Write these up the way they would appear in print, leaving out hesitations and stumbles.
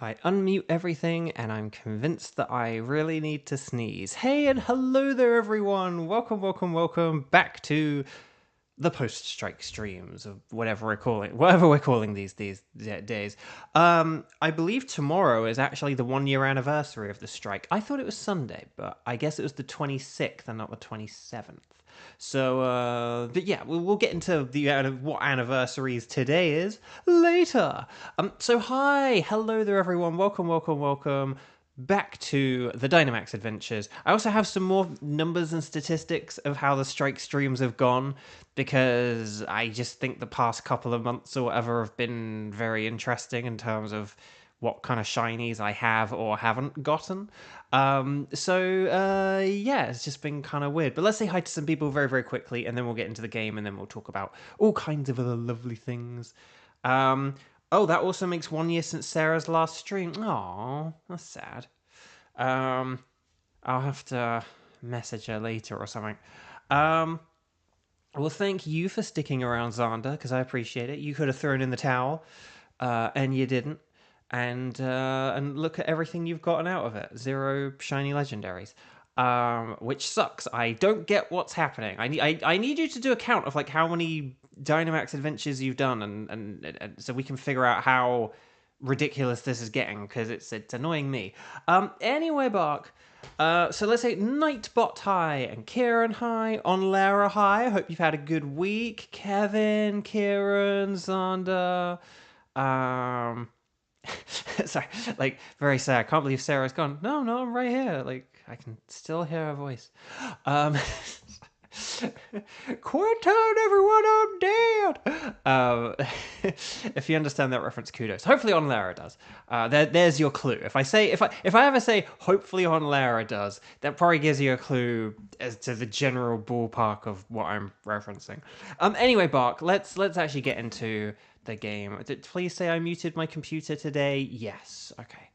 I unmute everything and I'm convinced that I really need to sneeze. Hey and hello there everyone! Welcome back to the post-strike streams of whatever we're calling these days. I believe tomorrow is actually the 1 year anniversary of the strike. I thought it was Sunday, but I guess it was the 26th and not the 27th. So, but yeah, we'll get into the what anniversaries today is later. So hi, hello there, everyone. Welcome back to the Dynamax Adventures. I also have some more numbers and statistics of how the strike streams have gone because I just think the past couple of months or whatever have been very interesting in terms of what kind of shinies I have or haven't gotten. Yeah, it's just been kind of weird. But let's say hi to some people very quickly, and then we'll get into the game, and then we'll talk about all kinds of other lovely things. Oh, that also makes 1 year since Sarah's last stream. Aw, that's sad. I'll have to message her later or something. Well, thank you for sticking around, Xander, because I appreciate it. You could have thrown in the towel, and you didn't. And look at everything you've gotten out of it. 0 shiny legendaries. Which sucks. I don't get what's happening. I need you to do a count of like how many Dynamax Adventures you've done, and so we can figure out how ridiculous this is getting, because it's annoying me. Anyway, Bark. So let's say Nightbot hi and Kieran hi, on Lara hi. I hope you've had a good week. Kevin, Kieran, Xander. Sorry, like very sad. I can't believe Sarah's gone. No, I'm right here. Like I can still hear her voice. Quentin, everyone, I'm dead. If you understand that reference, kudos. Hopefully, on Lara does. There's your clue. If I ever say hopefully on Lara does, that probably gives you a clue as to the general ballpark of what I'm referencing. Anyway, Bark, let's actually get into the game. Please say I muted my computer today. Yes. Okay.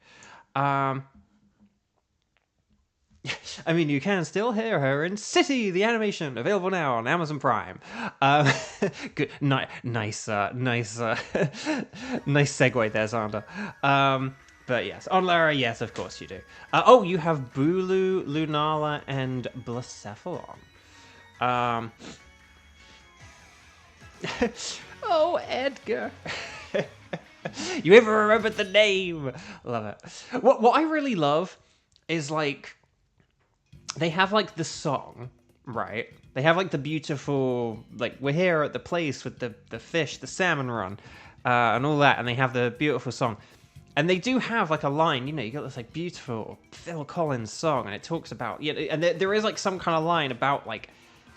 I mean, you can still hear her in City, the animation, available now on Amazon Prime. Good, nice, nice segue there, Xander. But yes, on Lara, yes, of course you do. Oh, you have Bulu, Lunala, and Blacephalon. Oh, Edgar. You even remembered the name. Love it. What I really love is like they have like the song, right? They have like the beautiful, like we're here at the place with the fish, the salmon run, and all that, and they have the beautiful song. And they do have like a line, you got this like beautiful Phil Collins song, and it talks about, and there is like some kind of line about like,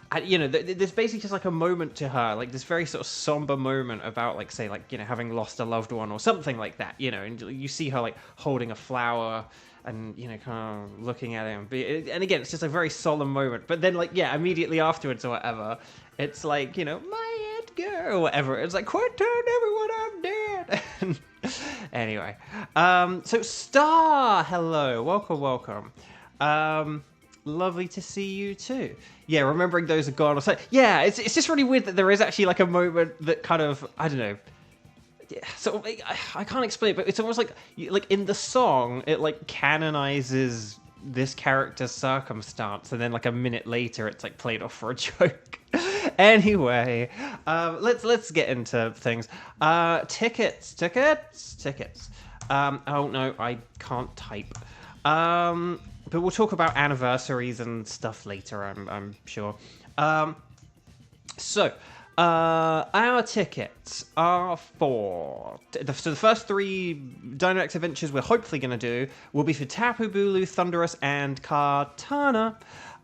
there's basically just like a moment to her, like this very sort of somber moment about like, say, like, having lost a loved one or something like that, and you see her like holding a flower and, kind of looking at him. And again, it's just a very solemn moment. But then like, yeah, immediately afterwards or whatever, it's like, my Edgar or whatever. It's like, Quentin, everyone, I'm dead. Anyway, so Star, hello, welcome. Lovely to see you too. Yeah, remembering those are gone. Yeah, it's just really weird that there is actually like a moment that kind of, I don't know. Yeah, so I can't explain it, but it's almost like in the song, it like canonizes this character's circumstance, and then like a minute later, it's like played off for a joke. Anyway, let's get into things. Tickets. Oh no, I can't type. But we'll talk about anniversaries and stuff later, I'm sure. Our tickets are for... So the first 3 Dynamax Adventures we're hopefully going to do will be for Tapu Bulu, Thunderous, and Kartana.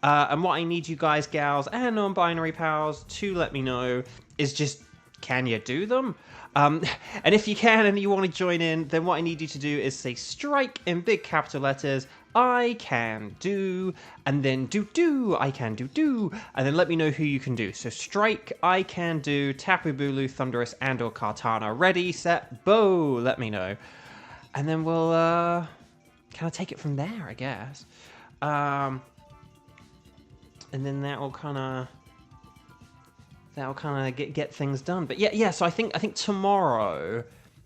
And what I need you guys, gals, and non-binary pals to let me know is just, can you do them? And if you can and you want to join in, then what I need you to do is say strike in big capital letters, I can do, and then do, I can do, and then let me know who you can do. So strike, I can do, Tapu Bulu, Thunderous, and or Kartana. Ready, set, bow, let me know. And then we'll kind of take it from there, I guess. And then that'll kind of get things done. But yeah, so I think tomorrow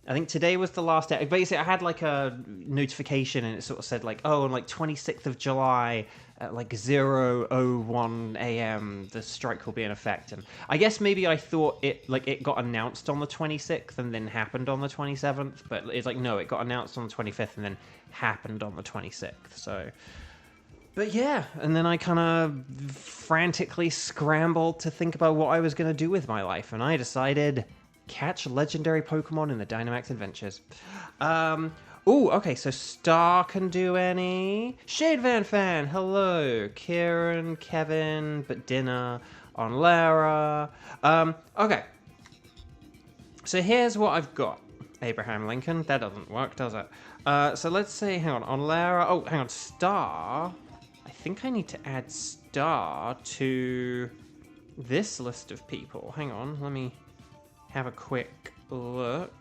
I think today was the last day. Basically, I had like a notification and it sort of said like, oh, on like 26th of July at like 0:01 a.m. the strike will be in effect. And I guess maybe I thought it got announced on the 26th and then happened on the 27th, but it's like no, it got announced on the 25th and then happened on the 26th. So, but yeah, and then I kind of frantically scrambled to think about what I was going to do with my life, and I decided catch legendary Pokemon in the Dynamax Adventures. Oh, okay, so Star can do any. Shade Van Fan, hello. Kieran, Kevin, but dinner on Lara. Okay. So here's what I've got. Abraham Lincoln, that doesn't work, does it? So let's say, hang on Lara. Oh, hang on, Star. I think I need to add Star to this list of people. Hang on, let me have a quick look.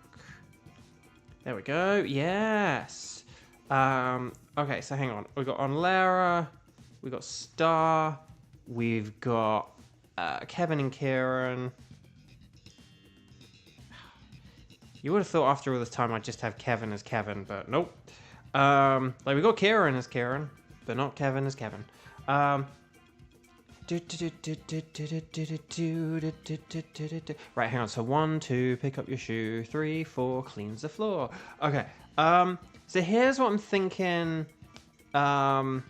There we go. Yes. Okay, so hang on. We've got on Lara. We've got Star. We've got Kevin and Kieran. You would have thought after all this time I'd just have Kevin as Kevin, but nope. Like we got Kieran as Kieran, but not Kevin as Kevin. Right, hang on. So 1, 2, pick up your shoe. 3, 4, cleans the floor. Okay. So here's what I'm thinking. I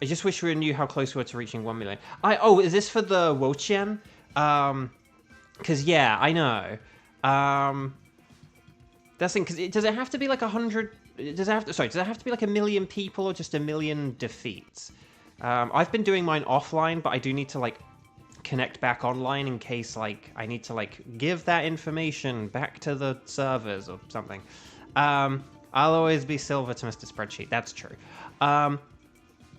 just wish we knew how close we were to reaching 1 million. Oh, is this for the Wochien? Because yeah, I know. That's the thing. Because does it have to be like 100? Does it have to be like 1 million people or just 1 million defeats? I've been doing mine offline, but I do need to like connect back online in case like I need to like give that information back to the servers or something. I'll always be silver to Mr. Spreadsheet. That's true.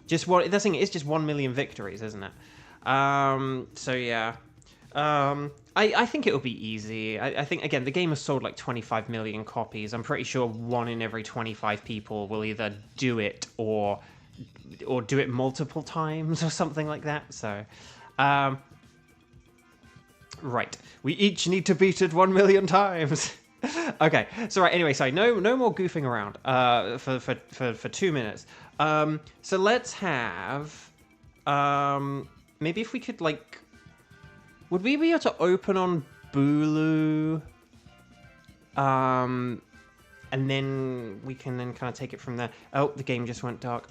Just what the thing is, just 1 million victories, isn't it? So yeah. I think it'll be easy. I think again the game has sold like 25 million copies. I'm pretty sure 1 in every 25 people will either do it or do it multiple times or something like that. So, right, we each need to beat it 1 million times. Okay, so right. Anyway, sorry, no more goofing around. For 2 minutes. So let's have. Maybe if we could like, would we be able to open on Bulu? And then we can then kind of take it from there. Oh, the game just went dark.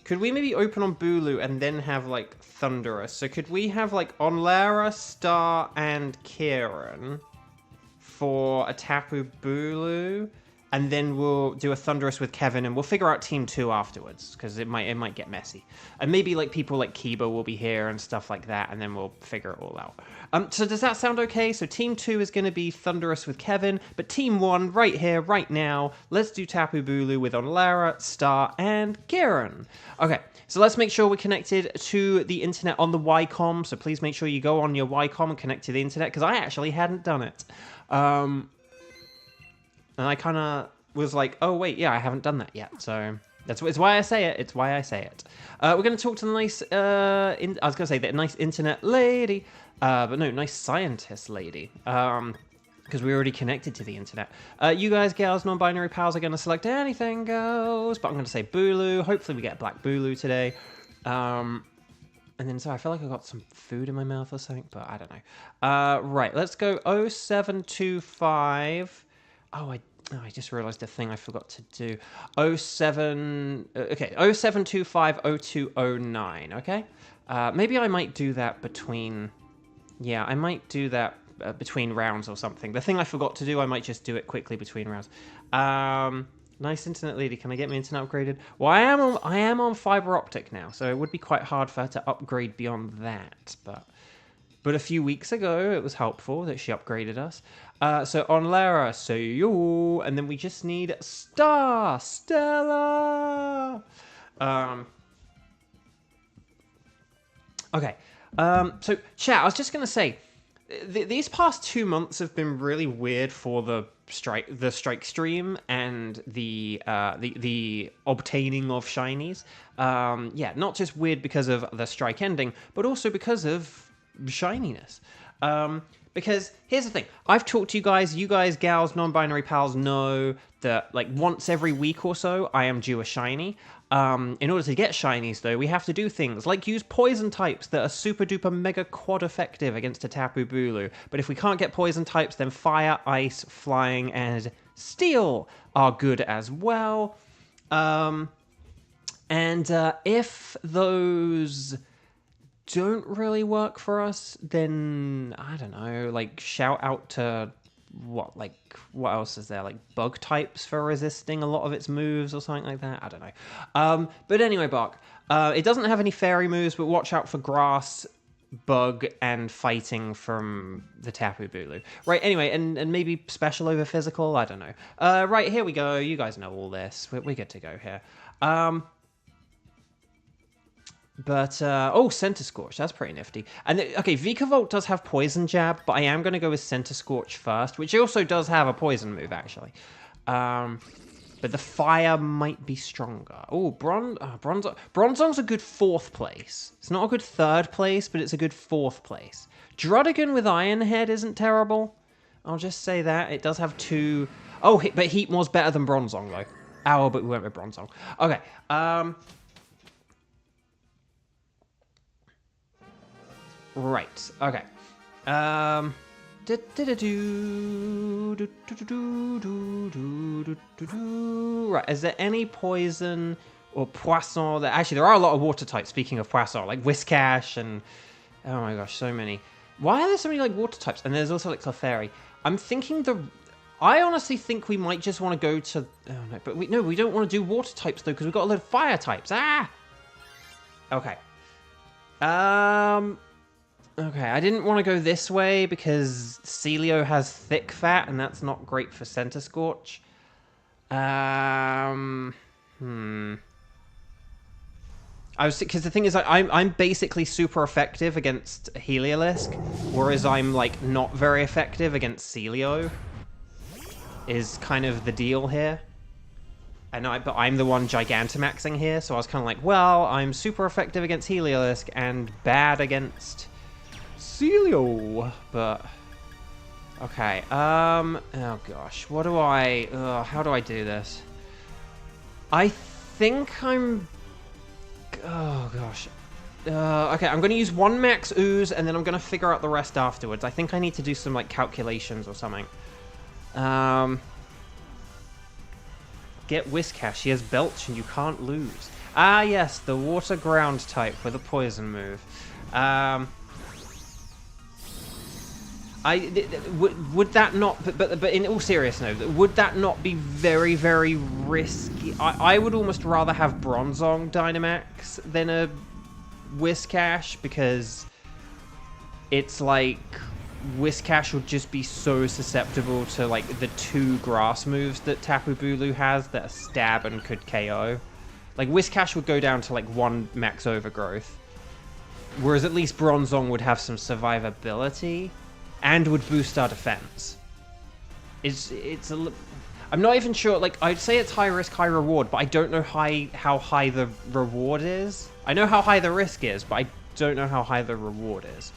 Could we maybe open on Bulu and then have, like, Thunderous? So could we have, like, on Lara, Star, and Kieran for a Tapu Bulu? And then we'll do a Thunderous with Kevin, and we'll figure out Team 2 afterwards, because it might get messy. And maybe, like, people like Kiba will be here and stuff like that, and then we'll figure it all out. So does that sound okay? So Team 2 is going to be Thunderous with Kevin, but Team 1, right here, right now, let's do Tapu Bulu with Onlara, Star, and Kieran. Okay, so let's make sure we're connected to the internet on the Ycom, so please make sure you go on your Ycom and connect to the internet, because I actually hadn't done it. And I kind of was like, oh, wait, yeah, I haven't done that yet. So it's why I say it. It's why I say it. We're going to talk to the nice, I was going to say the nice internet lady, but no, nice scientist lady. Because we're already connected to the internet. You guys, gals, non-binary pals are going to select anything goes, but I'm going to say Bulu. Hopefully we get Black Bulu today. And then, so I feel like I got some food in my mouth or something, but I don't know. Right, let's go 0725... Oh, I just realised a thing I forgot to do. 07250209, okay? Maybe I might do that between... Yeah, I might do that between rounds or something. The thing I forgot to do, I might just do it quickly between rounds. Nice internet lady, can I get my internet upgraded? Well, I am on fibre optic now, so it would be quite hard for her to upgrade beyond that, But a few weeks ago, it was helpful that she upgraded us. So on Lara, so you, and then we just need Stella. Okay. So chat, I was just gonna say, these past 2 months have been really weird for the strike stream and the obtaining of shinies. Yeah, not just weird because of the strike ending, but also because of shininess. Because here's the thing. I've talked to you guys, gals, non-binary pals know that like once every week or so, I am due a shiny. In order to get shinies, though, we have to do things like use poison types that are super duper mega quad effective against a Tapu Bulu. But if we can't get poison types, then fire, ice, flying, and steel are good as well. If those don't really work for us, then I don't know, like shout out to what else is there, like bug types for resisting a lot of its moves or something like that. I don't know. But anyway, Bark, it doesn't have any fairy moves, but watch out for grass, bug, and fighting from the Tapu Bulu. Right, anyway, and maybe special over physical, I don't know. Right, here we go. You guys know all this. We're good to go here. Oh, Center Scorch, that's pretty nifty. And okay, Vikavolt does have Poison Jab, but I am going to go with Center Scorch first, which also does have a poison move, actually. But the fire might be stronger. Oh, Bronzong's a good 4th place. It's not a good 3rd place, but it's a good 4th place. Drudigan with Iron Head isn't terrible. I'll just say that. It does have 2... Oh, but Heatmore's better than Bronzong, though. Oh, but we went with Bronzong. Okay, right, okay. Right, is there any poison or poisson that... Actually, there are a lot of water types, speaking of poisson, like Whiscash and... Oh my gosh, so many. Why are there so many, like, water types? And there's also, like, Clefairy. I'm thinking I honestly think we might just want to go to... Oh, no, but we don't want to do water types, though, because we've got a lot of fire types. Ah! Okay. Okay, I didn't want to go this way because Celio has thick fat, and that's not great for Center Scorch. Because the thing is, I'm basically super effective against Heliolisk, whereas I'm like not very effective against Celio. Is kind of the deal here. But I'm the one Gigantamaxing here, so I was kind of like, well, I'm super effective against Heliolisk and bad against Celio. But okay, oh gosh, how do I do this? I think I'm... Oh gosh. Okay, I'm going to use 1 max ooze, and then I'm going to figure out the rest afterwards. I think I need to do some like calculations or something. Get Whiscash. He has Belch, and you can't lose. Ah, yes, the water ground type with a poison move. Would that not? But in all seriousness, would that not be very, very risky? I would almost rather have Bronzong Dynamax than a Whiscash, because it's like Whiscash would just be so susceptible to like the 2 grass moves that Tapu Bulu has that are stab and could KO. Like Whiscash would go down to like 1 max overgrowth, whereas at least Bronzong would have some survivability and would boost our defense. I'm not even sure. Like, I'd say it's high risk, high reward, but I don't know how high the reward is. I know how high the risk is, but I don't know how high the reward is.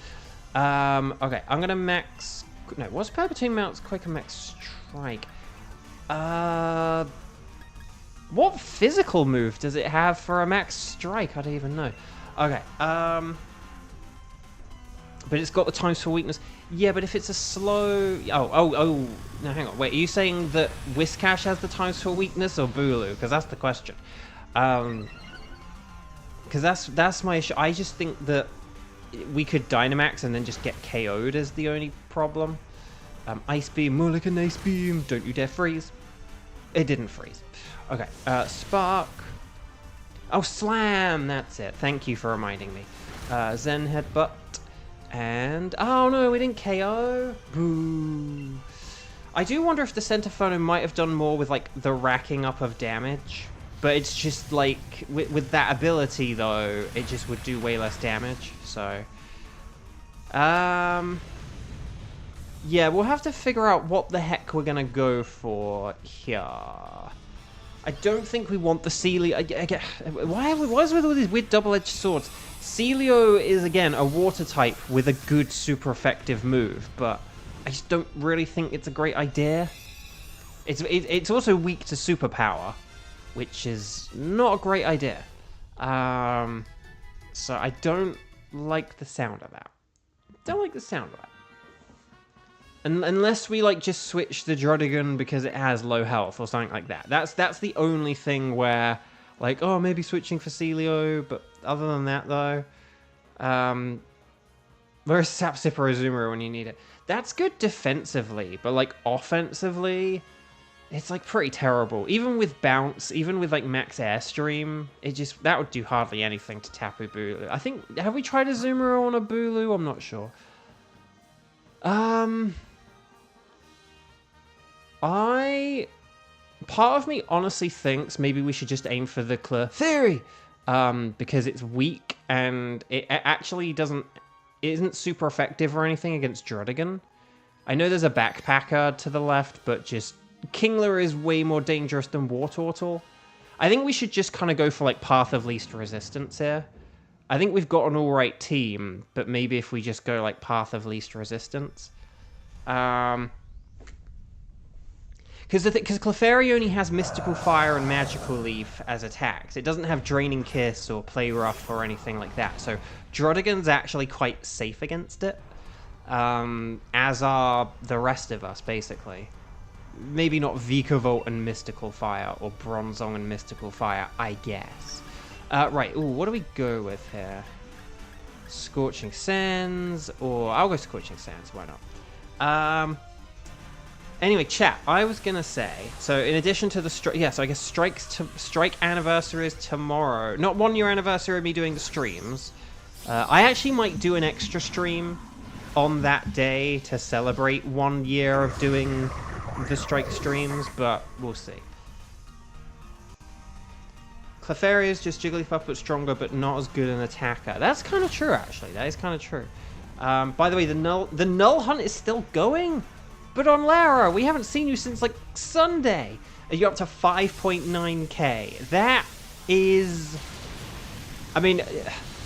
Okay, I'm gonna max... No, what's between Mount's Quick and Max Strike? What physical move does it have for a Max Strike? I don't even know. Okay, but it's got the times for weakness. Yeah, but if it's a slow... Oh, no, hang on. Wait, are you saying that Whiscash has the times for weakness or Bulu? Because that's the question. Because that's my issue. I just think that we could Dynamax and then just get KO'd is the only problem. Ice Beam, more like an Ice Beam. Don't you dare freeze. It didn't freeze. Okay, Spark. Oh, Slam, that's it. Thank you for reminding me. Zen Headbutt. And... Oh no, we didn't KO. Boo. I do wonder if the Centiphono might have done more with, like, the racking up of damage. But it's just, like, with that ability, though, it just would do way less damage. So... Yeah, we'll have to figure out what the heck we're gonna go for here. I don't think we want the Celio. Why is with all these weird double-edged swords? Celio is, again, a water type with a good, super effective move, but I just don't really think it's a great idea. It's also weak to superpower, which is not a great idea. So I don't like the sound of that. Don't like the sound of that. Unless we like just switch the Druddigan because it has low health or something like that. That's the only thing where, like, oh, maybe switching for Celio, but other than that, though, where's Sap Sipper Azumarill when you need it? That's good defensively, but like offensively, it's like pretty terrible. Even with Bounce, even with like Max Airstream, that would do hardly anything to Tapu Bulu. I think, have we tried Azumarill on a Bulu? I'm not sure. Part of me honestly thinks maybe we should just aim for the Clefairy, because it's weak and it actually isn't super effective or anything against Druddigan. I know there's a Backpacker to the left, but just Kingler is way more dangerous than Wartortle. I think we should just kind of go for like Path of Least Resistance here. I think we've got an alright team, but maybe if we just go like Path of Least Resistance. Because Clefairy only has Mystical Fire and Magical Leaf as attacks. It doesn't have Draining Kiss or Play Rough or anything like that. So Druddigan's actually quite safe against it. As are the rest of us, basically. Maybe not Vikavolt and Mystical Fire, or Bronzong and Mystical Fire, I guess. Right, ooh, what do we go with here? Scorching Sands, or I'll go Scorching Sands, why not? Anyway, chat, I was gonna say, so in addition to the so I guess Strike anniversary is tomorrow. Not 1 year anniversary of me doing the streams. I actually might do an extra stream on that day to celebrate 1 year of doing the Strike streams, but we'll see. Clefairy is just Jigglypuff but stronger, but not as good an attacker. That's kind of true, actually. That is kind of true. By the way, the Null Hunt is still going? But on Lara, we haven't seen you since, like, Sunday. Are you up to 5.9k? That is... I mean,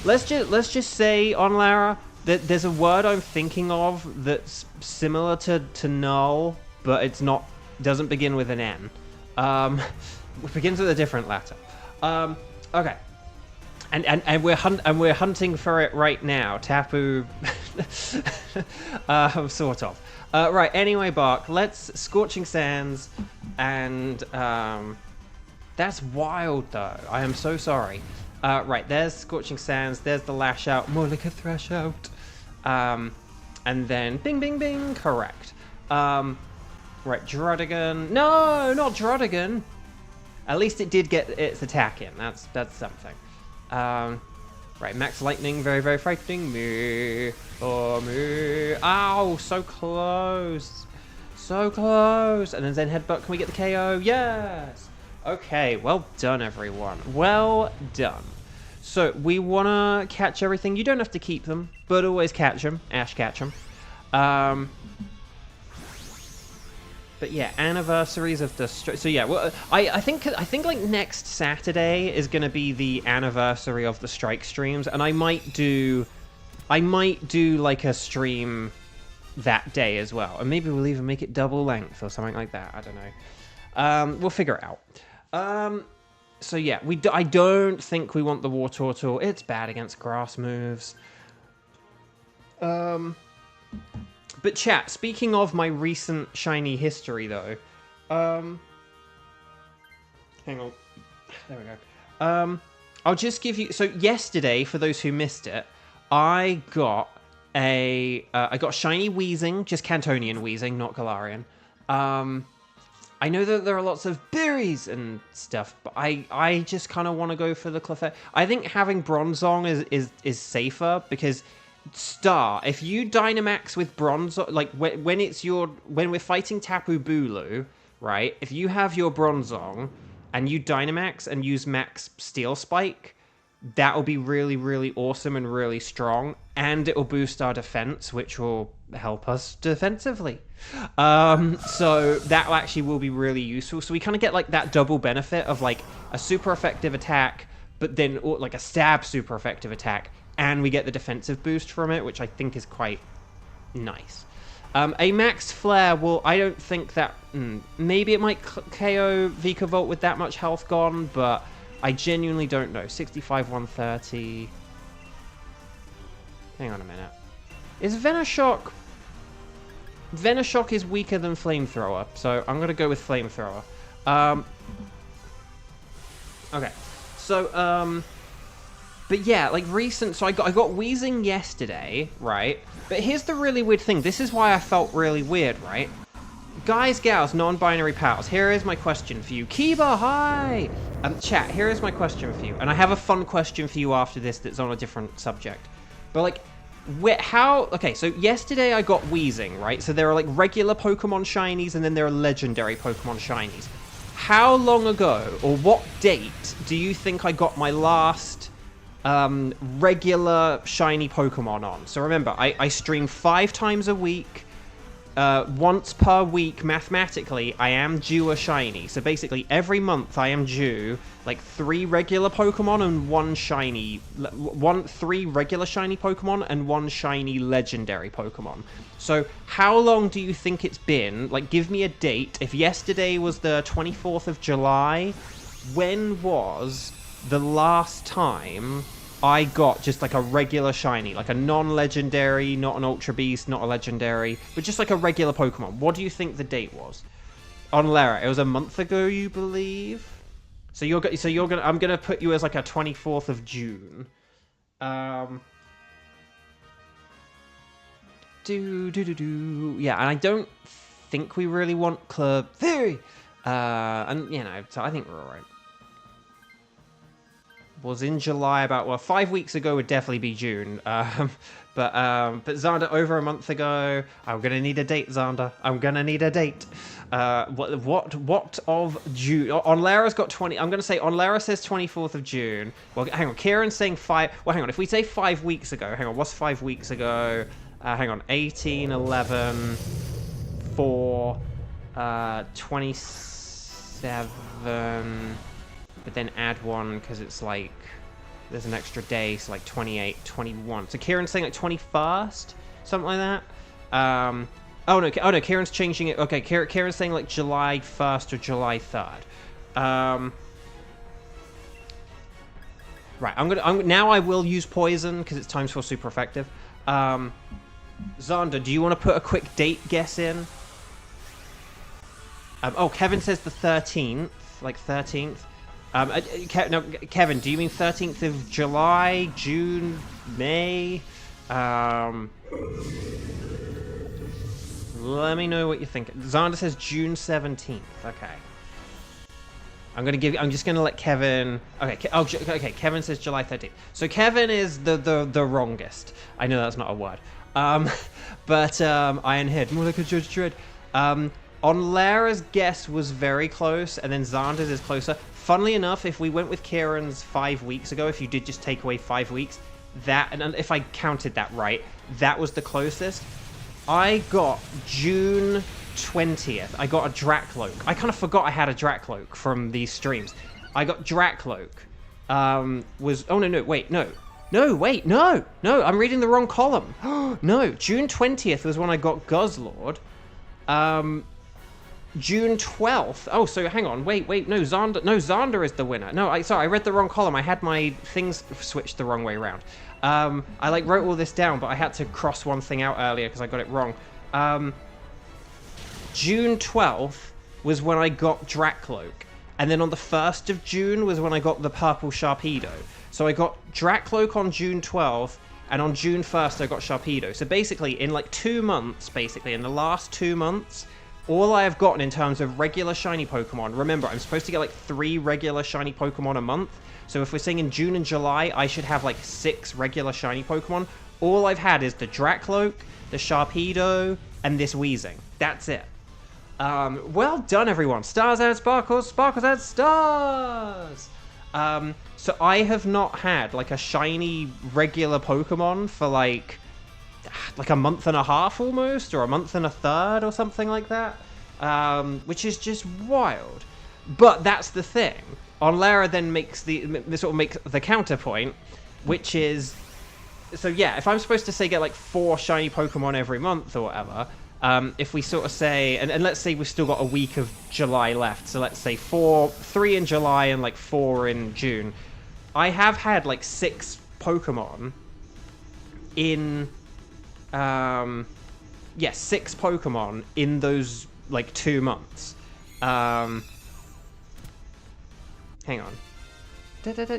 let's just say on Lara that there's a word I'm thinking of that's similar to null, but it's not... doesn't begin with an N. It begins with a different letter. Okay. And we're hunting for it right now. Tapu... sort of. Right, anyway, Bark, let's Scorching Sands, and that's wild, though. I am so sorry. Right, there's Scorching Sands, there's the Lash Out, more like a Thrash Out, and then bing, bing, bing, correct. Right, Druddigan, no, not Druddigan. At least it did get its attack in, that's something. Right, Max Lightning, very, very frightening. Me. Oh, me. Ow, so close. So close. And then Zen Headbutt, can we get the KO? Yes. Okay, well done, everyone. Well done. So, we want to catch everything. You don't have to keep them, but always catch them. Ash catch them. But yeah, anniversaries of the... So yeah, well, I think like next Saturday is going to be the anniversary of the Strike streams, and I might do like a stream that day as well, and maybe we'll even make it double length or something like that. I don't know. We'll figure it out. So yeah, I don't think we want the Wartortle. It's bad against grass moves. But chat, speaking of my recent shiny history, though, hang on, there we go. I'll just give you, so yesterday, for those who missed it, I got I got shiny Weezing, just Cantonian Weezing, not Galarian. I know that there are lots of berries and stuff, but I just kind of want to go for the Clefairy. I think having Bronzong is safer, because... if you Dynamax with Bronzong, like when we're fighting Tapu Bulu, right? If you have your Bronzong and you Dynamax and use Max Steel Spike, that'll be really, really awesome and really strong, and it'll boost our defense, which will help us defensively. So that actually will be really useful. So we kind of get like that double benefit of like a super effective attack, but then like a stab super effective attack, and we get the defensive boost from it, which I think is quite nice. A max flare will, I don't think that, maybe it might KO Vika Volt with that much health gone, but I genuinely don't know. 65, 130. Hang on a minute. Is Venoshock... Venoshock is weaker than Flamethrower, so I'm going to go with Flamethrower. Okay. So, but yeah, like recent... So I got Wheezing yesterday, right? But here's the really weird thing. This is why I felt really weird, right? Guys, gals, non-binary pals, here is my question for you. Kiba, hi! Chat, here is my question for you. And I have a fun question for you after this that's on a different subject. But, like, okay, so yesterday I got Wheezing, right? So there are, like, regular Pokemon Shinies, and then there are legendary Pokemon Shinies. How long ago, or what date, do you think I got my last regular shiny Pokemon on? So remember, I stream 5 times a week. Once per week, mathematically, I am due a shiny. So basically, every month I am due like 3 regular Pokemon and 1 shiny, 3 regular shiny Pokemon and 1 shiny legendary Pokemon. So how long do you think it's been? Like, give me a date. If yesterday was the 24th of July, when was the last time I got just like a regular shiny, like a non-legendary, not an Ultra Beast, not a legendary, but just like a regular Pokemon? What do you think the date was? On Lara, it was a month ago, you believe? So you're gonna, I'm gonna put you as like a 24th of June. Yeah, and I don't think we really want Club Theory. And you know, so I think we're alright. Was in July about, well, 5 weeks ago would definitely be June. But Xander, over a month ago, I'm gonna need a date, Xander. I'm gonna need a date. What of June? On Lara's got 20. I'm gonna say on Lara says 24th of June. Well, hang on. Kieran's saying 5. Well, hang on. If we say 5 weeks ago, hang on. What's 5 weeks ago? Hang on. 18, 11, 4, 27. But then add 1 because it's like there's an extra day, so like 28, 21. So Kieran's saying like 21st, something like that. Oh no, Kieran's changing it. Okay, Kieran's saying like July 1st or July 3rd. Right, now I will use poison because it's times 4 super effective. Xander, do you want to put a quick date guess in? Oh, Kevin says the 13th, like 13th. No, Kevin, do you mean 13th of July, June, May? Let me know what you think. Xander says June 17th. Okay. I'm just gonna let Kevin. Okay. Okay. Kevin says July 13th. So Kevin is the wrongest. I know that's not a word. But Ironhead, more like a Judge Dredd. On Lara's guess was very close, and then Xander's is closer. Funnily enough, if we went with Kieran's 5 weeks ago, if you did just take away 5 weeks, and if I counted that right, that was the closest. I got June 20th. I got a Dracloak. I kind of forgot I had a Dracloak from these streams. I got Dracloak. Oh, no, wait, no. No, wait, no, I'm reading the wrong column. No, June 20th was when I got Guzzlord. June 12th. Oh, so hang on. Wait. No, Xander is the winner. No, sorry, I read the wrong column. I had my things switched the wrong way around. I like wrote all this down, but I had to cross one thing out earlier because I got it wrong. June 12th was when I got Dracloak. And then on the 1st of June was when I got the purple Sharpedo. So I got Dracloak on June 12th, and on June 1st I got Sharpedo. So basically, in like 2 months, in the last 2 months, all I have gotten in terms of regular shiny Pokemon, remember, I'm supposed to get like 3 regular shiny Pokemon a month. So if we're saying in June and July, I should have like 6 regular shiny Pokemon. All I've had is the Dracloak, the Sharpedo, and this Wheezing. That's it. Well done, everyone. Stars add sparkles, sparkles add stars. So I have not had like a shiny regular Pokemon for like like a month and a half almost, or a month and a third, or something like that, which is just wild. But that's the thing. Onlara then makes makes the counterpoint, which is, so yeah, if I'm supposed to say get like 4 shiny Pokemon every month or whatever, if we sort of say, and let's say we've still got a week of July left, so let's say 3 in July and like 4 in June, I have had like 6 Pokemon in, 6 Pokemon in those like 2 months. Hang on.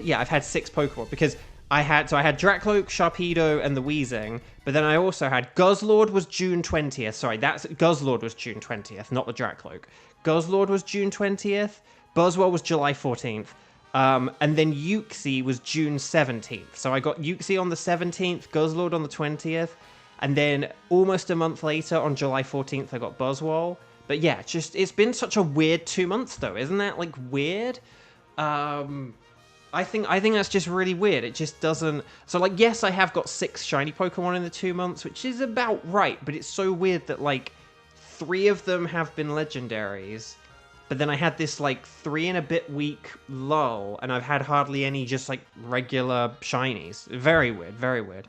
Yeah, I've had 6 Pokemon because I had Dracloak, Sharpedo, and the Weezing, but then I also had Guzzlord was June 20th. Sorry, Guzzlord was June 20th, not the Dracloak. Guzzlord was June 20th, Buzzwole was July 14th, and then Uxie was June 17th. So I got Uxie on the 17th, Guzzlord on the 20th, and then almost a month later, on July 14th, I got Buzzwole. But yeah, it's been such a weird 2 months though, isn't that like weird? I think that's just really weird. It just doesn't. So like, yes, I have got 6 shiny Pokemon in the 2 months, which is about right. But it's so weird that like 3 of them have been legendaries, but then I had this like 3 and a bit week lull, and I've had hardly any just like regular shinies. Very weird, very weird.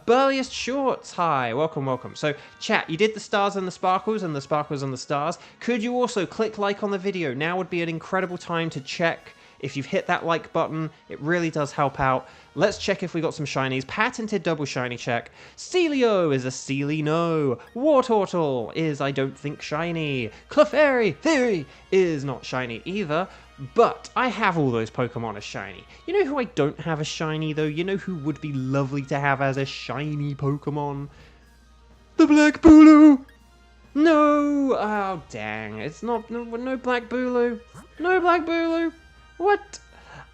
Burliest Shorts, hi, welcome, welcome. So chat, you did the stars and the sparkles and the sparkles and the stars. Could you also click like on the video? Now would be an incredible time to check if you've hit that like button. It really does help out. Let's check if we got some shinies. Patented double shiny check. Celio is a Sealy no. Wartortle is I don't think shiny. Clefairy Theory is not shiny either. But I have all those Pokemon as shiny. You know who I don't have as shiny though? You know who would be lovely to have as a shiny Pokemon? The Black Bulu! No! Oh dang, it's not, no Black Bulu. No Black Bulu! What?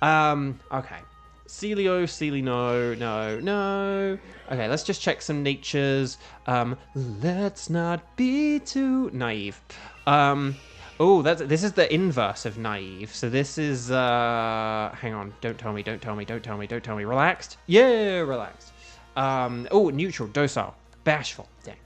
Okay. Celio, Sealy, no. Okay, let's just check some natures. Let's not be too naive. Oh, this is the inverse of naive. So this is, hang on. Don't tell me. Relaxed? Yeah, relaxed. Oh, neutral, docile, bashful, dang.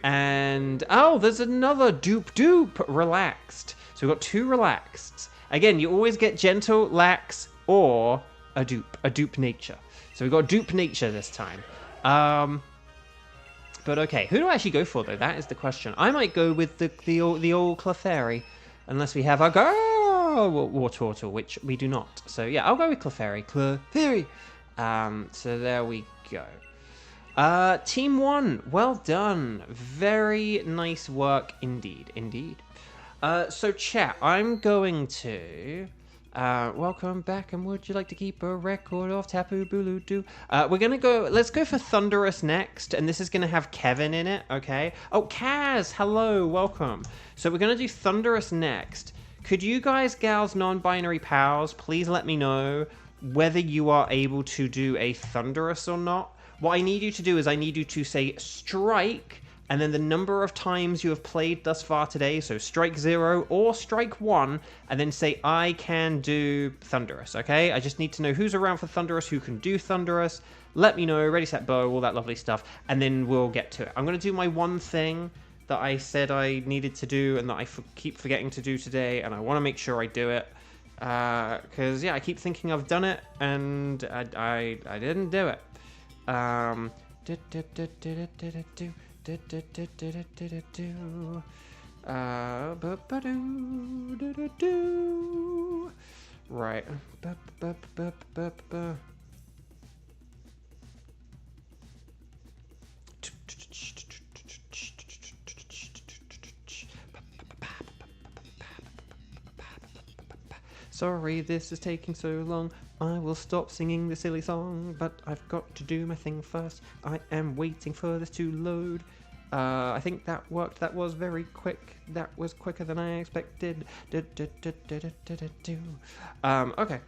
And, oh, there's another dupe, relaxed. So we've got 2 relaxed. Again, you always get gentle, lax, or a dupe nature. So we've got dupe nature this time. But okay, who do I actually go for though? That is the question. I might go with the old Clefairy, unless we have our Wartortle, which we do not. So yeah, I'll go with Clefairy. So there we go. Team 1, well done. Very nice work indeed. So chat, I'm going to welcome back, and would you like to keep a record of Tapu Bulu Doo? Let's go for Thunderous next, and this is gonna have Kevin in it, okay? Oh, Kaz, hello, welcome. So we're gonna do Thunderous next. Could you guys, gals, non-binary pals, please let me know whether you are able to do a Thunderous or not? What I need you to do is I need you to say strike, and then the number of times you have played thus far today, so strike 0 or strike 1, and then say, I can do Thunderous, okay? I just need to know who's around for Thunderous, who can do Thunderous. Let me know, ready, set, bow, all that lovely stuff, and then we'll get to it. I'm going to do my one thing that I said I needed to do and that I keep forgetting to do today, and I want to make sure I do it. Because, yeah, I keep thinking I've done it, and I didn't do it. Right. Sorry, this is taking so long. I will stop singing the silly song, but I've got to do my thing first. I am waiting for this to load. I think that worked. That was very quick. That was quicker than I expected. Okay.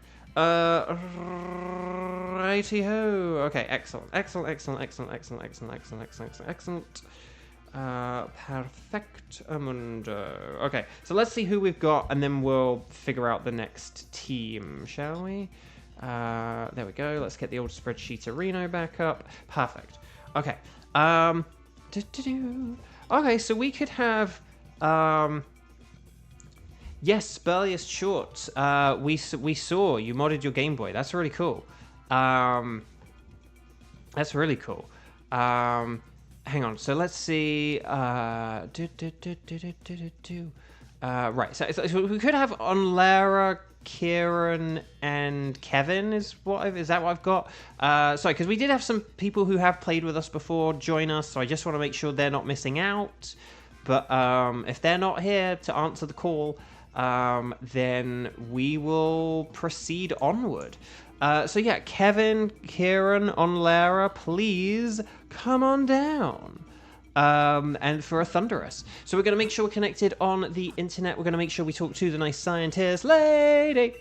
Righty-ho. Okay, excellent. Perfect Amundo. Okay, so let's see who we've got, and then we'll figure out the next team, shall we? There we go. Let's get the old spreadsheet Reno back up. Perfect. Okay. Okay, so we could have... Yes, Spurliest Shorts. We saw you modded your Game Boy. That's really cool. That's really cool. Hang on. So let's see. Right. So we could have Onlara, Kieran, and Kevin. Is that what I've got? Sorry, because we did have some people who have played with us before join us. So I just want to make sure they're not missing out. But if they're not here to answer the call, then we will proceed onward. So yeah, Kevin, Kieran, Onlara, please come on down. And for a Thunderous. So we're going to make sure we're connected on the internet. We're going to make sure we talk to the nice scientist lady.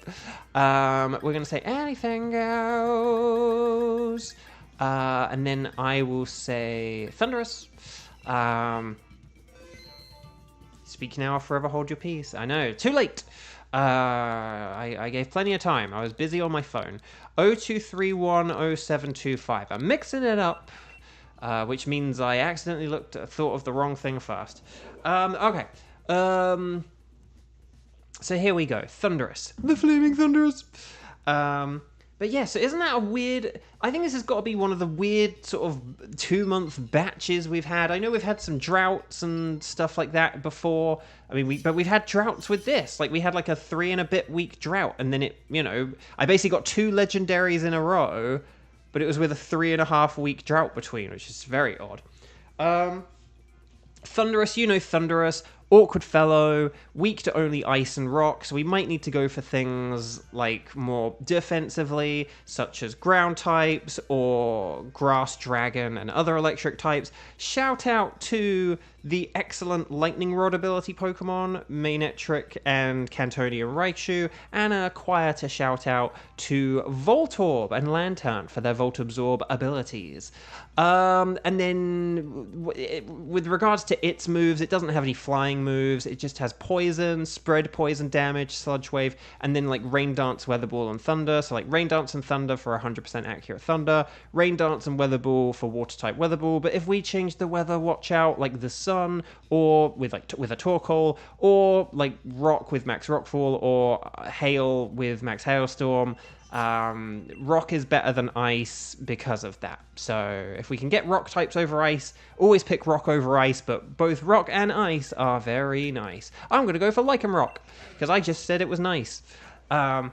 We're going to say anything goes. And then I will say Thunderous. Speak now or forever hold your peace. I know. Too late. I gave plenty of time. I was busy on my phone. 02310725. I'm mixing it up, which means I accidentally thought of the wrong thing first. Okay. So here we go. Thunderous. The Flaming Thunderous. But yeah, so isn't that a weird... I think this has got to be one of the weird sort of 2-month batches we've had. I know we've had some droughts and stuff like that before. I mean, but we've had droughts with this. Like, we had like a 3 and a bit week drought. And then I basically got 2 legendaries in a row. But it was with a 3.5 week drought between, which is very odd. Thunderous, Thunderous. Awkward fellow, weak to only ice and rock, so we might need to go for things like more defensively, such as ground types or grass dragon and other electric types. Shout out to the excellent lightning rod ability Pokemon, Manectric and Cantonian Raichu, and a quieter shout out to Voltorb and Lantern for their Volt Absorb abilities. And then with regards to its moves, it doesn't have any flying moves. It just has poison, spread poison damage, sludge wave, and then like rain dance, weather ball, and thunder. So like rain dance and thunder for 100% accurate thunder, rain dance and weather ball for water type weather ball. But if we change the weather, watch out, like the sun, or with a Torkoal, or like rock with max rockfall, or hail with max hailstorm. Rock is better than ice because of that. So if we can get rock types over ice, always pick rock over ice, but both rock and ice are very nice. I'm going to go for Lycanroc, because I just said it was nice. Lightning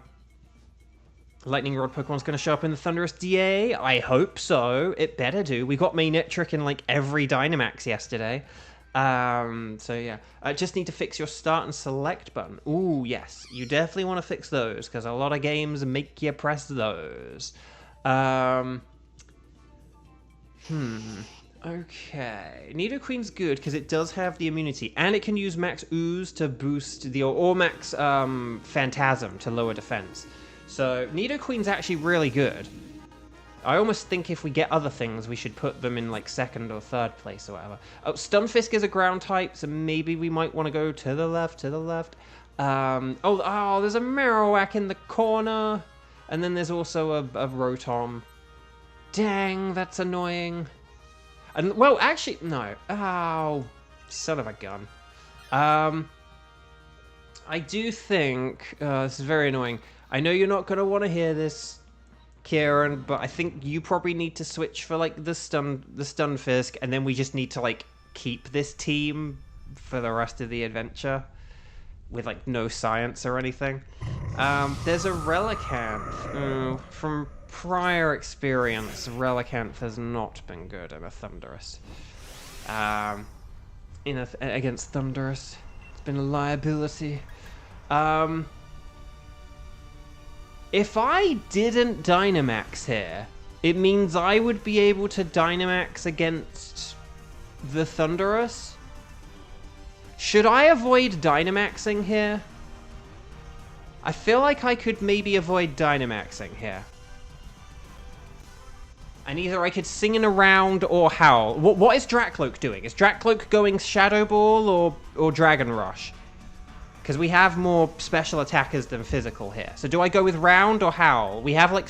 Rod Pokemon's going to show up in the Thunderous DA? I hope so. It better do. We got Manectric in like every Dynamax yesterday. So yeah, just need to fix your start and select button. Ooh, yes, you definitely want to fix those, because a lot of games make you press those. Okay, Nidoqueen's good because it does have the immunity, and it can use Max Ooze to boost or Max Phantasm to lower defense. So Nidoqueen's actually really good. I almost think if we get other things, we should put them in like 2nd or 3rd place or whatever. Oh, Stunfisk is a ground type, so maybe we might want to go to the left, Oh, there's a Marowak in the corner. And then there's also a Rotom. Dang, that's annoying. And, well, actually, no. Oh, son of a gun. I do think, this is very annoying. I know you're not going to want to hear this, Kieran, but I think you probably need to switch for like the Stunfisk, and then we just need to like keep this team for the rest of the adventure with like no science or anything. There's a Relicanth. From prior experience, Relicanth has not been good in a Thunderous. Against Thunderous, it's been a liability. If I didn't Dynamax here, it means I would be able to Dynamax against the Thunderous. Should I avoid Dynamaxing here? I feel like I could maybe avoid Dynamaxing here. And either I could Sing in a Round or Howl. What is Drakloak doing? Is Drakloak going Shadow Ball or Dragon Rush? Because we have more special attackers than physical here. So do I go with Round or Howl? We have like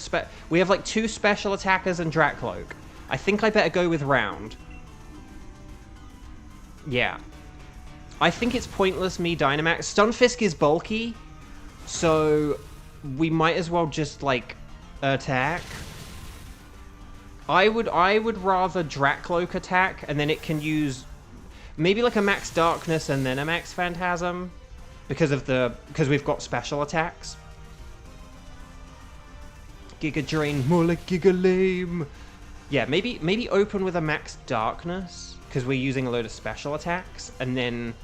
2 special attackers and Drakloak. I think I better go with round. Yeah. I think it's pointless me Dynamax. Stunfisk is bulky, so we might as well just, like, attack. I would rather Dracloak attack, and then it can use maybe like a Max Darkness and then a Max Phantasm because we've got special attacks. Giga Drain, more like Giga Lame. Yeah, maybe open with a Max Darkness because we're using a load of special attacks, and then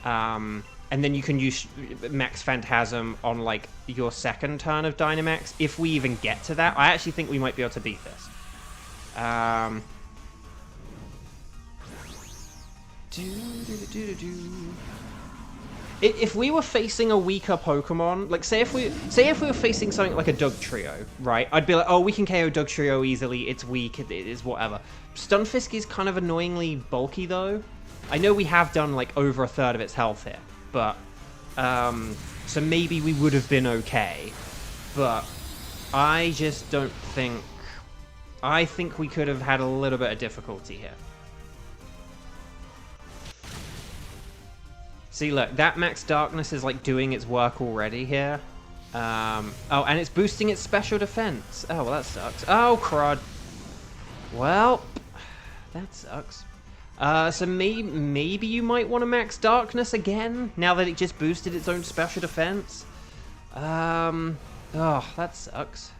you can use Max Phantasm on like your second turn of Dynamax if we even get to that. I actually think we might be able to beat this. If we were facing a weaker Pokemon, like say if we were facing something like a Dugtrio, right? I'd be like, oh, we can KO Dugtrio easily. It's weak. It is whatever. Stunfisk is kind of annoyingly bulky though. I know we have done like over a third of its health here, but so maybe we would have been okay. But I just don't think. I think we could have had a little bit of difficulty here. See, look, that Max Darkness is like doing its work already here. Oh, and it's boosting its special defense. Oh, well, that sucks. Oh, crud. Well, that sucks. So maybe you might want to Max Darkness again, now that it just boosted its own special defense. Oh, that sucks.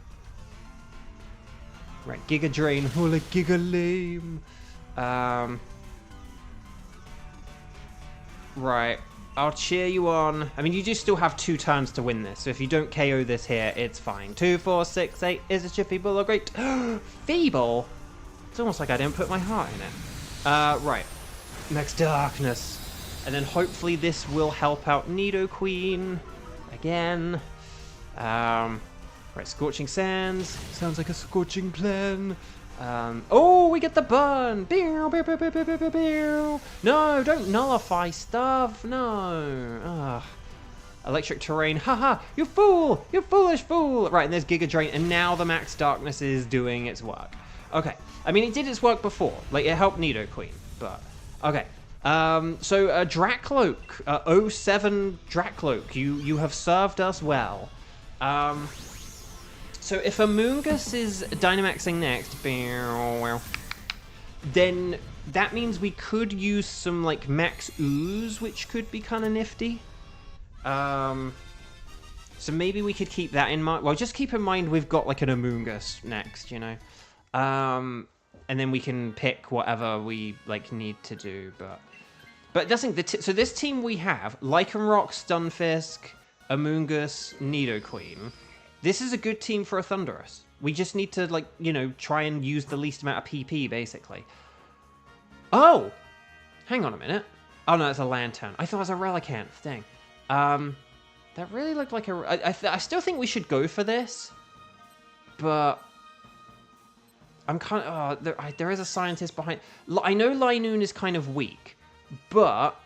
Right, Giga Drain, oh, like Giga Lame. Right, I'll cheer you on. I mean, you do still have 2 turns to win this, so if you don't KO this here, it's fine. 2, 4, 6, 8. Is it your Feeble or great? Feeble? It's almost like I didn't put my heart in it. Right. Max Darkness. And then hopefully this will help out Nidoqueen again. Right, Scorching Sands. Sounds like a scorching plan. Oh, we get the burn! No, don't nullify stuff! No! Ugh. Electric Terrain. Haha! You fool! You foolish fool! Right, and there's Giga Drain, and now the Max Darkness is doing its work. Okay. I mean, it did its work before. Like, it helped Nidoqueen, but... Okay. So, Dracloak. 07 Dracloak. You have served us well. So if Amoonguss is Dynamaxing next, then that means we could use some like Max Ooze, which could be kind of nifty. So maybe we could keep that in mind. Well, just keep in mind we've got like an Amoonguss next, you know. And then we can pick whatever we like need to do. But that's the so this team we have Lycanroc, Stunfisk, Amoonguss, Nidoqueen. This is a good team for a Thundurus. We just need to, like, you know, try and use the least amount of PP, basically. Oh! Hang on a minute. Oh, no, it's a Lantern. I thought it was a Relicanth. Dang. That really looked like a... I still think we should go for this. But... I'm kind of... Oh, there is a scientist behind... I know Linoon is kind of weak. But...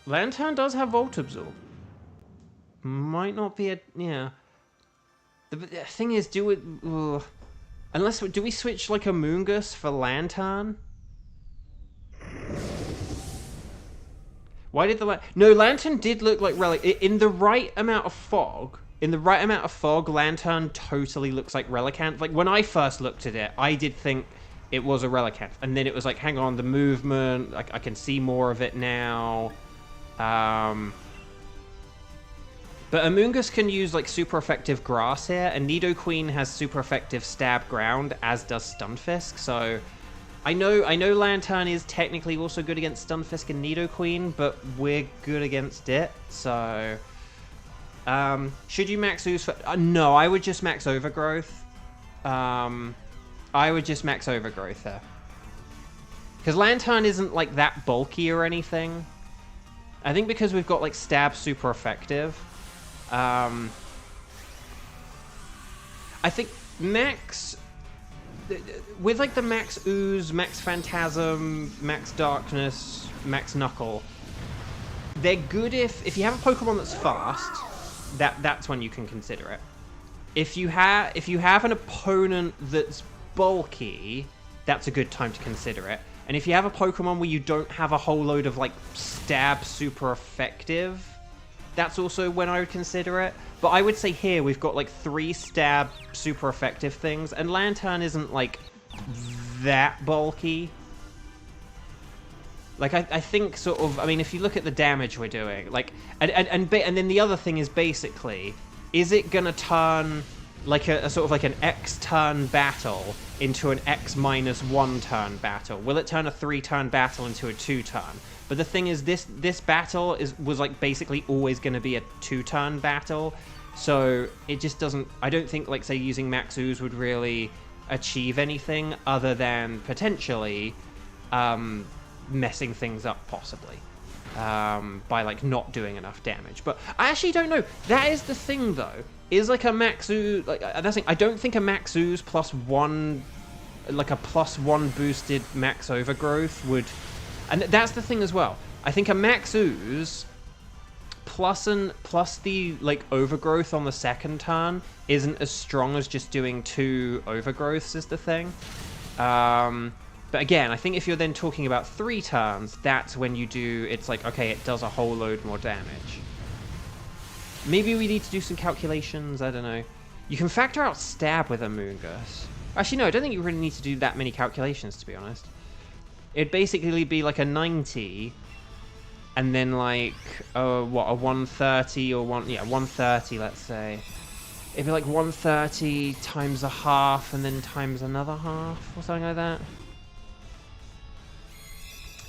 Lantern does have Volt Absorb. Might not be a... Yeah. The thing is, do it... Unless... Do we switch, like, a Amoonguss for Lantern? Why did the... No, Lantern did look like Relic... In the right amount of fog... Lantern totally looks like Relicanth. Like, when I first looked at it, I did think it was a Relicanth. And then it was like, hang on, the movement... I can see more of it now. But Amoonguss can use, like, super effective Grass here, and Nidoqueen has super effective Stab Ground, as does Stunfisk, so... I know Lantern is technically also good against Stunfisk and Nidoqueen, but we're good against it, so... should you max Ooze for... no, I would just max Overgrowth. I would just max Overgrowth there. Because Lantern isn't, like, that bulky or anything. I think because we've got, like, Stab super effective... I think Max... With, like, the Max Ooze, Max Phantasm, Max Darkness, Max Knuckle, they're good if you have a Pokemon that's fast, that's when you can consider it. If you have an opponent that's bulky, that's a good time to consider it. And if you have a Pokemon where you don't have a whole load of, like, stab super effective, that's also when I would consider it. But I would say here we've got, like, 3 stab super effective things, and Lantern isn't, like, that bulky. Like, I think sort of, I mean, if you look at the damage we're doing, like, and then the other thing is basically, is it gonna turn, like, a sort of like an X turn battle into an X minus 1 turn battle? Will it turn a 3 turn battle into a 2 turn? But the thing is, this battle was like basically always going to be a 2 turn battle, so it just doesn't, I don't think, like, say using Max Ooze would really achieve anything other than potentially messing things up possibly by, like, not doing enough damage. But I actually don't know. That is the thing, though. Is, like, a Max Ooze, like, that's the thing. I don't think a Max Ooze +1, like a +1 boosted Max Overgrowth would, and that's the thing as well. I think a Max Ooze plus the, like, Overgrowth on the second turn isn't as strong as just doing 2 Overgrowths is the thing. But again, I think if you're then talking about 3 turns, that's when you do, it's like, okay, it does a whole load more damage. Maybe we need to do some calculations, I don't know. You can factor out stab with Amoonguss. Actually, no, I don't think you really need to do that many calculations, to be honest. It'd basically be like a 90, and then, like, what, a 130 or 130, let's say. It'd be like 130 times a half, and then times another half, or something like that.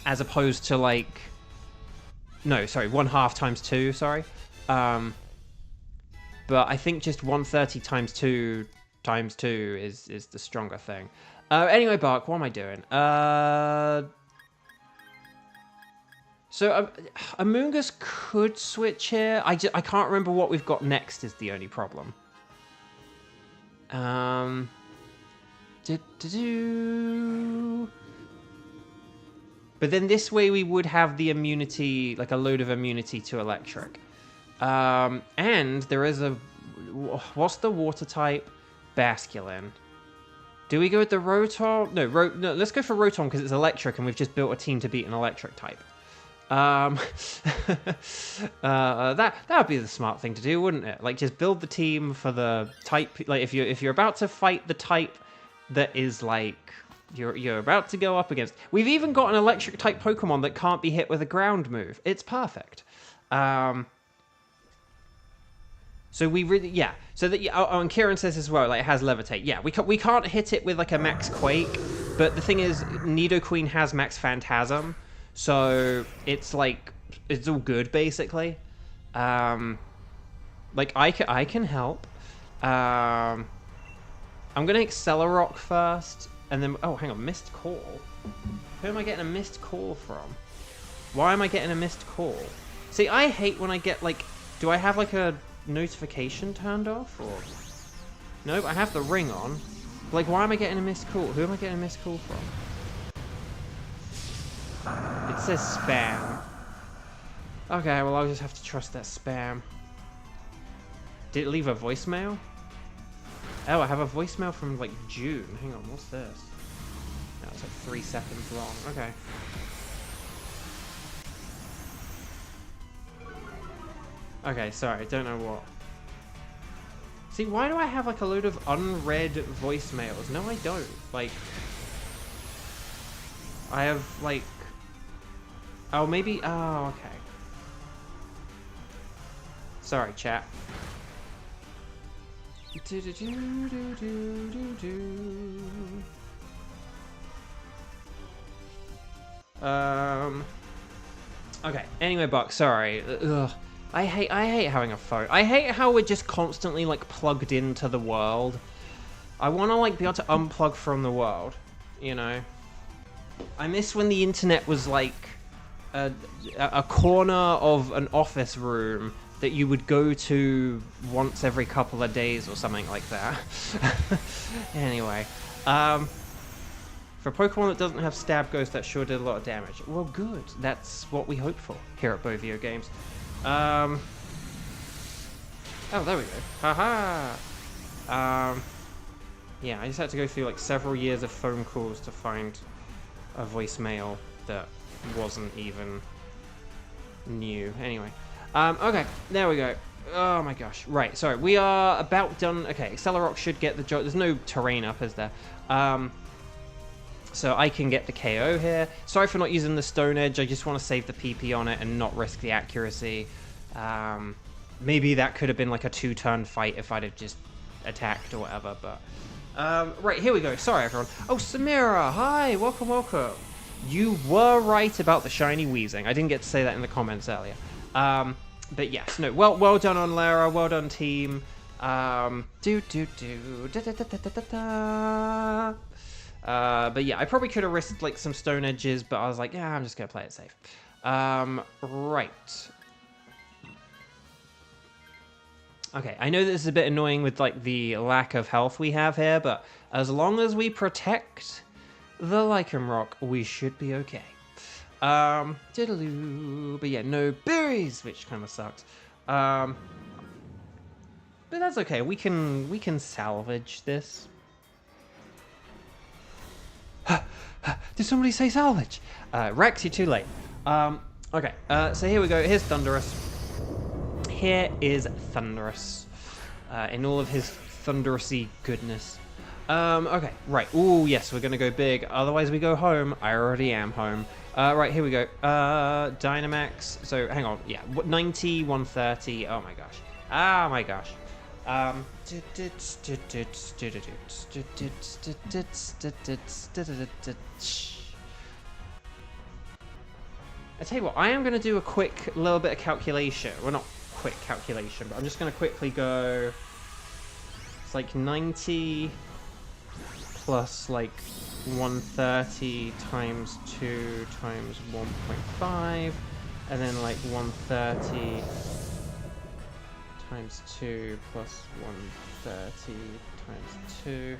As opposed to, like, no, sorry, 1/2 times 2, sorry. But I think just 130 times 2 times 2 is the stronger thing. Anyway, Bark, what am I doing? So Amoonguss could switch here. I can't remember what we've got next is the only problem. But then this way we would have the immunity, like a load of immunity to electric. And there is a, what's the water type? Basculin. Do we go with the Rotom? No, let's go for Rotom because it's electric and we've just built a team to beat an electric type. That would be the smart thing to do, wouldn't it? Like, just build the team for the type, like, if you're about to fight the type that is, like, you're about to go up against. We've even got an electric type Pokemon that can't be hit with a ground move. It's perfect. So we really, yeah. So that, oh, and Kieran says as well, like, it has Levitate. Yeah, we can't hit it with, like, a Max Quake, but the thing is, Nidoqueen has Max Phantasm, so it's like, it's all good basically. Like, I can help. I'm gonna Accelerock first, and then, oh, hang on, Missed Call. Who am I getting a Missed Call from? Why am I getting a Missed Call? See, I hate when I get, like, do I have, like, a notification turned off, or nope, I have the ring on. Like, why am I getting a missed call? Who am I getting a missed call from? It says spam. Okay, well, I'll just have to trust that spam. Did it leave a voicemail? Oh, I have a voicemail from, like, June. Hang on, what's this? No, it's like 3 seconds long. Okay. Okay, sorry, don't know what. See, why do I have, like, a load of unread voicemails? No, I don't. Like, I have, like, oh, maybe, oh, okay. Sorry, chat. Okay, anyway, Buck, sorry. Ugh. I hate having a phone. I hate how we're just constantly, like, plugged into the world. I want to, like, be able to unplug from the world, you know? I miss when the internet was, like, a corner of an office room that you would go to once every couple of days or something like that. Anyway, for a Pokemon that doesn't have Stab Ghost, that sure did a lot of damage. Well, good. That's what we hope for here at Beauvo Games. Oh, there we go. Haha. Yeah, I just had to go through like several years of phone calls to find a voicemail that wasn't even new. Anyway, okay, there we go. Oh my gosh, right, sorry, we are about done. Okay, Accelerock should get the job. There's no terrain up, is there? So I can get the KO here. Sorry for not using the Stone Edge, I just want to save the PP on it and not risk the accuracy. Maybe that could have been like a 2-turn fight if I'd have just attacked or whatever, but... right, here we go. Sorry, everyone. Oh, Samira, hi, welcome, welcome. You were right about the shiny Weezing. I didn't get to say that in the comments earlier. But yes, no, well done on Lara, well done team. But yeah, I probably could have risked like some Stone Edges, but I was like, yeah, I'm just gonna play it safe. Right. Okay, I know this is a bit annoying with like the lack of health we have here, but as long as we protect the Lycanroc, we should be okay. Diddaloo, but yeah, no berries, which kind of sucks. But that's okay. We can salvage this. Did somebody say salvage? Rex, you're too late. Okay, so here we go. Here's Thunderous. Here is Thunderous. In all of his thunderousy goodness. Okay, right. Ooh, yes, we're gonna go big. Otherwise we go home. I already am home. Right, here we go. Dynamax. So, hang on. Yeah, 90, 130. Oh my gosh. Ah, my gosh. I tell you what, I am going to do a quick little bit of calculation. Well, not quick calculation, but I'm just going to quickly go... It's like 90 plus like 130 times 2 times 1.5, and then like 130 times 2 plus 130 times 2.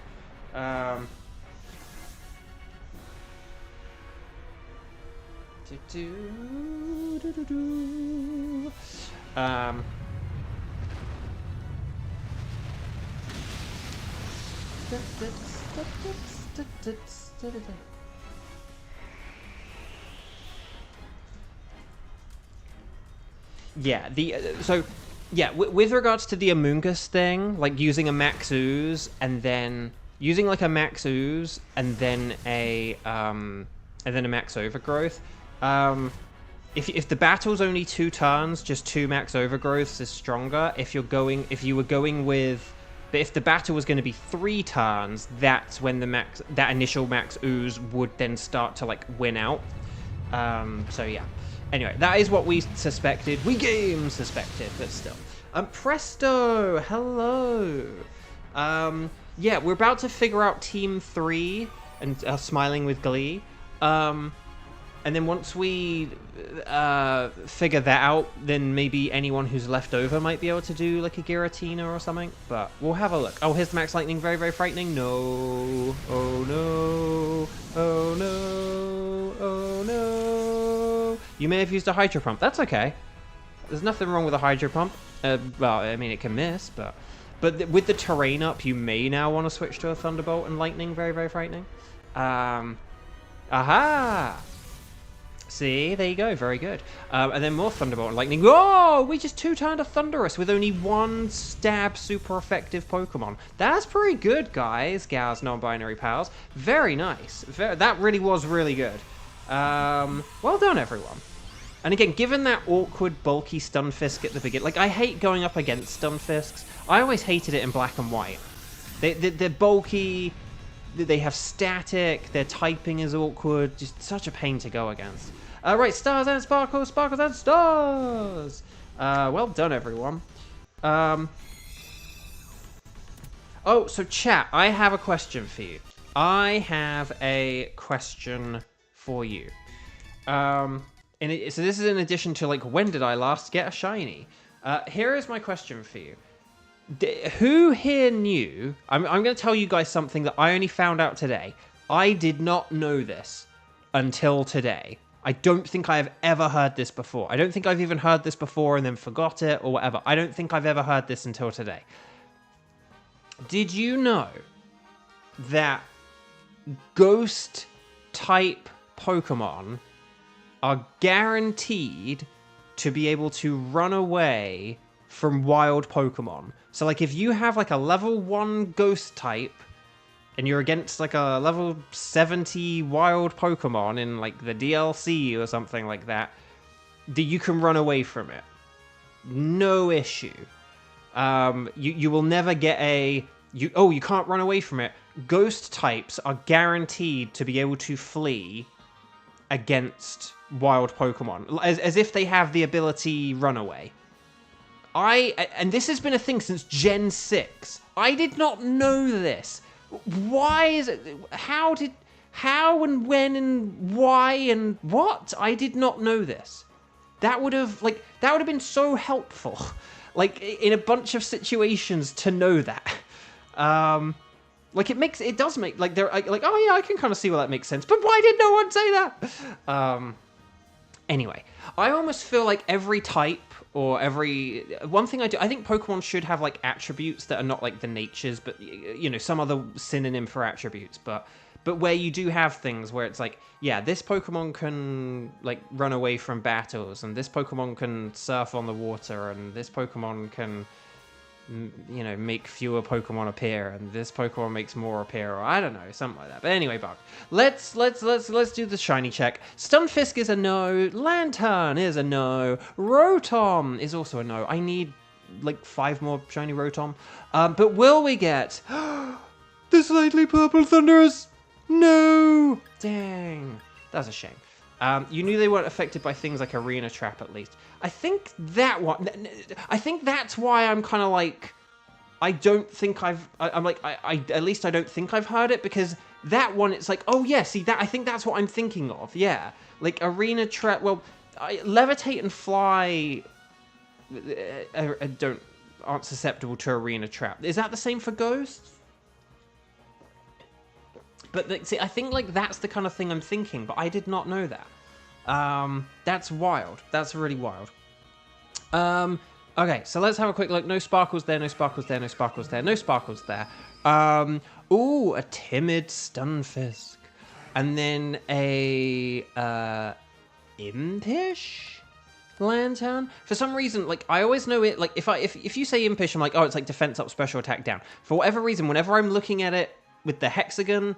Yeah, with regards to the Amoonguss thing, like using a max ooze and then using like a max ooze and then a max overgrowth. If the battle's only 2 turns, just 2 max overgrowths is stronger. If you were going with, but if the battle was going to be 3 turns, that's when that initial max ooze would then start to like win out. So yeah. Anyway, that is what we suspected. We suspected, but still. Presto, hello. Yeah, we're about to figure out Team 3 and smiling with glee. And then once we figure that out, then maybe anyone who's left over might be able to do like a Giratina or something. But we'll have a look. Oh, here's the Max Lightning. Very, very frightening. No. Oh, no. Oh, no. Oh, no. You may have used a Hydro Pump. That's okay. There's nothing wrong with a Hydro Pump. Well, I mean, it can miss, but with the terrain up, you may now want to switch to a Thunderbolt and Lightning. Very, very frightening. Aha! See, there you go, very good. And then more Thunderbolt and Lightning. Oh, we just 2-turned a Thunderous with only 1 stab super effective Pokemon. That's pretty good, guys, gals, non-binary pals. Very nice. That really was really good. Well done, everyone. And again, given that awkward, bulky Stunfisk at the beginning, like, I hate going up against Stunfisks. I always hated it in black and white. They're bulky, they have static, their typing is awkward, just such a pain to go against. Right, stars and sparkles, sparkles and stars! Well done, everyone. Oh, so chat, I have a question for you. I have a question for you. So this is in addition to, like, when did I last get a shiny? Here is my question for you. Who here knew... I'm going to tell you guys something that I only found out today. I did not know this until today. I don't think I have ever heard this before. I don't think I've even heard this before and then forgot it or whatever. I don't think I've ever heard this until today. Did you know that ghost type Pokemon are guaranteed to be able to run away from wild Pokemon. So like if you have like a level 1 ghost type and you're against like a level 70 wild Pokemon in like the DLC or something like that, you can run away from it. No issue. You will never get you can't run away from it. Ghost types are guaranteed to be able to flee against wild Pokemon, as if they have the ability Runaway. And this has been a thing since Gen 6. I did not know this. Why is it? How and when and why and what? I did not know this. That would have been so helpful, like in a bunch of situations to know that. Like it does make like they're like, oh yeah, I can kind of see why that makes sense. But why did no one say that? Anyway, I almost feel like every type or one thing I think Pokemon should have like attributes that are not like the natures, but you know, some other synonym for attributes, but where you do have things where it's like, yeah, this Pokemon can like run away from battles, and this Pokemon can surf on the water, and this Pokemon can, you know, make fewer Pokemon appear, and this Pokemon makes more appear, or I don't know, something like that. But anyway, Buck, let's do the shiny check. Stunfisk is a no. Lantern is a no. Rotom is also a no. I need like 5 more shiny Rotom. But will we get the slightly purple Thunderous? No! Dang. That's a shame. You knew they weren't affected by things like Arena Trap, at least. I think that's why I'm kind of like, I don't think I at least I don't think I've heard it, because that one, it's like, oh yeah, see, I think that's what I'm thinking of, yeah. Like Arena Trap, well, Levitate and Fly aren't susceptible to Arena Trap. Is that the same for Ghosts? But see, I think like that's the kind of thing I'm thinking, but I did not know that. That's wild. That's really wild. Okay, so let's have a quick look. No sparkles there, no sparkles there, no sparkles there, no sparkles there. Ooh, a timid Stunfisk. And then a Impish Lantern. For some reason, like I always know it, like if you say Impish, I'm like, oh, it's like defense up, special attack down. For whatever reason, whenever I'm looking at it with the hexagon,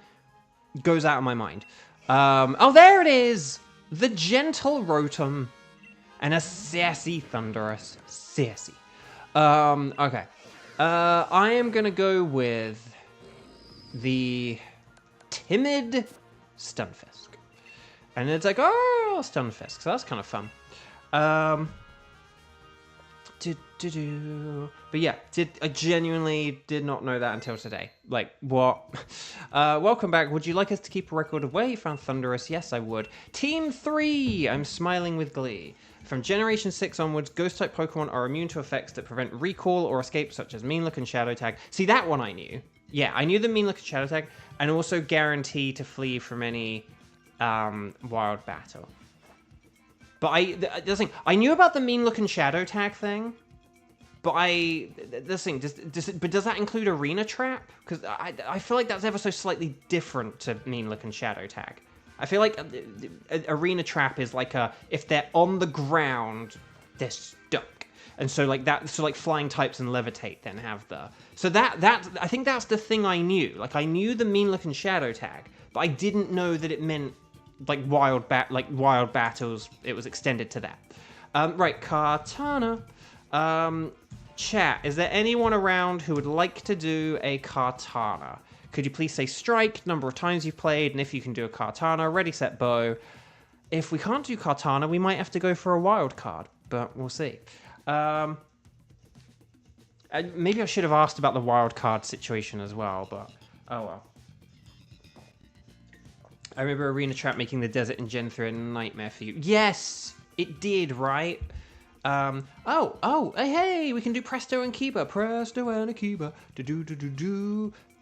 goes out of my mind. Oh, there it is! The gentle Rotom and a sassy Thunderous. Sassy. Okay. I am gonna go with the timid Stunfisk. And it's like, oh, Stunfisk. So that's kind of fun. But yeah, I genuinely did not know that until today. Like, what? Welcome back. Would you like us to keep a record of where you found Thunderous? Yes, I would. Team 3! I'm smiling with glee. From Generation 6 onwards, Ghost-type Pokemon are immune to effects that prevent recall or escape, such as Mean Look and Shadow Tag. See, that one I knew. Yeah, I knew the Mean Look and Shadow Tag, and also guarantee to flee from any wild battle. But I knew about the Mean Look and Shadow Tag thing. But does that include Arena Trap? Because I feel like that's ever so slightly different to Mean Look and Shadow Tag. I feel like Arena Trap is like if they're on the ground, they're stuck. And so like that, so like flying types and levitate then have so that I think that's the thing I knew. Like I knew the Mean Look and Shadow Tag, but I didn't know that it meant like wild battles. It was extended to that. Right, Kartana. Chat, is there anyone around who would like to do a Kartana? Could you please say strike, number of times you've played, and if you can do a Kartana, ready, set, bow. If we can't do Kartana, we might have to go for a wild card, but we'll see. Maybe I should have asked about the wild card situation as well, but oh well. I remember Arena Trap making the desert in Gen 3 a nightmare for you. Yes, it did, right? Hey, we can do Presto and Kiba. Presto and Kiba.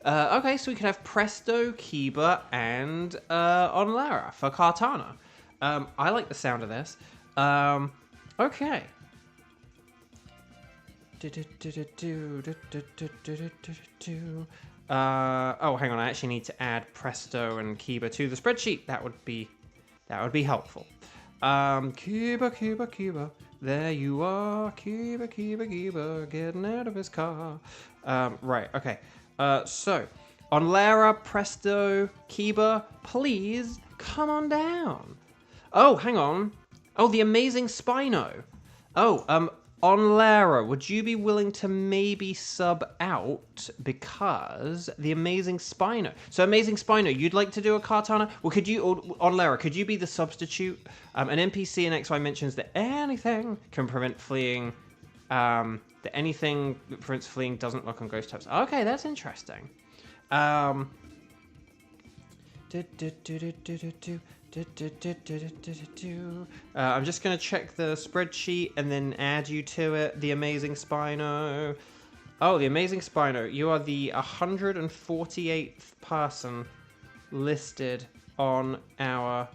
Okay, so we could have Presto, Kiba, and on Lara for Kartana. I like the sound of this. Okay. Oh, hang on. I actually need to add Presto and Kiba to the spreadsheet. That would be helpful. Kiba. There you are. Kiba. Getting out of his car. Right. Okay. So, on Lara, Presto, Kiba, please come on down. Oh, hang on. Oh, the amazing Spino. Oh, on Lara, would you be willing to maybe sub out because the amazing Spino? So, amazing Spino, you'd like to do a Kartana? Well, could you, on Lara, could you be the substitute? An NPC in XY mentions that anything can prevent fleeing. That anything that prevents fleeing doesn't look on ghost types. Okay, that's interesting. I'm just going to check the spreadsheet and then add you to it. The amazing Spino. Oh, the amazing Spino. You are the 148th person listed on our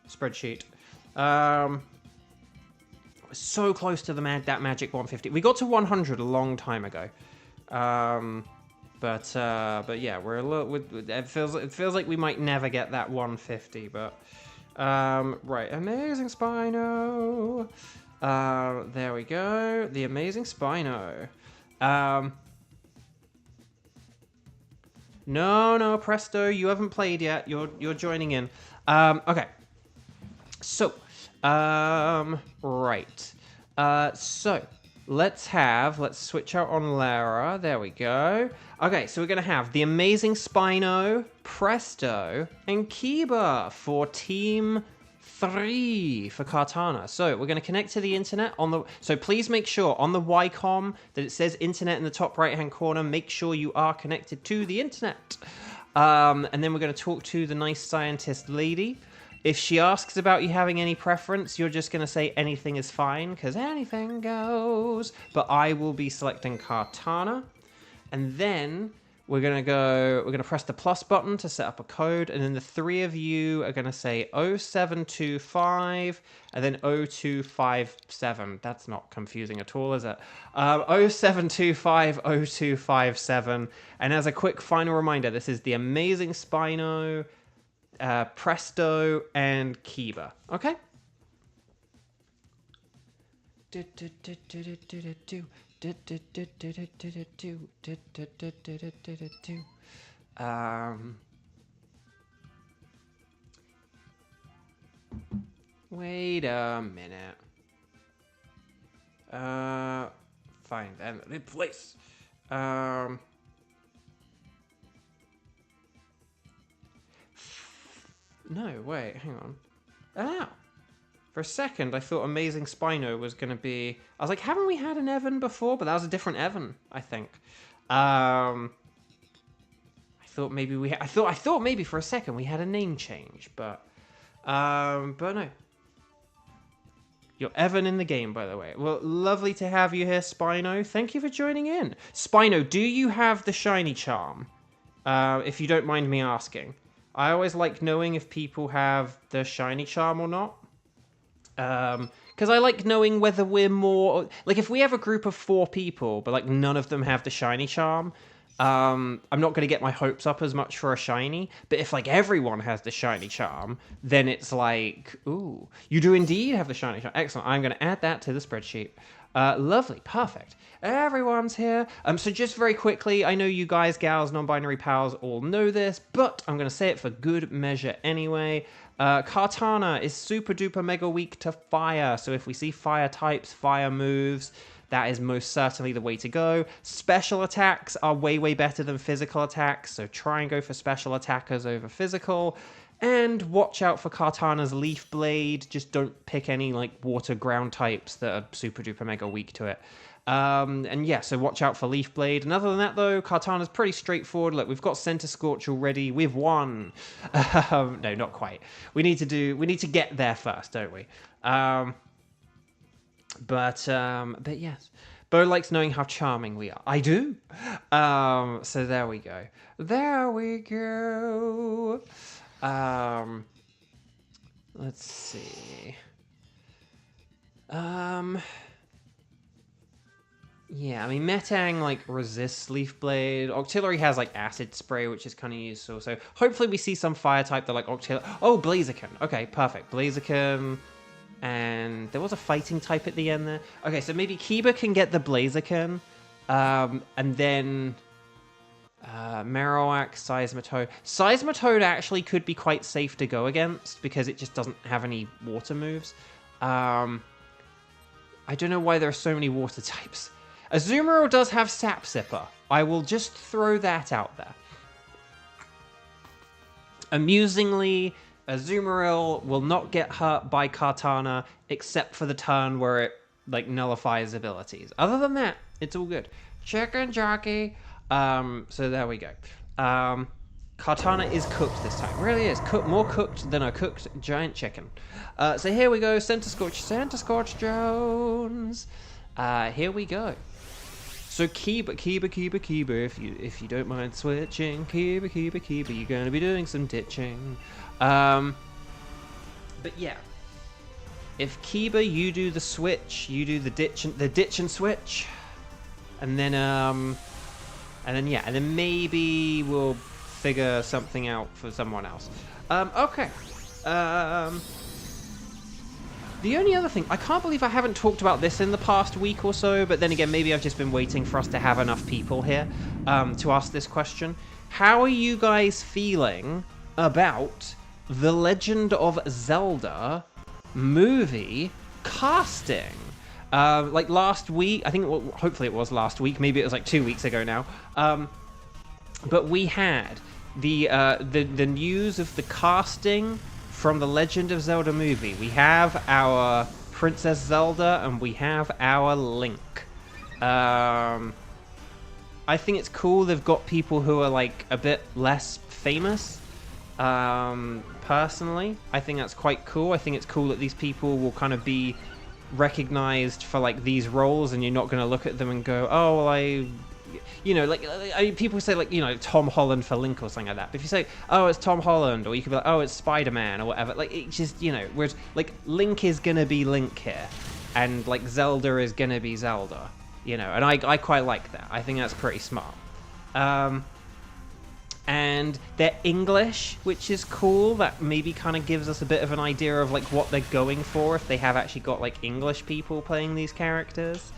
spreadsheet. So close to that magic 150. We got to 100 a long time ago. But yeah, we're a little. It feels like we might never get that 150. But right, amazing Spino. There we go. The amazing Spino. No, Presto, you haven't played yet. You're joining in. Okay. So, right. So, let's switch out on Lara. There we go. Okay, so we're going to have the amazing Spino, Presto, and Kiba for Team 3 for Kartana. So, we're going to connect to the internet on the... So, please make sure on the Ycom that it says internet in the top right-hand corner. Make sure you are connected to the internet. And then we're going to talk to the nice scientist lady. If she asks about you having any preference, you're just going to say anything is fine, because anything goes. But I will be selecting Kartana. And then we're going to press the plus button to set up a code. And then the three of you are going to say 0725 and then 0257. That's not confusing at all, is it? 0725 0257. And as a quick final reminder, this is the amazing Spino, Presto, and Kiba. Okay? Wait a minute. Find a place. No, wait, hang on. Oh. For a second, I thought Amazing Spino was going to be... I was like, haven't we had an Evan before? But that was a different Evan, I think. I thought maybe we... I thought maybe for a second we had a name change, but no. You're Evan in the game, by the way. Well, lovely to have you here, Spino. Thank you for joining in. Spino, do you have the shiny charm? If you don't mind me asking. I always like knowing if people have the shiny charm or not. Because I like knowing whether we're more... Like, if we have a group of 4 people, but, like, none of them have the shiny charm, I'm not going to get my hopes up as much for a shiny. But if, like, everyone has the shiny charm, then it's like, ooh, you do indeed have the shiny charm. Excellent. I'm going to add that to the spreadsheet. Lovely. Perfect. Everyone's here. So just very quickly, I know you guys, gals, non-binary pals all know this, but I'm going to say it for good measure anyway. Kartana is super duper mega weak to fire. So if we see fire types, fire moves, that is most certainly the way to go. Special attacks are way, way better than physical attacks. So try and go for special attackers over physical. And watch out for Kartana's Leaf Blade. Just don't pick any like water ground types that are super duper mega weak to it. And yeah, so watch out for Leaf Blade. And other than that, though, Kartana's pretty straightforward. Look, we've got Center Scorch already. We've won. No, not quite. We need to get there first, don't we? But yes. Bo likes knowing how charming we are. I do. So there we go. There we go. Let's see. Yeah, I mean, Metang, like, resists Leaf Blade. Octillery has, like, Acid Spray, which is kind of useful. So hopefully we see some fire type that, like, Octillery... Oh, Blaziken. Okay, perfect. Blaziken. And there was a fighting type at the end there. Okay, so maybe Kiba can get the Blaziken. And then... Marowak, Seismitoad. Seismitoad actually could be quite safe to go against because it just doesn't have any water moves. I don't know why there are so many water types. Azumarill does have Sap Sipper. I will just throw that out there. Amusingly, Azumarill will not get hurt by Kartana except for the turn where it like nullifies abilities. Other than that, it's all good. Chicken jockey. So there we go. Kartana is cooked this time. It really is. More cooked than a cooked giant chicken. So here we go. Center Scorch Jones. Here we go. So Kiba, if you don't mind switching, Kiba, you're going to be doing some ditching. But yeah. If Kiba, you do the switch, you do the ditch and switch. And then maybe we'll figure something out for someone else. Okay. The only other thing, I can't believe I haven't talked about this in the past week or so, but then again, maybe I've just been waiting for us to have enough people here to ask this question. How are you guys feeling about the Legend of Zelda movie casting? Like last week, I think, hopefully it was last week, maybe it was like 2 weeks ago now, but we had the news of the casting from the Legend of Zelda movie. We have our Princess Zelda and we have our Link. I think it's cool they've got people who are like a bit less famous. Personally, I think that's quite cool. I think it's cool that these people will kind of be recognized for like these roles and you're not going to look at them and go, oh, well, people say like, Tom Holland for Link or something like that. But if you say, oh, it's Tom Holland, or you could be like, oh, it's Spider-Man or whatever, like it just, whereas like Link is going to be Link here and like Zelda is going to be Zelda, and I quite like that. I think that's pretty smart. And they're English, which is cool. That maybe kind of gives us a bit of an idea of like what they're going for if they have actually got like English people playing these characters.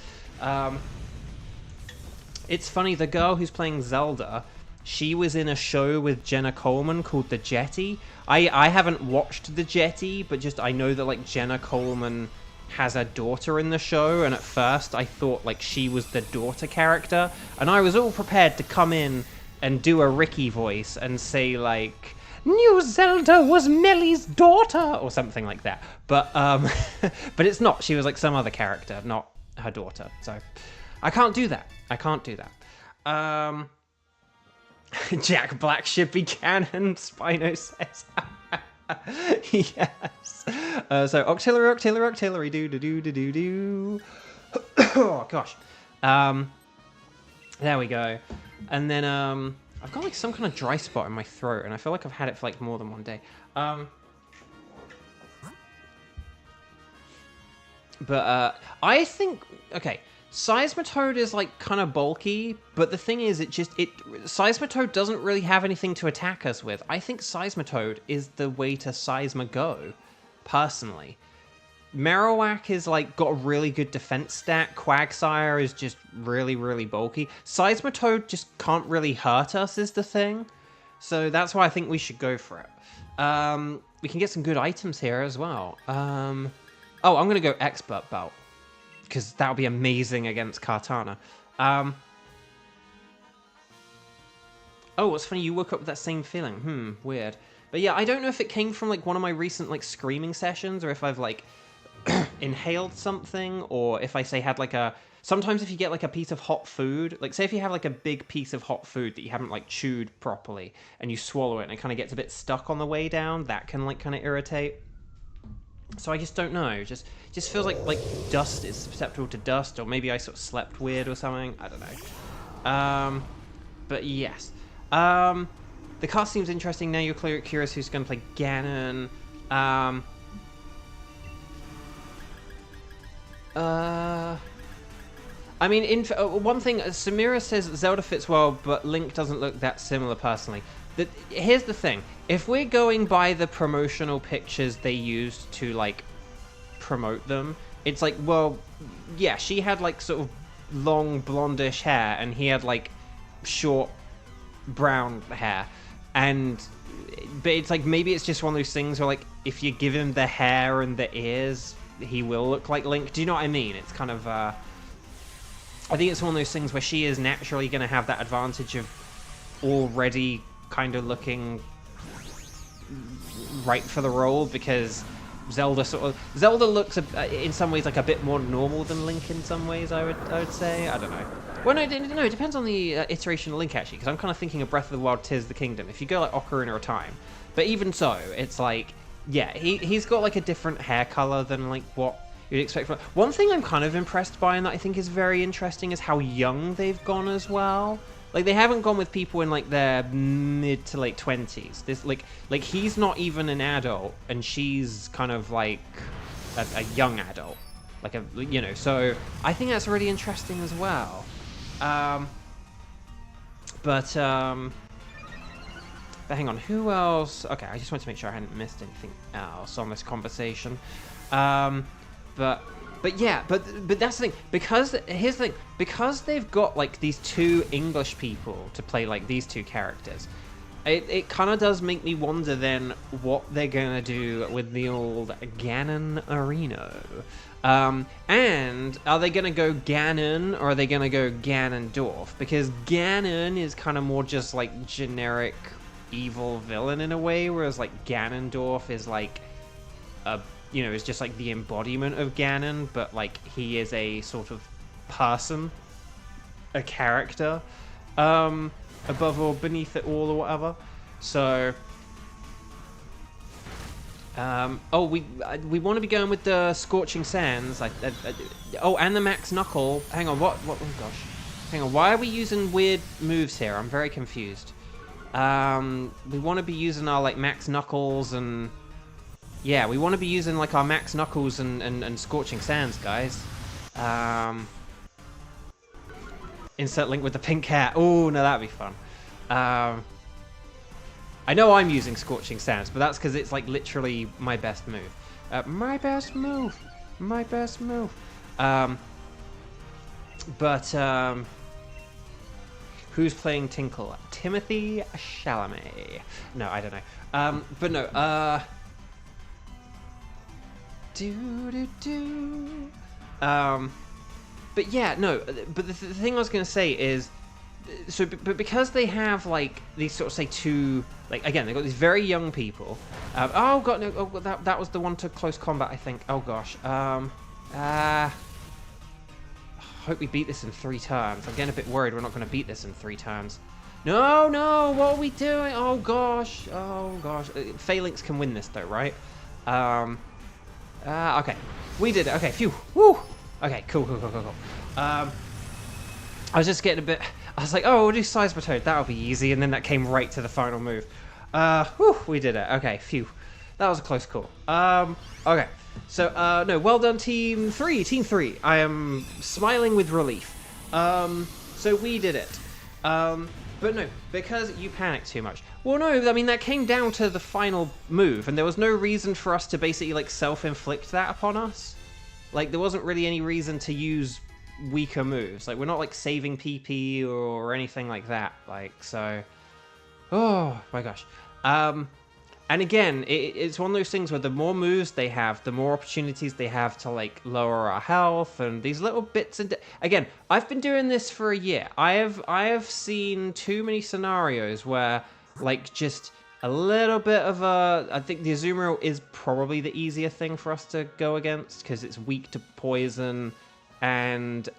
It's funny, the girl who's playing Zelda, she was in a show with Jenna Coleman called The Jetty. I haven't watched The Jetty, but just I know that like Jenna Coleman has a daughter in the show, and at first I thought like she was the daughter character, and I was all prepared to come in and do a Ricky voice and say like, New Zelda was Mellie's daughter, or something like that. But but it's not. She was like some other character, not her daughter. So I can't do that. Jack Black should be canon, Spino says. Yes. So Octillery, do. Oh gosh. There we go. And then I've got like some kind of dry spot in my throat, and I feel like I've had it for like more than one day. But I think, okay, Seismitoad is like kind of bulky, but the thing is, Seismitoad doesn't really have anything to attack us with. I think Seismitoad is the way to Seisma go, personally. Marowak is like got a really good defense stat. Quagsire is just really, really bulky. Seismitoad just can't really hurt us is the thing. So that's why I think we should go for it. We can get some good items here as well. Oh, I'm going to go Expert Belt, because that would be amazing against Kartana. Oh, what's funny, you woke up with that same feeling. Weird. But yeah, I don't know if it came from like one of my recent like screaming sessions, or if I've like inhaled something, or if I say had like sometimes if you get like a piece of hot food, like say if you have like a big piece of hot food that you haven't like chewed properly and you swallow it and it kind of gets a bit stuck on the way down, that can like kind of irritate. So I just don't know, just feels like dust is susceptible to dust, or maybe I sort of slept weird or something, I don't know. But yes, the cast seems interesting. Now you're curious who's going to play Ganon. I mean, one thing, Samira says Zelda fits well, but Link doesn't look that similar personally. Here's the thing. If we're going by the promotional pictures they used to, like, promote them, it's like, well, yeah, she had, like, sort of long blondish hair, and he had, like, short brown hair. But it's like, maybe it's just one of those things where, like, if you give him the hair and the ears, he will look like Link. Do you know what I mean? It's kind of, I think it's one of those things where she is naturally going to have that advantage of already kind of looking right for the role, because Zelda looks in some ways like a bit more normal than Link in some ways. I would say. I don't know. Well, no, it depends on the iteration of Link actually, because I'm kind of thinking of Breath of the Wild, Tears of the Kingdom. If you go like Ocarina of Time, but even so, it's like, yeah, he's got like a different hair color than like what you'd expect from. One thing I'm kind of impressed by and that I think is very interesting is how young they've gone as well. Like, they haven't gone with people in, like, their mid to late 20s. This, like he's not even an adult, and she's kind of, like, a young adult. Like, you know, so I think that's really interesting as well. But hang on, who else? Okay, I just wanted to make sure I hadn't missed anything else on this conversation. But yeah, but that's the thing, because here's the thing, because they've got like these two English people to play like these two characters, it kind of does make me wonder then what they're gonna do with the old Ganon Areno. And are they gonna go Ganon or are they gonna go Ganondorf? Because Ganon is kind of more just like generic evil villain in a way, whereas like Ganondorf is like a, you know, is just like the embodiment of Ganon, but like he is a sort of person, a character, above or beneath it all or whatever. So, oh, we want to be going with the Scorching Sands. Oh, and the Max Knuckle. Hang on, what? Oh gosh, hang on. Why are we using weird moves here? I'm very confused. We want to be using our like Max Knuckles and. Yeah, we want to be using like our Max Knuckles and Scorching Sands, guys. Insert Link with the pink hat. Oh, no, that'd be fun. I know I'm using Scorching Sands, but that's because it's like literally my best move. My best move. My best move. Who's playing Tinkle? Timothy Chalamet. No, I don't know. But no, but yeah, no, but the thing I was going to say is, so, but because they have, like, these sort of, say, two, like, again, they've got these very young people, oh, God, no, oh, that was the one to close combat, I think, oh, gosh, I hope we beat this in 3 turns. I'm getting a bit worried we're not going to beat this in 3 turns. No, what are we doing? Oh, gosh, Phalanx can win this, though, right? Okay, we did it. Okay, phew, woo. Okay, cool. I was just getting a bit. I was like, oh, we'll do Seismitoad. That'll be easy, and then that came right to the final move. Whew, we did it. Okay, phew, that was a close call. Okay, so no, well done, Team 3. I am smiling with relief. So we did it. But no, because you panicked too much. Well, no, I mean, that came down to the final move, and there was no reason for us to basically, like, self-inflict that upon us. Like, there wasn't really any reason to use weaker moves. Like, we're not, like, saving PP or anything like that. Like, so... Oh, my gosh. And again, it's one of those things where the more moves they have, the more opportunities they have to, like, lower our health, and these little bits and... Again, I've been doing this for a year. I have seen too many scenarios where, like, just a little bit of a... I think the Azumarill is probably the easier thing for us to go against, because it's weak to poison, and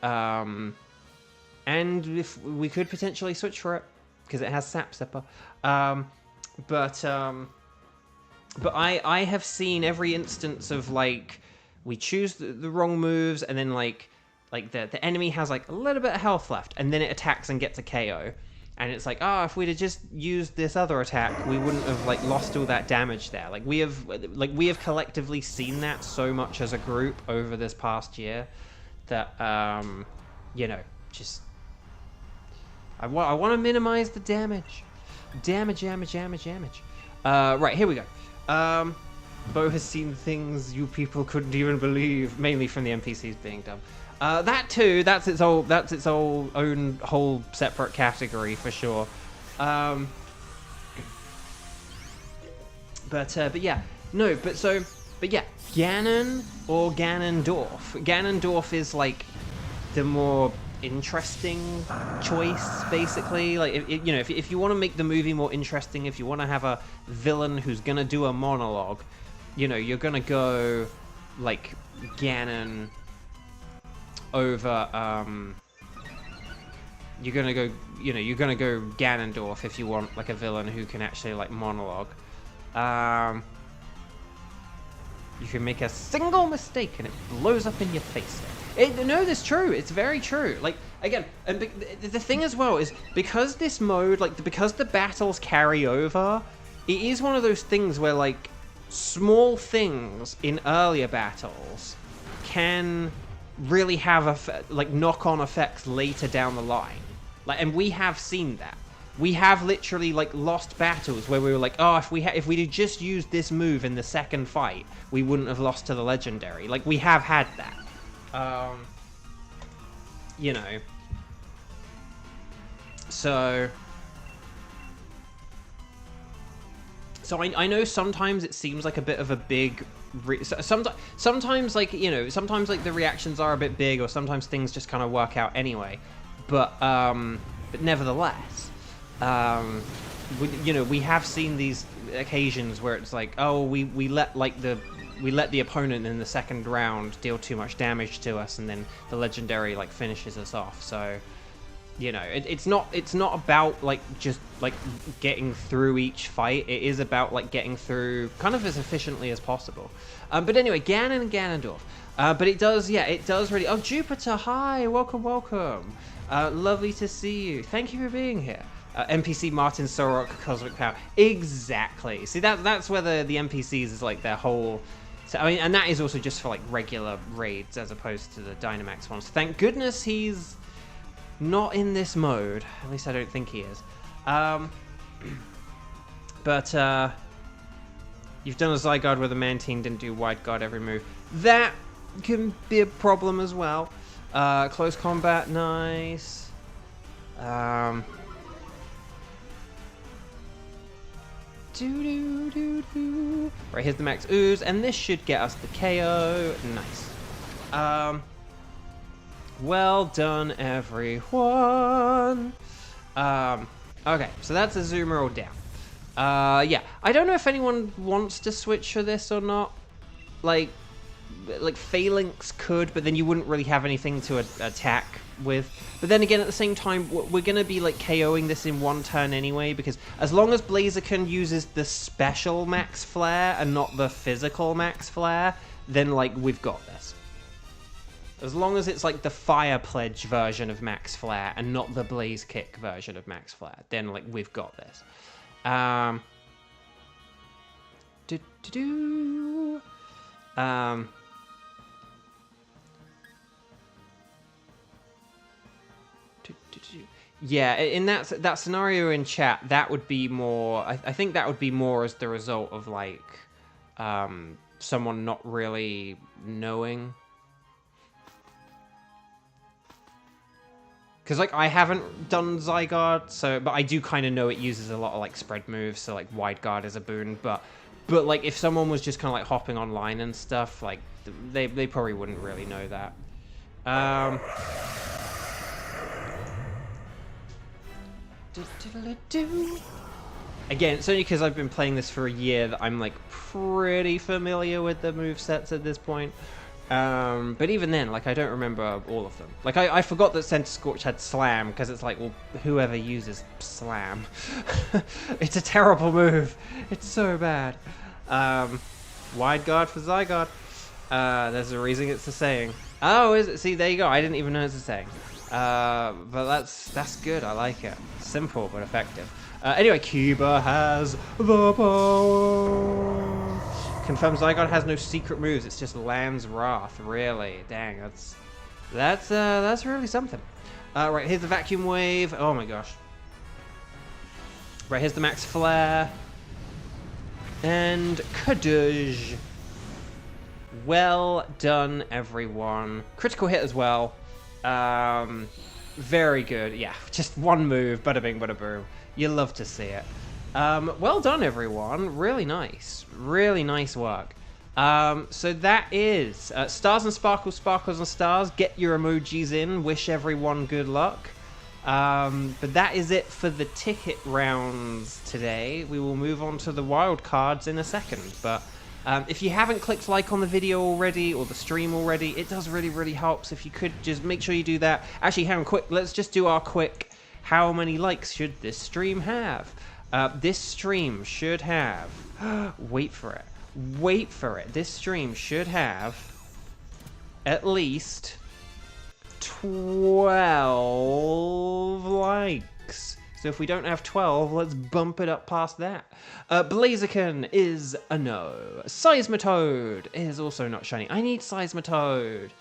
if we could potentially switch for it, because it has Sap Sipper. But I have seen every instance of, like, we choose the wrong moves, and then, like the enemy has, like, a little bit of health left, and then it attacks and gets a KO. And it's like, if we'd have just used this other attack, we wouldn't have, like, lost all that damage there. Like, we have collectively seen that so much as a group over this past year that, you know, just... I want to minimize the damage. Damage. Right, here we go. Bo has seen things you people couldn't even believe, mainly from the NPCs being dumb. That too, that's its own whole separate category for sure. But yeah, no, but yeah, Ganon or Ganondorf. Ganondorf is like the more interesting choice, basically. Like, if you want to make the movie more interesting, if you want to have a villain who's gonna do a monologue, you know, you're gonna go like Ganon over you're gonna go Ganondorf if you want like a villain who can actually like monologue. You can make a single mistake and it blows up in your face. No, that's true. It's very true. Like, again, and the thing as well is, because this mode, like, because the battles carry over, it is one of those things where, like, small things in earlier battles can really have, like, knock-on effects later down the line. Like, and we have seen that. We have literally, like, lost battles where we were like, oh, if we'd just used this move in the second fight, we wouldn't have lost to the legendary. Like, we have had that. You know. So I know sometimes it seems like a bit of a big... Sometimes, like, you know, sometimes, like, the reactions are a bit big, or sometimes things just kind of work out anyway. But nevertheless... you know, we have seen these occasions where it's like, oh, we let the opponent in the second round deal too much damage to us, and then the legendary like finishes us off. So, you know, it's not about like just like getting through each fight. It is about like getting through kind of as efficiently as possible. But anyway, Ganon and Ganondorf. But it does really. Oh, Jupiter, hi, welcome. Lovely to see you. Thank you for being here. NPC Martin Sorok, Cosmic Power. Exactly. See, that's where the NPCs is like their whole... So, I mean, and that is also just for like regular raids as opposed to the Dynamax ones. Thank goodness he's not in this mode. At least I don't think he is. But you've done a Zygarde where the Mantine didn't do Wide Guard every move. That can be a problem as well. Close combat, nice. Right, here's the max ooze, and this should get us the KO. Nice. Well done, everyone. Okay, so that's a Azumarill down. Yeah, I don't know if anyone wants to switch for this or not. Like Phalanx could, but then you wouldn't really have anything to attack with. But then again, at the same time, we're going to be like KOing this in one turn anyway, because as long as Blaziken uses the special Max Flare and not the physical Max Flare, then like we've got this. As long as it's like the Fire Pledge version of Max Flare and not the Blaze Kick version of Max Flare, then like we've got this. Yeah, in that scenario in chat, that would be more... I think that would be more as the result of, like, someone not really knowing. Because, like, I haven't done Zygarde, but I do kind of know it uses a lot of, like, spread moves, so, like, Wide Guard is a boon, but like, if someone was just kind of, like, hopping online and stuff, like, they probably wouldn't really know that. Again, it's only because I've been playing this for a year that I'm like pretty familiar with the movesets at this point. But even then, like, I don't remember all of them. Like, I forgot that Center Scorch had Slam, because it's like, well, whoever uses Slam. It's a terrible move. It's so bad. Wide Guard for Zygarde. There's a reason it's a saying. Oh, is it? See, there you go. I didn't even know it's a saying. But that's good. I like it. Simple but effective. Anyway, Cuba has the power. Confirms Zygarde has no secret moves. It's just Land's Wrath. Really? Dang, That's really something. Right, here's the vacuum wave. Oh my gosh. Right, here's the max flare. And Kadoosh. Well done, everyone. Critical hit as well. Very good. Yeah, just one move. Bada bing, bada boom. You love to see it. Well done, everyone. Really nice. Really nice work. So that is Stars and Sparkles, Sparkles and Stars. Get your emojis in. Wish everyone good luck. But that is it for the ticket rounds today. We will move on to the wild cards in a second. But if you haven't clicked like on the video already or the stream already, it does really, really help. So if you could just make sure you do that. Actually, hang on, quick. Let's just do our quick. How many likes should this stream have? This stream should have. Wait for it. Wait for it. This stream should have at least 12 likes. So if we don't have 12, let's bump it up past that. Blaziken is a no. Seismitoad is also not shiny. I need Seismitoad.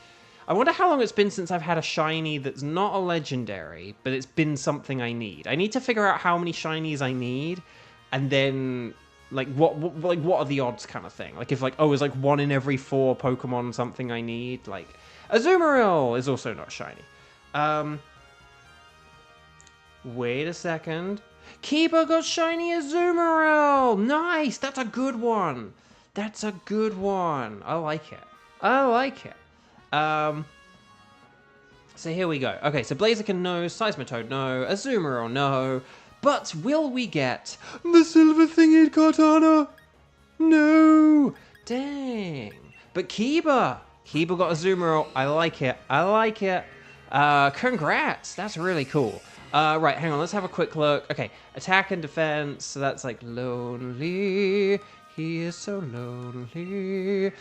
I wonder how long it's been since I've had a shiny that's not a legendary, but it's been something I need. I need to figure out how many shinies I need, and then like what are the odds kind of thing. Like if like, oh, it's like 1 in every 4 Pokemon something I need. Like Azumarill is also not shiny. Wait a second. Kiba got shiny Azumarill. Nice. That's a good one. That's a good one. I like it. I like it. So here we go. Okay, so Blaziken no, Seismitoad no, Azumarill no, but will we get the silver thingied katana? No! Dang. But Kiba got Azumarill. I like it. I like it. Congrats. That's really cool. Right, hang on. Let's have a quick look. Okay, attack and defense. So that's like lonely. He is so lonely.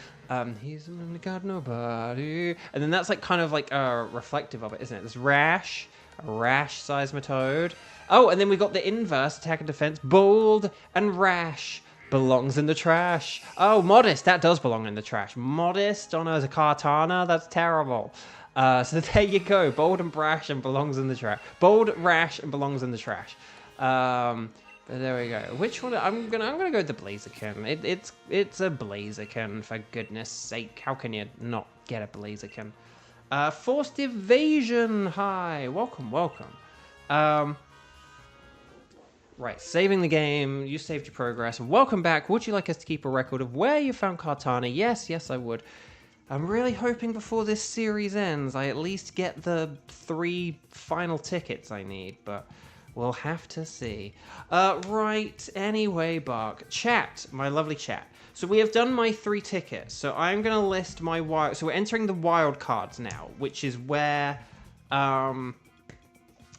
He's got nobody. And then that's like kind of like reflective of it, isn't it? There's Rash, a Rash Seismitoad. Oh, and then we got the inverse, attack and defense. Bold and Rash belongs in the trash. Oh, Modest, that does belong in the trash. Modest on a katana, that's terrible. So there you go. Bold and Brash and belongs in the trash. Bold, Rash, and belongs in the trash. But there we go. Which one? I'm gonna go with the Blaziken. It's a Blaziken, for goodness sake. How can you not get a Blaziken? Forced evasion. Hi, welcome. Right, saving the game. You saved your progress. Welcome back. Would you like us to keep a record of where you found Kartana? Yes, I would. I'm really hoping before this series ends, I at least get the 3 final tickets I need, but we'll have to see. Right, anyway, Bark. Chat, my lovely chat. So we have done my 3 tickets, so I'm going to list my wild... So we're entering the wild cards now, which is where...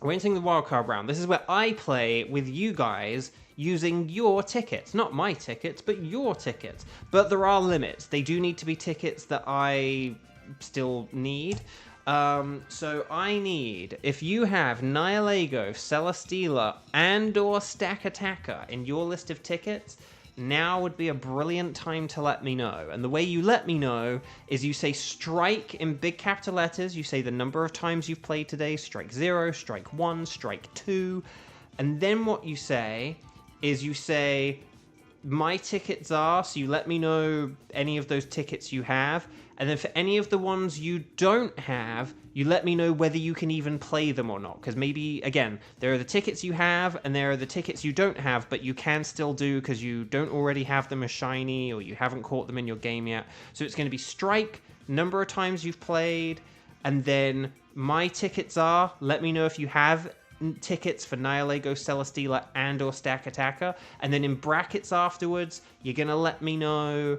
We're entering the wild card round. This is where I play with you guys using your tickets. Not my tickets, but your tickets. But there are limits. They do need to be tickets that I still need. So I need, if you have Nihilego, Celesteela, and or Stack Attacker in your list of tickets, now would be a brilliant time to let me know. And the way you let me know is you say strike in big capital letters. You say the number of times you've played today, strike 0, strike 1, strike 2. And then what you say is you say my tickets are, so you let me know any of those tickets you have. And then for any of the ones you don't have, you let me know whether you can even play them or not. Because maybe, again, there are the tickets you have and there are the tickets you don't have, but you can still do because you don't already have them as shiny or you haven't caught them in your game yet. So it's going to be strike, number of times you've played, and then my tickets are, let me know if you have tickets for Nihilego, Celesteela, and or Stack Attacker. And then in brackets afterwards, you're going to let me know...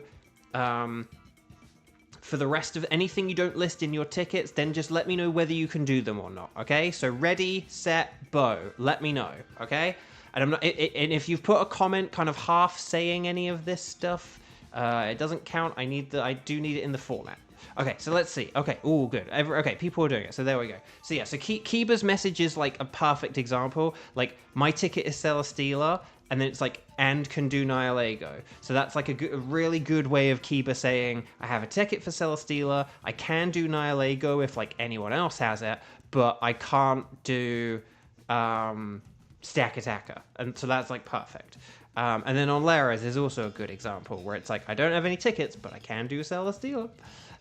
for the rest of anything you don't list in your tickets, then just let me know whether you can do them or not, okay? So ready, set, bow. Let me know, okay? And I'm not. And if you've put a comment kind of half saying any of this stuff, it doesn't count. I do need it in the format. Okay, so let's see. Okay, oh, good. Okay, people are doing it, so there we go. So yeah, so Kiba's message is like a perfect example. Like, my ticket is Celesteela, and then it's like, and can do Nihilego. So that's like a really good way of Kiba saying, I have a ticket for Celesteela, I can do Nihilego if like anyone else has it, but I can't do Stack Attacker. And so that's like perfect. And then on Lara's is also a good example where it's like, I don't have any tickets, but I can do Celesteela.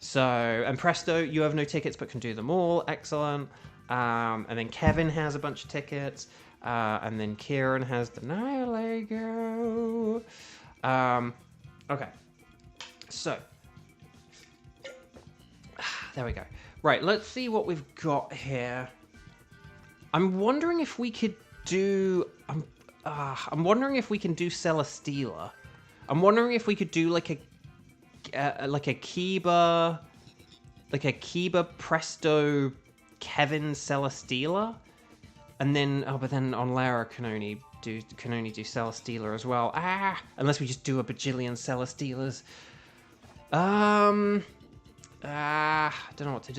So, and presto, you have no tickets but can do them all. Excellent. And then Kevin has a bunch of tickets. And then Kieran has the Nihilego. Okay. So. There we go. Right, let's see what we've got here. I'm wondering if we could do... I'm wondering if we can do Celesteela. I'm wondering if we could do like a Kiba... Like a Kiba Presto Kevin Celesteela. And then, but then on Lara can only do Celesteela as well. Unless we just do a bajillion Celesteelas. Don't know what to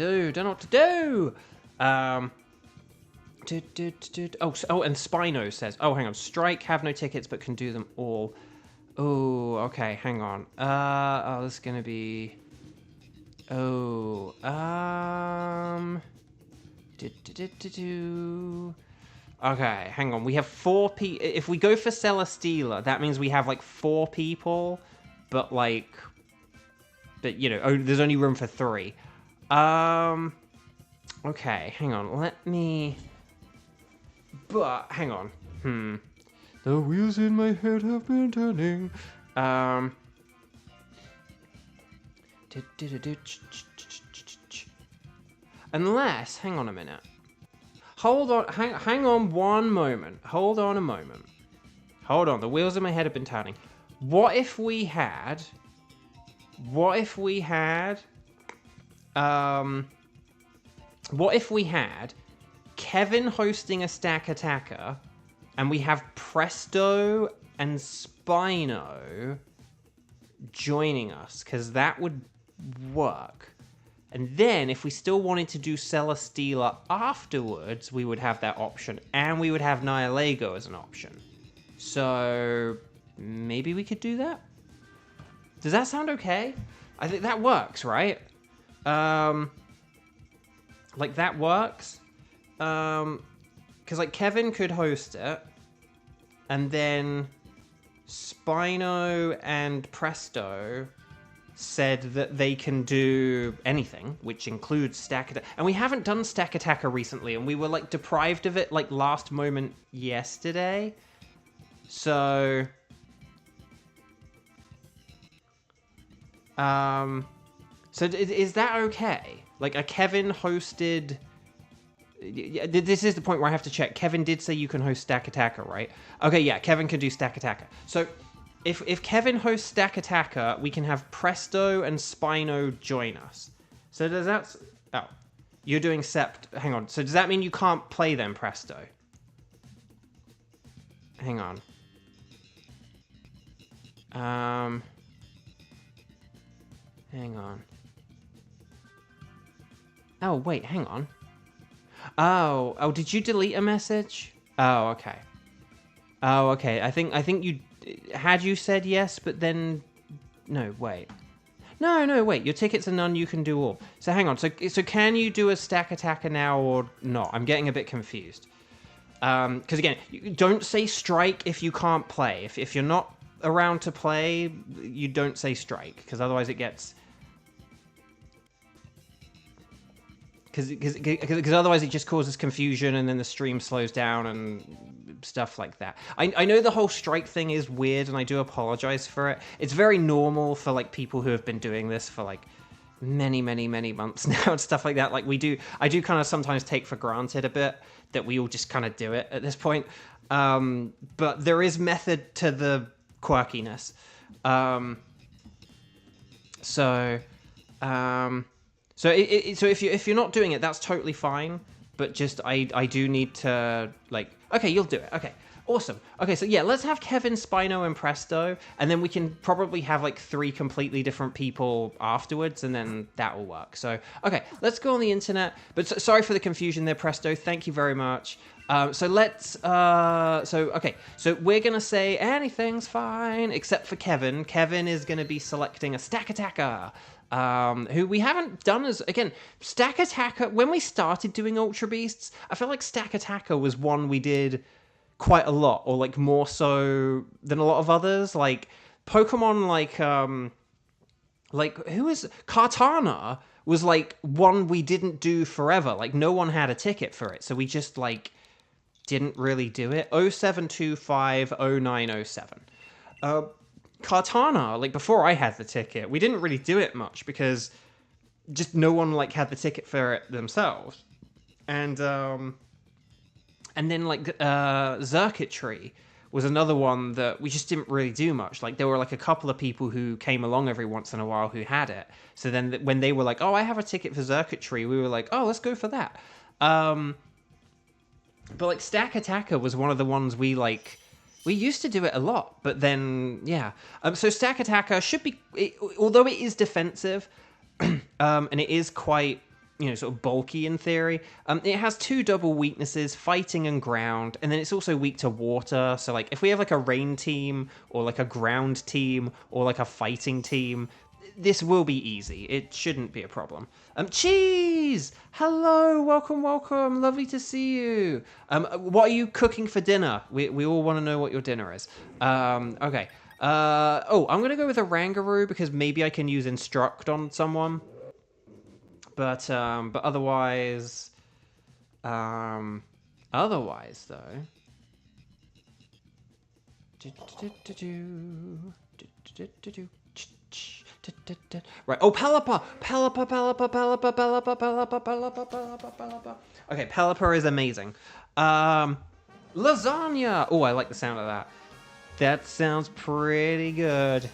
do. Oh, and Spino says, oh, hang on. Strike, have no tickets, but can do them all. Oh, okay, hang on. This is gonna be... Okay, hang on. We have 4 people. If we go for Celesteela, that means we have like 4 people, but like, you know, there's only room for 3. Okay, hang on. Hang on. The wheels in my head have been turning. Unless, hang on a minute. Hold on, hang on one moment. Hold on a moment. Hold on, the wheels in my head have been turning. What if we had Kevin hosting a Stack Attacker, and we have Presto and Spino joining us, because that would work. And then, if we still wanted to do Celesteela afterwards, we would have that option, and we would have Nihilego as an option. So, maybe we could do that? Does that sound okay? I think that works, right? Like, that works. Because, like, Kevin could host it, and then Spino and Presto said that they can do anything, which includes Stack Attacker. And we haven't done Stack Attacker recently, and we were, like, deprived of it, like, last moment yesterday. So... So is that okay? Like, a Kevin hosted... This is the point where I have to check. Kevin did say you can host Stack Attacker, right? Okay, yeah, Kevin can do Stack Attacker. So... If Kevin hosts Stack Attacker, we can have Presto and Spino join us. So does that... Oh. You're doing Sept... Hang on. So does that mean you can't play them, Presto? Hang on. Hang on. Oh, wait, hang on. Oh, did you delete a message? Oh, okay. Oh, okay. I think you... Had you said yes, but then... No, wait. No, wait. Your tickets are none, you can do all. So hang on. So can you do a Stack Attacker now or not? I'm getting a bit confused. Because again, don't say strike if you can't play. If you're not around to play, you don't say strike. Because otherwise it gets... Because otherwise it just causes confusion and then the stream slows down and stuff like that. I know the whole strike thing is weird and I do apologize for it. It's very normal for like people who have been doing this for like many months now and stuff like that. Like I do kind of sometimes take for granted a bit that we all just kind of do it at this point. But there is method to the quirkiness. So if you're not doing it, that's totally fine. But just I do need to like. Okay, you'll do it. Okay, awesome. Okay, so yeah, let's have Kevin, Spino, and Presto, and then we can probably have like 3 completely different people afterwards, and then that will work. So okay, let's go on the internet. But sorry for the confusion there, Presto. Thank you very much. So let's, okay. So we're going to say anything's fine except for Kevin. Kevin is going to be selecting a stack attacker, who we haven't done as, again, stack attacker. When we started doing Ultra Beasts, I feel like stack attacker was one we did quite a lot, or like more so than a lot of others. Like Pokemon, like who is Kartana was like one we didn't do forever. Like no one had a ticket for it, so we just like didn't really do it. 07250907. Kartana, like before I had the ticket, we didn't really do it much because just no one like had the ticket for it themselves. And then like Circuitry was another one that we just didn't really do much. Like there were like a couple of people who came along every once in a while who had it. So then when they were like, oh, I have a ticket for Circuitry, we were like, oh, let's go for that. But like Stack Attacker was one of the ones we used to do it a lot, but then yeah. So Stack Attacker should be, although it is defensive, and it is quite, sort of bulky in theory. It has 2 double weaknesses, fighting and ground, and then it's also weak to water. So like if we have like a rain team or like a ground team or like a fighting team, this will be easy. It shouldn't be a problem. Cheese! Hello, welcome. Lovely to see you. What are you cooking for dinner? We all want to know what your dinner is. Okay. I'm going to go with a Rangaroo because maybe I can use Instruct on someone. But otherwise... Otherwise, though... Right. Oh, Pelipper. Okay, Pelipper is amazing. Lasagna. Oh, I like the sound of that. That sounds pretty good.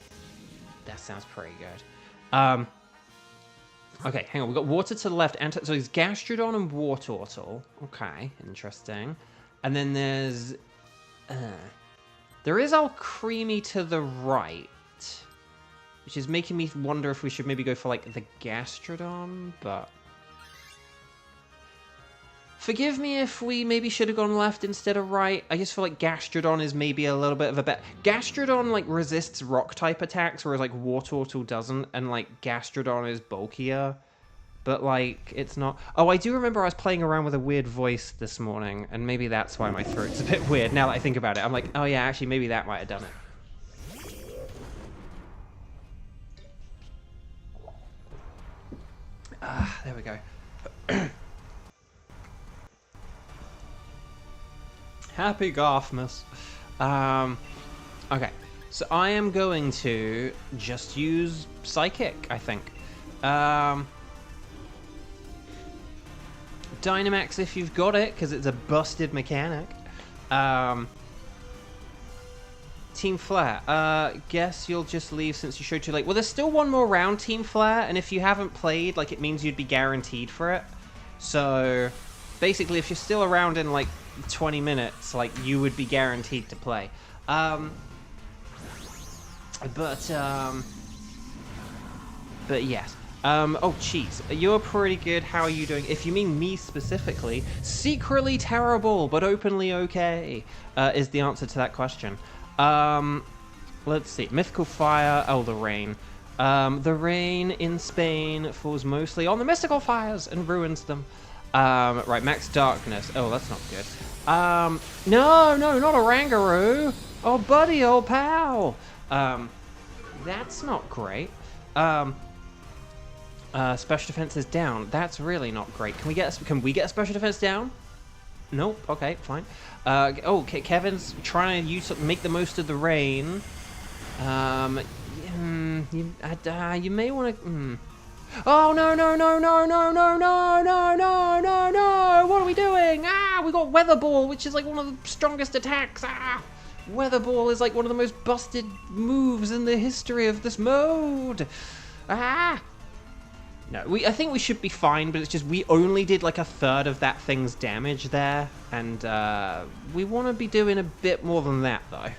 Okay, hang on. We've got water to the left. So it's Gastrodon and Wartortle. Okay, interesting. And then there's... there is Alcremie to the right. Which is making me wonder if we should maybe go for, like, the Gastrodon, but... Forgive me if we maybe should have gone left instead of right. I just feel like Gastrodon is maybe a little bit of a bet. Gastrodon, like, resists rock-type attacks, whereas, like, Wartortle doesn't, and, like, Gastrodon is bulkier. But, like, it's not... Oh, I do remember I was playing around with a weird voice this morning, and maybe that's why my throat's a bit weird. Now that I think about it, I'm like, oh yeah, actually, maybe that might have done it. There we go. Happy Garthmas. Okay, so I am going to just use Psychic, I think. Dynamax if you've got it, because it's a busted mechanic. Team Flare. Guess you'll just leave since you showed too late. Well, there's still one more round, Team Flare, and if you haven't played, like, it means you'd be guaranteed for it. So, basically, if you're still around in, like, 20 minutes, like, you would be guaranteed to play. But yes. Oh, Cheese, you're pretty good. How are you doing? If you mean me specifically, secretly terrible, but openly okay, is the answer to that question. Let's see. Mythical Fire, the rain. The rain in Spain falls mostly on the mystical fires and ruins them. Right, Max Darkness. Oh, that's not good. No, not a Rangaroo. Oh, buddy, old pal. That's not great. Special defense is down. That's really not great. Can we get a special defense down? Nope. Okay, fine. Kevin's trying to make the most of the rain. You may want to. Oh no! What are we doing? We got Weather Ball, which is like one of the strongest attacks. Weather Ball is like one of the most busted moves in the history of this mode. No, I think we should be fine, but it's just we only did like a third of that thing's damage there, and we want to be doing a bit more than that, though.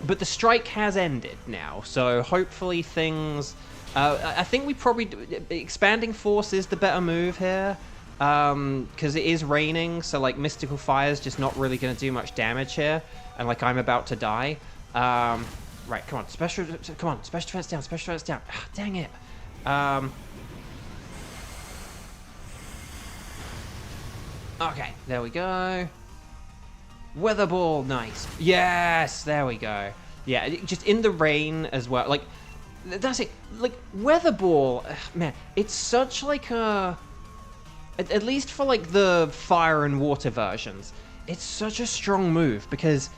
But the strike has ended now, so hopefully things... I think we probably... Expanding Force is the better move here. because it is raining, so like Mystical Fire's just not really going to do much damage here, and like I'm about to die. Right, come on, special defense down, special defense down. Ah, dang it. Okay, there we go. Weather Ball, nice. Yes, there we go. Yeah, just in the rain as well. Like, that's it. Like, Weather Ball, man, it's such like a... At least for like the fire and water versions, it's such a strong move because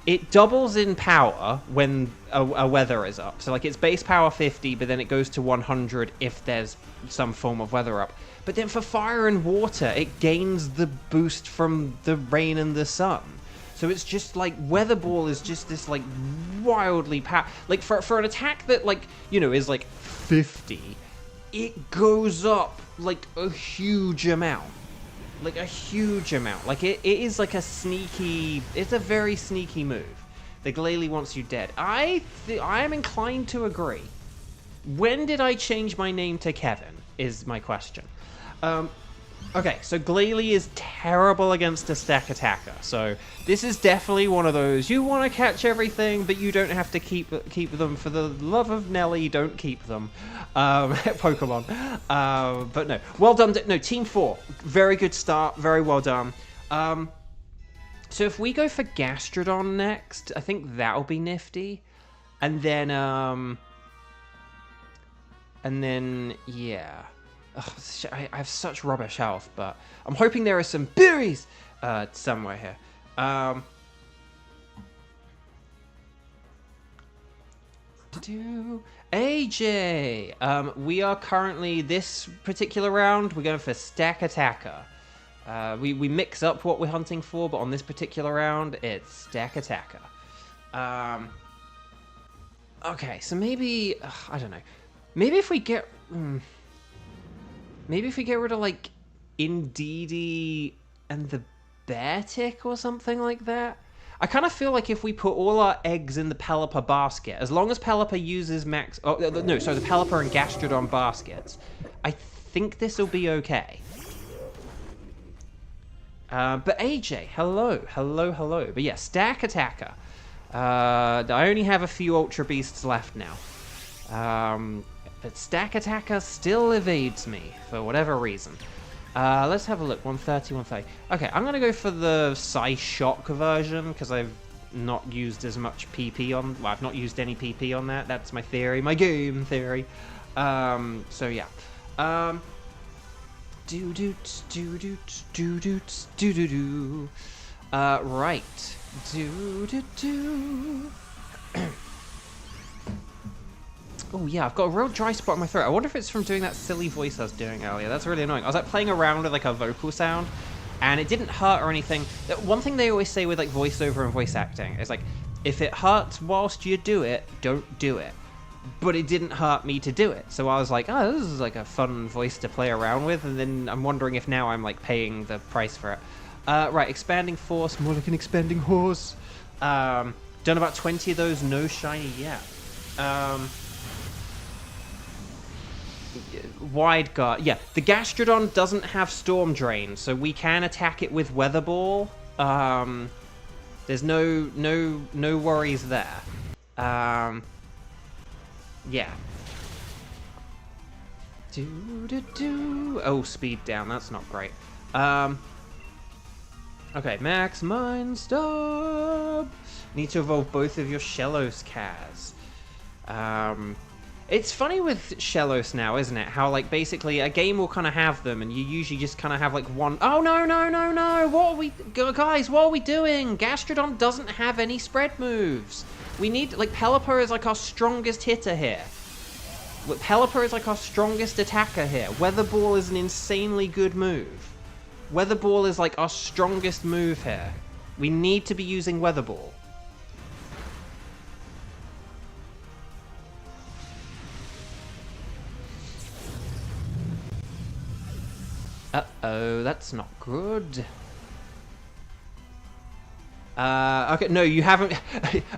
it doubles in power when a weather is up. So like it's base power 50, but then it goes to 100 if there's some form of weather up. But then for fire and water, it gains the boost from the rain and the sun. So it's just like Weather Ball is just this like wildly like for an attack that like, you know, is like 50, it goes up like a huge amount. Like a huge amount. Like it is like a sneaky, it's a very sneaky move. The Glalie wants you dead. I am inclined to agree. When did I change my name to Kevin is my question. Okay, so Glalie is terrible against a stack attacker. So this is definitely one of those, you want to catch everything, but you don't have to keep them. For the love of Nelly, don't keep them. Pokemon. But no, well done. No, Team 4, very good start, very well done. So if we go for Gastrodon next, I think that'll be nifty. And then, yeah. Ugh, I have such rubbish health, but I'm hoping there are some berries somewhere here. AJ! We are currently, this particular round, we're going for Stack Attacker. We mix up what we're hunting for, but on this particular round, it's Stack Attacker. Okay, so maybe, I don't know. Maybe if we get... Maybe if we get rid of, like, Indeedee and the Beartic or something like that. I kind of feel like if we put all our eggs in the Pelipper basket, as long as Pelipper uses max... Oh, no, sorry, the Pelipper and Gastrodon baskets, I think this will be okay. But AJ, hello. But yeah, Stack Attacker. I only have a few Ultra Beasts left now. But Stack Attacker still evades me, for whatever reason. Let's have a look, 130, 130. Okay, I'm going to go for the Psy-Shock version, because I've not used as much PP on... Well, I've not used any PP on that. That's my theory, my game theory. So, yeah. Right. Oh yeah, I've got a real dry spot in my throat. I wonder if it's from doing that silly voice I was doing earlier. That's really annoying. I was like playing around with like a vocal sound, and it didn't hurt or anything. One thing they always say with like voiceover and voice acting is like, if it hurts whilst you do it, don't do it. But it didn't hurt me to do it. So I was like, oh, this is like a fun voice to play around with, and then I'm wondering if now I'm like paying the price for it. Right, Expanding Force, more like an expanding horse. Done about 20 of those, no shiny yet. Wide Guard. Yeah, the Gastrodon doesn't have Storm Drain, so we can attack it with Weather Ball. There's no worries there. Yeah. Oh, speed down. That's not great. Okay, Max Mind Stop. Need to evolve both of your Shellos Kaz. It's funny with Shellos now, isn't it? How, like, basically a game will kind of have them, and you usually just kind of have, like, one... Oh, no! What are we... Guys, what are we doing? Gastrodon doesn't have any spread moves. We need... Like, Pelipper is, like, our strongest hitter here. Pelipper is, like, our strongest attacker here. Weather Ball is an insanely good move. Weather Ball is, like, our strongest move here. We need to be using Weather Ball. Uh-oh, that's not good. Okay, no, you haven't.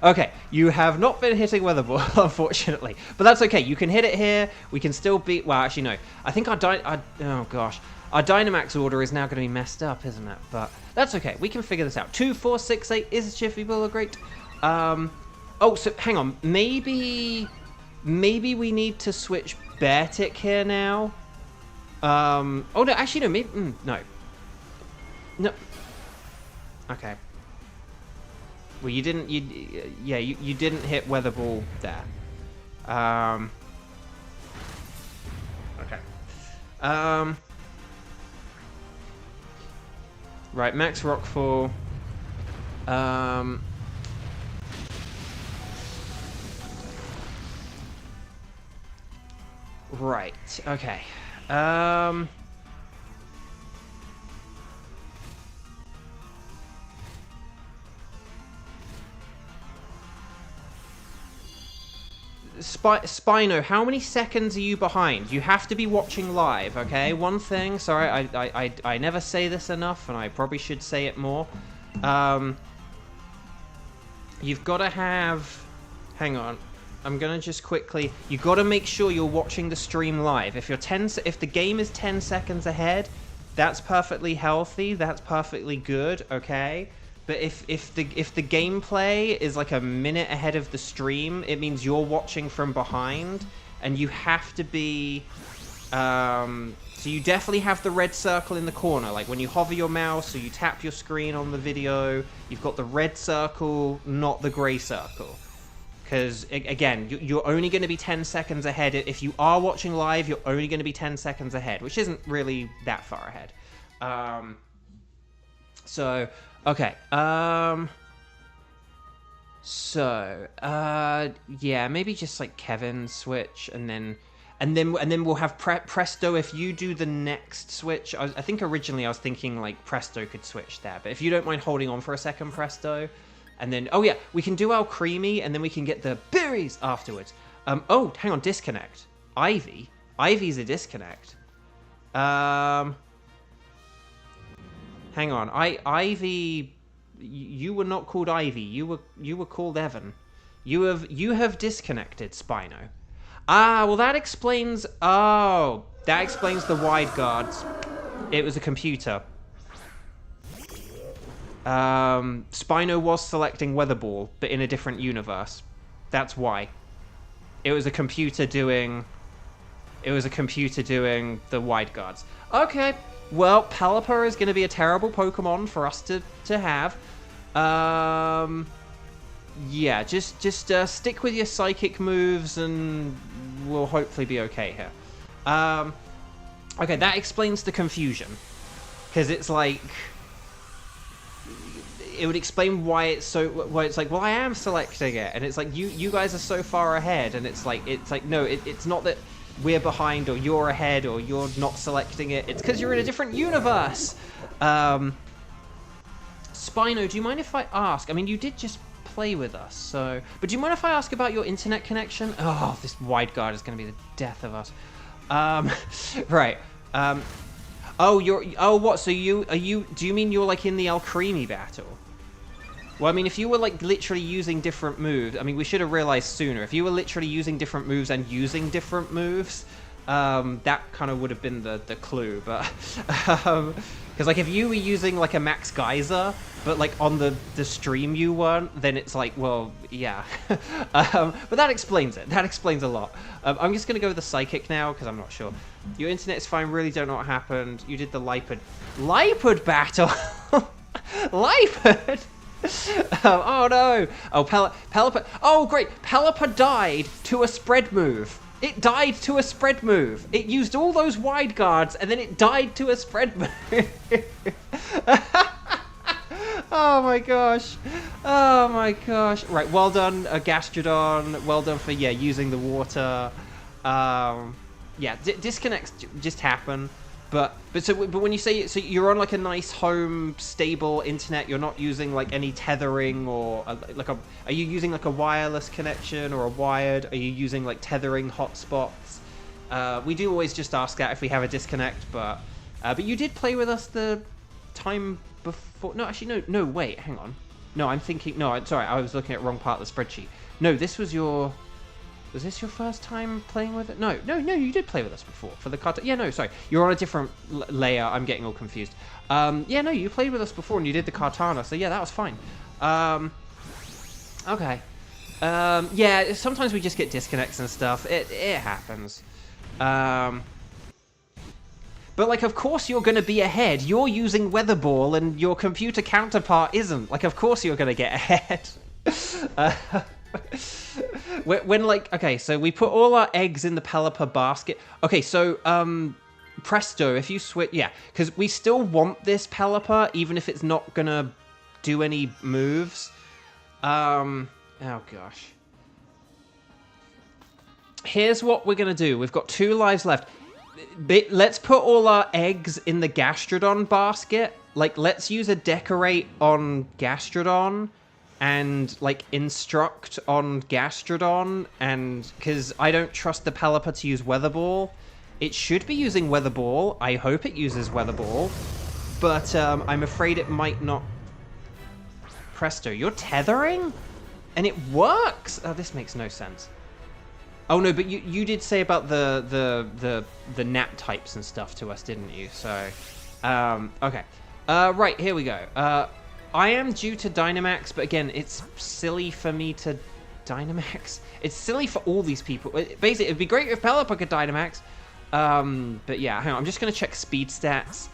Okay, you have not been hitting weather ball, unfortunately. But that's okay. You can hit it here. We can still beat. Well, actually, no. I think oh gosh, our Dynamax order is now going to be messed up, isn't it? But that's okay. We can figure this out. 2, 4, 6, 8 is a Chiffy Bull great. Oh, so hang on. Maybe we need to switch Beartic here now. Oh no, actually no. Maybe no. No. Okay. Well, you didn't. You didn't hit weather ball there. Okay. Right, max rockfall. Right. Okay. Spino, how many seconds are you behind? You have to be watching live, okay? One thing, sorry, I never say this enough, and I probably should say it more. You've got to have... Hang on. I'm gonna just quickly... You've got to make sure you're watching the stream live. If the game is 10 seconds ahead, that's perfectly healthy. That's perfectly good, okay? But if the gameplay is like a minute ahead of the stream, it means you're watching from behind, and you have to be... so you definitely have the red circle in the corner. Like when you hover your mouse or you tap your screen on the video, you've got the red circle, not the grey circle. Because, again, you're only going to be 10 seconds ahead. If you are watching live, you're only going to be 10 seconds ahead, which isn't really that far ahead. So, okay. Yeah, maybe just like Kevin switch, and then we'll have Presto. If you do the next switch, I think originally I was thinking like Presto could switch there, but if you don't mind holding on for a second, Presto. And then, oh yeah, we can do our creamy, and then we can get the berries afterwards. Oh, hang on, disconnect. Ivy? Ivy's a disconnect. Hang on, Ivy... You were not called Ivy, you were called Evan. You have disconnected, Spino. Ah, well that explains... Oh, that explains the wide guards. It was a computer. Spino was selecting Weather Ball, but in a different universe. That's why. It was a computer doing the wide guards. Okay, well, Pelipper is going to be a terrible Pokemon for us to have. Yeah, just stick with your psychic moves and we'll hopefully be okay here. Okay, that explains the confusion. Because it's like... It would explain why it's like, well, I am selecting it, and it's like you guys are so far ahead, and it's like no, it's not that we're behind or you're ahead or you're not selecting it. It's because you're in a different universe. Spino, do you mind if I ask? I mean, you did just play with us, so... But do you mind if I ask about your internet connection? Oh, this wide guard is going to be the death of us. Right. Oh, what? So do you mean you're like in the Alcremie battle? Well, I mean, if you were like literally using different moves, I mean, we should have realized sooner. If you were literally using different moves and using different moves, that kind of would have been the clue. But because like if you were using like a Max Geyser, but like on the stream you weren't, then it's like, well, yeah. But that explains it. That explains a lot. I'm just gonna go with the Psychic now because I'm not sure. Your internet's fine. Really don't know what happened. You did the Lipid battle. Lipid. Oh no! Oh, Pelipper. Oh great! Pelipper died to a spread move. It died to a spread move. It used all those wide guards and then it died to a spread move. Oh my gosh! Oh my gosh! Right, well done, Gastrodon. Well done for using the water. Yeah, disconnects just happen. But when you say so, you're on like a nice home stable internet. You're not using like any tethering or Are you using like a wireless connection or a wired? Are you using like tethering hotspots? We do always just ask that if we have a disconnect. But you did play with us the time before. No, actually no. Wait, hang on. No, I'm thinking... No, I'm sorry. I was looking at the wrong part of the spreadsheet. No, this was your... Was this your first time playing with it? No, you did play with us before for the cartoon. Yeah, no, sorry. You're on a different layer. I'm getting all confused. Yeah, no, you played with us before and you did the Kartana, so yeah, that was fine. Okay. Yeah, sometimes we just get disconnects and stuff. It happens. But, like, of course you're going to be ahead. You're using Weatherball and your computer counterpart isn't. Like, of course you're going to get ahead. When, like, okay, so we put all our eggs in the Pelipper basket. Okay, so, presto, if you switch, yeah, because we still want this Pelipper, even if it's not going to do any moves. Oh, gosh. Here's what we're going to do. We've got 2 lives left. Let's put all our eggs in the Gastrodon basket. Like, let's use a decorate on Gastrodon and, like, instruct on Gastrodon. And because I don't trust the Pelipper to use Weatherball. It should be using Weatherball. I hope it uses Weatherball. But I'm afraid it might not. Presto, you're tethering? And it works? Oh, this makes no sense. Oh no, but you did say about the nap types and stuff to us, didn't you? So, okay. Right, here we go. I am due to Dynamax, but again, it's silly for me to Dynamax. It's silly for all these people. Basically, it'd be great if Pelipper could Dynamax. But yeah, hang on. I'm just going to check speed stats.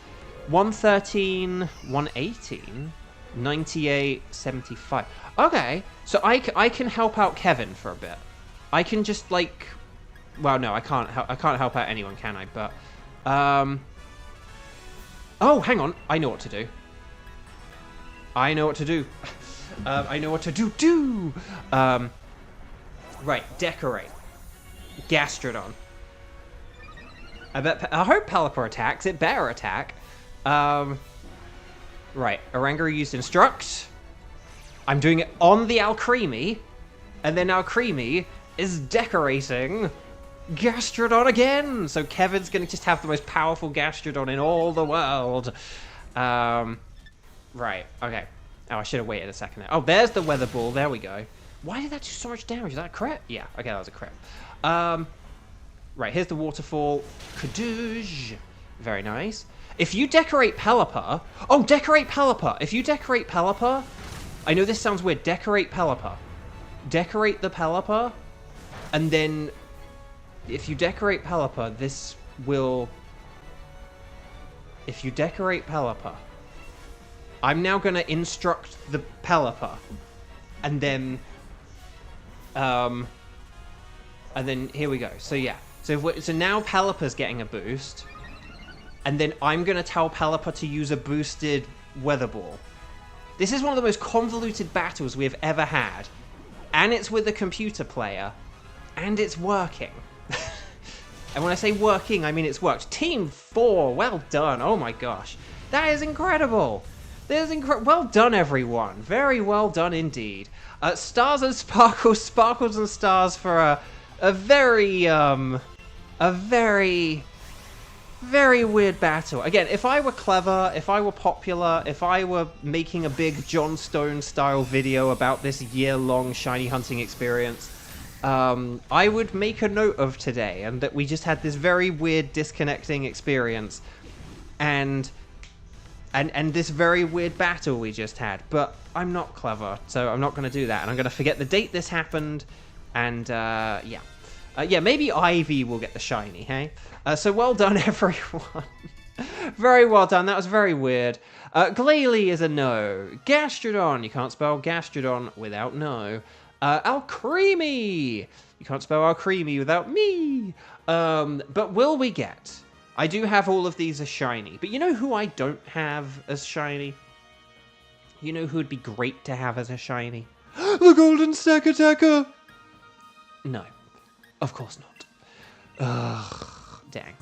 113, 118, 98, 75. Okay, so I can help out Kevin for a bit. I can just, like... Well, no, I can't help out anyone, can I? But, oh, hang on. I know what to do. I know what to do. I know what to do. Right, decorate. Gastrodon. I hope Pelipper attacks. It better attack. Right, Oranguru used Instruct. I'm doing it on the Alcremie. And then Alcremie is decorating Gastrodon again. So Kevin's going to just have the most powerful Gastrodon in all the world. Right, okay. Oh, I should have waited a second there. Oh, there's the Weather Ball. There we go. Why did that do so much damage? Is that a crit? Yeah, okay, that was a crit. Right, here's the Waterfall. Kadoosh. Very nice. If you decorate Pelipper... Oh, decorate Pelipper. If you decorate Pelipper... I know this sounds weird. Decorate Pelipper. Decorate the Pelipper. And then... If you decorate Pelipper, this will... If you decorate Pelipper... I'm now going to instruct the Pelipper. And then... And then here we go. So yeah. So now Pelipper's getting a boost. And then I'm going to tell Pelipper to use a boosted Weather Ball. This is one of the most convoluted battles we have ever had. And it's with a computer player. And it's working. And when I say working, I mean it's worked. Team 4, well done. Oh my gosh. That is incredible. Well done, everyone. Very well done indeed. Stars and Sparkles, Sparkles and Stars for a very very weird battle. Again, if I were clever, if I were popular, if I were making a big John Stone style video about this year-long shiny hunting experience, I would make a note of today and that we just had this very weird disconnecting experience and this very weird battle we just had. But I'm not clever, so I'm not going to do that. And I'm going to forget the date this happened. And, yeah. Yeah, maybe Ivy will get the shiny, hey? So well done, everyone. Very well done. That was very weird. Glalie is a no. Gastrodon. You can't spell Gastrodon without no. Alcremie. You can't spell Alcremie without me. But will we get... I do have all of these as shiny. But you know who I don't have as shiny? You know who would be great to have as a shiny? The Golden Stack Attacker! No. Of course not. Ugh. Dang.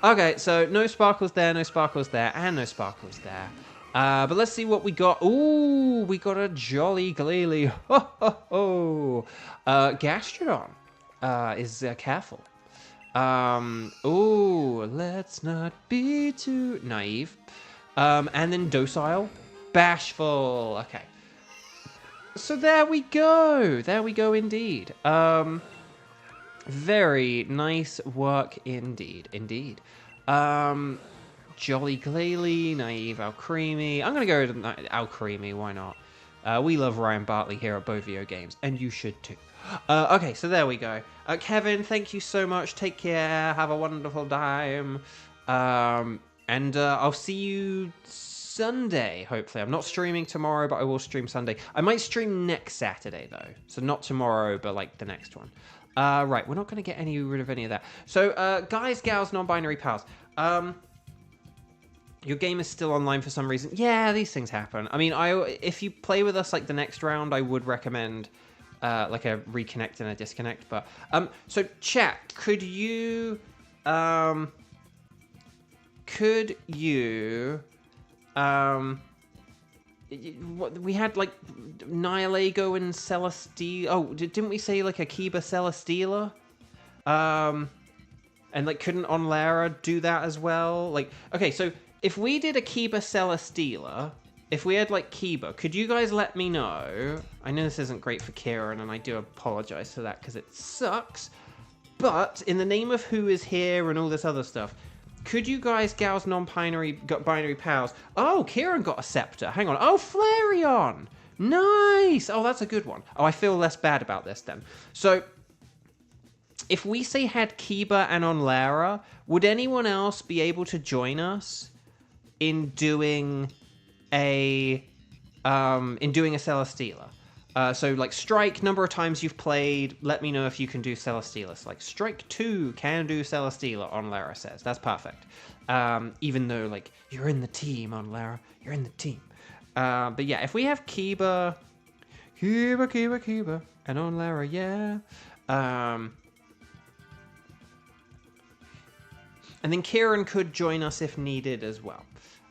Okay, so no Sparkles there, no Sparkles there, and no Sparkles there. But let's see what we got. Ooh, we got a Jolly Glalie. Ho, ho, ho. Gastrodon is careful. Ooh, let's not be too naive. And then Docile. Bashful. Okay. So there we go. There we go indeed. Very nice work indeed. Indeed. Jolly Glalie, Naive Alcreamy. I'm going to go with Alcreamy, why not? We love Ryan Bartley here at Beauvo Games, and you should too. Okay, so there we go. Kevin, thank you so much. Take care. Have a wonderful time. And I'll see you Sunday, hopefully. I'm not streaming tomorrow, but I will stream Sunday. I might stream next Saturday, though. So not tomorrow, but like the next one. Right, we're not going to get rid of any of that. So, guys, gals, non-binary pals. Your game is still online for some reason. Yeah, these things happen. I mean, if you play with us like the next round, I would recommend like a reconnect and a disconnect. But so chat, could you we had like Nihilego and Celesteela. Oh, didn't we say like Akiba Celesteela? And like couldn't Onlara do that as well? Like, okay, so if we did Akiba Celesteela, if we had like Kiba, could you guys let me know? I know this isn't great for Kieran, and I do apologize for that because it sucks. But in the name of who is here and all this other stuff, could you guys, gals, non-binary pals? Oh, Kieran got a scepter. Hang on. Oh, Flareon. Nice. Oh, that's a good one. Oh, I feel less bad about this then. So, if we say had Kiba and Onlara, would anyone else be able to join us in doing a Celesteela? So, like, Strike, number of times you've played, let me know if you can do Celesteela. So, like, Strike 2 can do Celesteela, Onlara says. That's perfect. Even though, like, you're in the team, Onlara. You're in the team. But yeah, if we have Kiba, and Onlara, yeah. And then Kieran could join us if needed as well.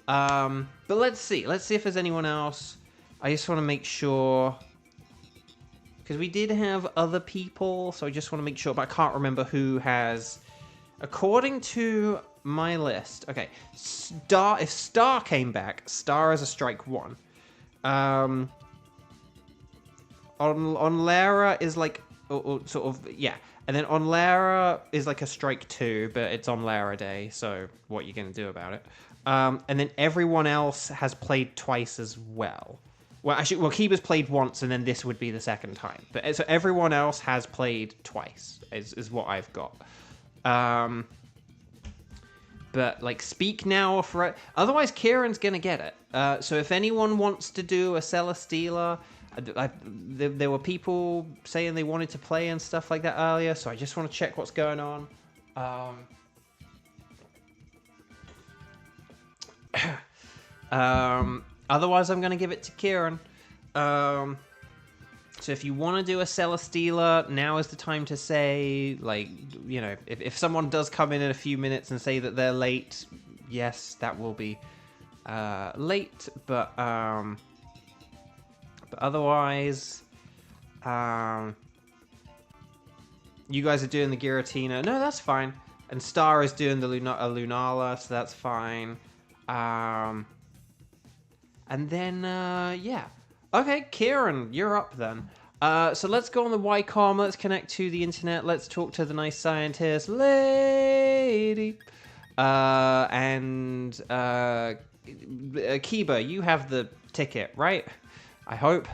But let's see. Let's see if there's anyone else. I just want to make sure, because we did have other people, so I just want to make sure, but I can't remember who has, according to my list. Okay, if Star came back, Star is a strike 1. Onlara is like, sort of, yeah. And then Onlara is like a strike 2, but it's Onlara Day, so what are you going to do about it? And then everyone else has played twice as well. Well, actually, Kiba's played once, and then this would be the second time. But so everyone else has played twice, is what I've got. But, like, speak now or forever. Otherwise, Kieran's going to get it. So if anyone wants to do a Celesteela, there were people saying they wanted to play and stuff like that earlier, so I just want to check what's going on. Otherwise, I'm going to give it to Kieran. So if you want to do a Celesteela, now is the time to say, like, you know, if someone does come in a few minutes and say that they're late, yes, that will be late, but otherwise, you guys are doing the Giratina. No, that's fine. And Star is doing the Lunala, so that's fine. And then, yeah. Okay, Kieran, you're up then. So let's go on the YCOM, let's connect to the internet, let's talk to the nice scientist lady. And Kiba, you have the ticket, right? I hope.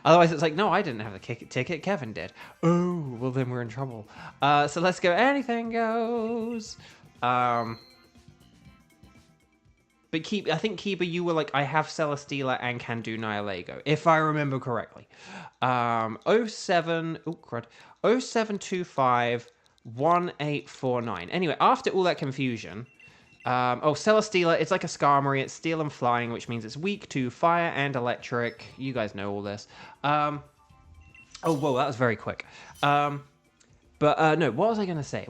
Otherwise it's like, no, I didn't have the ticket, Kevin did. Oh, well then we're in trouble. So let's go, anything goes. But I think Kiba, you were like, I have Celesteela and can do Nihilego, if I remember correctly. 0725 1849. Anyway, after all that confusion, Celesteela, it's like a Skarmory, it's steel and flying, which means it's weak to fire and electric. You guys know all this. Oh, whoa, that was very quick. No, what was I going to say?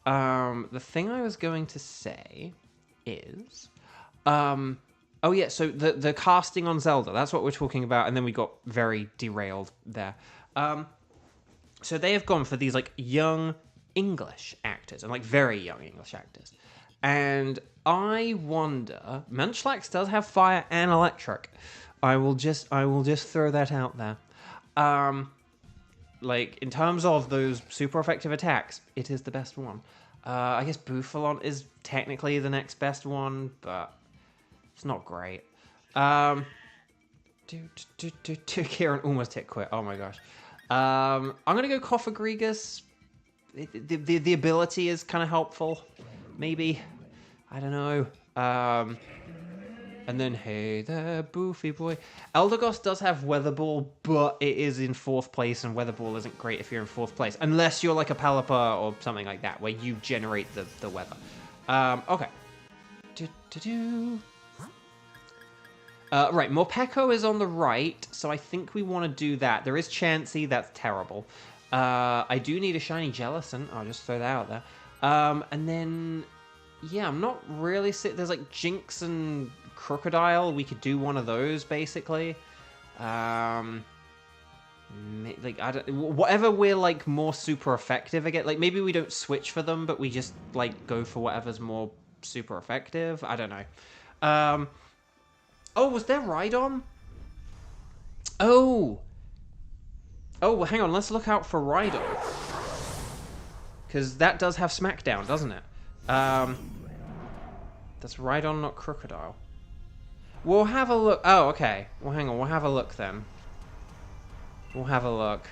The thing I was going to say is, oh yeah, so the casting on Zelda, that's what we're talking about, and then we got very derailed there. So they have gone for these, like, young English actors, and, like, very young English actors. And I wonder, Munchlax does have fire and electric. I will just throw that out there. Like, in terms of those super effective attacks, it is the best one. I guess Bouffalon is technically the next best one, but it's not great. Kieran almost hit quit. Oh my gosh. I'm gonna go Koffagrigus. The ability is kind of helpful, maybe. I don't know. And then, hey there, Boofy boy. Eldegoss does have Weather Ball, but it is in 4th place, and Weather Ball isn't great if you're in 4th place. Unless you're like a Pelipper or something like that, where you generate the weather. Okay. Right, Morpeko is on the right, so I think we want to do that. There is Chansey, that's terrible. I do need a shiny Jellicent, I'll just throw that out there. And then, yeah, I'm not really... There's like Jinx and Crocodile, we could do one of those, basically. Like, I don't... Whatever we're, like, more super effective again. Like, maybe we don't switch for them, but we just, like, go for whatever's more super effective. I don't know. Oh, was there Rhydon? Oh! Oh, well, hang on. Let's look out for Rhydon. Because that does have Smackdown, doesn't it? That's Rhydon, not Crocodile. We'll have a look. Oh, okay. Well, hang on. We'll have a look then. We'll have a look.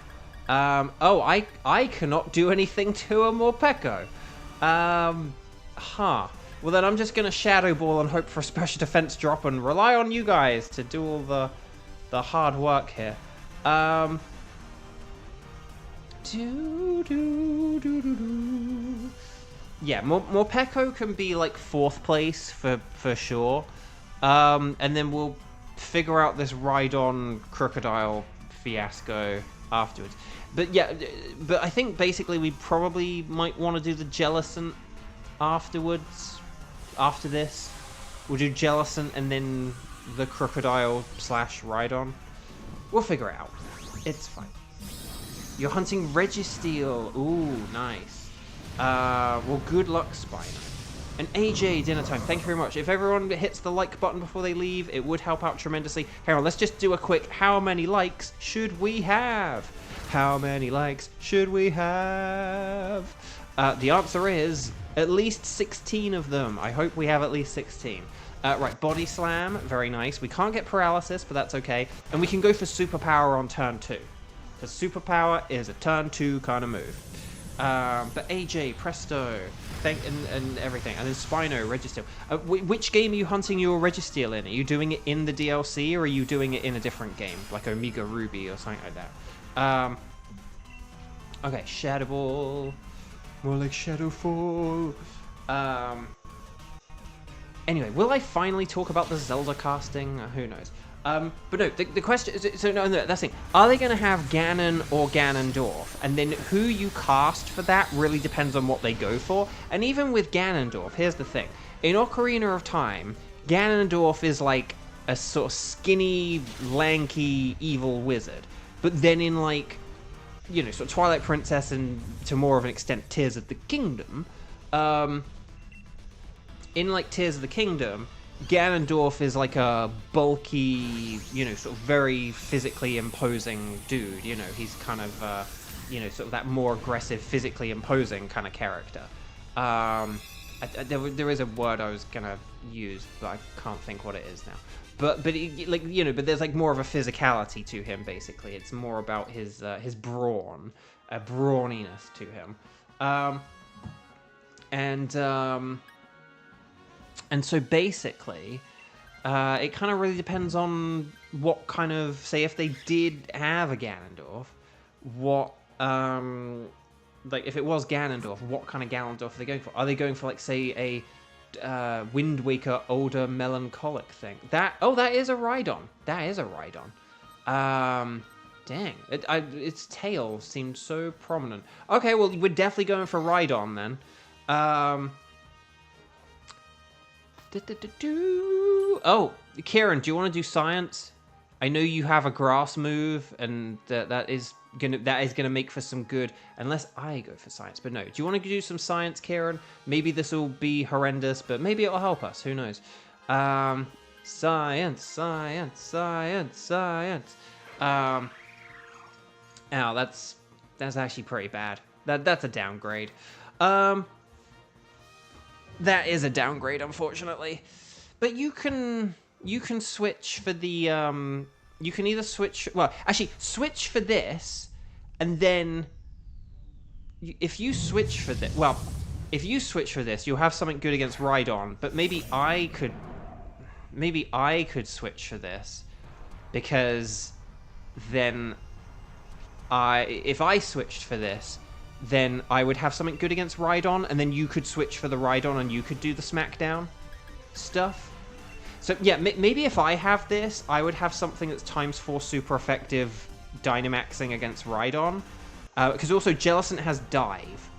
Oh, I cannot do anything to a Morpeko. Huh. Well, then I'm just going to Shadow Ball and hope for a special defense drop and rely on you guys to do all the hard work here. Yeah, Morpeko can be like 4th place for sure. And then we'll figure out this Rhydon Crocodile fiasco afterwards. But yeah, but I think basically we probably might want to do the Jellicent afterwards. After this, we'll do Jellicent and then the Crocodile / Rhydon. We'll figure it out. It's fine. You're hunting Registeel. Ooh, nice. Well, good luck, Spino. And AJ, dinner time. Thank you very much. If everyone hits the like button before they leave, it would help out tremendously. Hang on, let's just do a quick, how many likes should we have? How many likes should we have? The answer is at least 16 of them. I hope we have at least 16. Right, Body Slam, very nice. We can't get Paralysis, but that's okay. And we can go for Superpower on turn 2. Because Superpower is a turn 2 kind of move. But AJ, Presto, and everything. And then Spino, Registeel. Which game are you hunting your Registeel in? Are you doing it in the DLC, or are you doing it in a different game? Like Omega Ruby or something like that. Okay, Shadow Ball. More like Shadowfall. Anyway, will I finally talk about the Zelda casting? Who knows? But no, the question is... So, no, that's the thing. Are they going to have Ganon or Ganondorf? And then who you cast for that really depends on what they go for. And even with Ganondorf, here's the thing. In Ocarina of Time, Ganondorf is like a sort of skinny, lanky, evil wizard. But then in, like... You know, sort of Twilight Princess and to more of an extent Tears of the Kingdom. In like Tears of the Kingdom, Ganondorf is like a bulky, you know, sort of very physically imposing dude. You know, he's kind of, you know, sort of that more aggressive, physically imposing kind of character. There is a word I was gonna use, but I can't think what it is now. But like, you know, but there's like more of a physicality to him. Basically, it's more about his brawn, a brawniness to him, and so basically, it kind of really depends on what kind of, say, if they did have a Ganondorf, what like if it was Ganondorf, what kind of Ganondorf are they going for? Are they going for like, say, a Wind Waker, older, melancholic thing? That is a Rhydon. That is a Rhydon. Dang, its tail seemed so prominent. Okay, well, we're definitely going for Rhydon then. Oh, Kieran, do you want to do science? I know you have a grass move, and that is gonna make for some good, unless I go for science. But no, do you want to do some science, Kieran? Maybe this will be horrendous, but maybe it'll help us. Who knows? Science, science, science, science. Ow, that's actually pretty bad. That's a downgrade. That is a downgrade, unfortunately. But you can switch for the you can either switch, well, actually switch for this, and then if you switch for this, well, if you switch for this, you'll have something good against Rhydon. But maybe I could switch for this, because then if I switched for this, then I would have something good against Rhydon, and then you could switch for the Rhydon and you could do the Smackdown stuff. So yeah, maybe if I have this, I would have something that's ×4 super effective Dynamaxing against Rhydon. Because also Jellicent has Dive.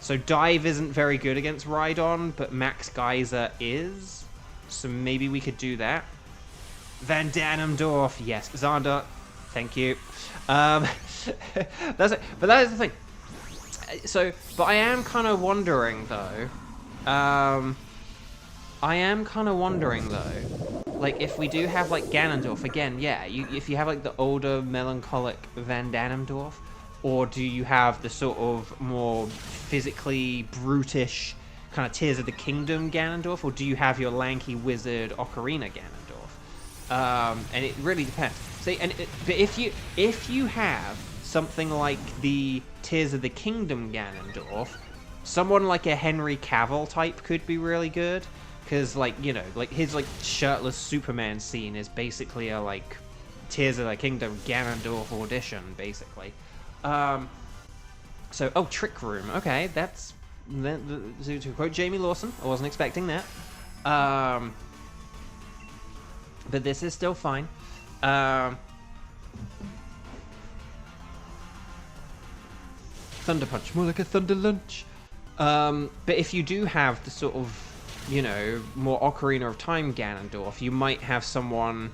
So Dive isn't very good against Rhydon, but Max Geyser is. So maybe we could do that. Van Danendorf, yes. Xander, thank you. That's it. But that is the thing. So, but I am kind of wondering though. Like, if we do have, like, Ganondorf, again, yeah, if you have, like, the older, melancholic Van Danendorf, or do you have the sort of more physically brutish kind of Tears of the Kingdom Ganondorf, or do you have your lanky wizard Ocarina Ganondorf? And it really depends. See, but if you have something like the Tears of the Kingdom Ganondorf, someone like a Henry Cavill type could be really good. Because, like, you know, like, his, like, shirtless Superman scene is basically a, like, Tears of the Kingdom Ganondorf audition, basically. Oh, Trick Room. Okay, that's... To quote Jamie Lawson, I wasn't expecting that. But this is still fine. Thunder Punch, more like a Thunder Lunch. But if you do have the sort of, you know, more Ocarina of Time Ganondorf, you might have someone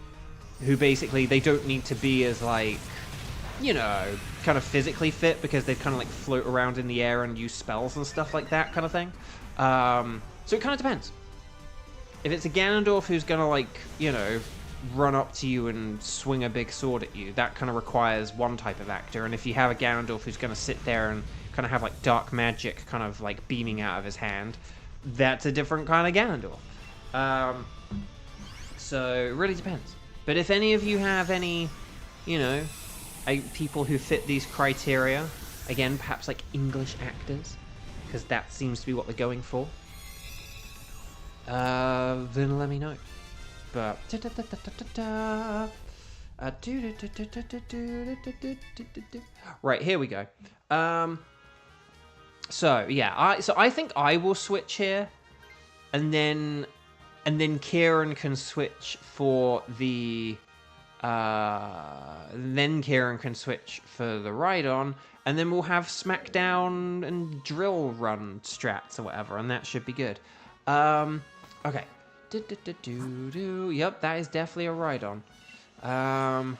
who basically, they don't need to be as, like, you know, kind of physically fit, because they kind of, like, float around in the air and use spells and stuff like that kind of thing. So it kind of depends. If it's a Ganondorf who's gonna, like, you know, run up to you and swing a big sword at you, that kind of requires one type of actor. And if you have a Ganondorf who's gonna sit there and kind of have, like, dark magic kind of, like, beaming out of his hand, that's a different kind of Ganondorf. So it really depends. But if any of you have any, you know, people who fit these criteria, again, perhaps like English actors, because that seems to be what they're going for, then let me know. But right, here we go. So yeah, I think I will switch here, and then Kieran can switch for the Rhydon, and then we'll have Smackdown and Drill Run strats or whatever, and that should be good. Okay. Yep, that is definitely a Rhydon. I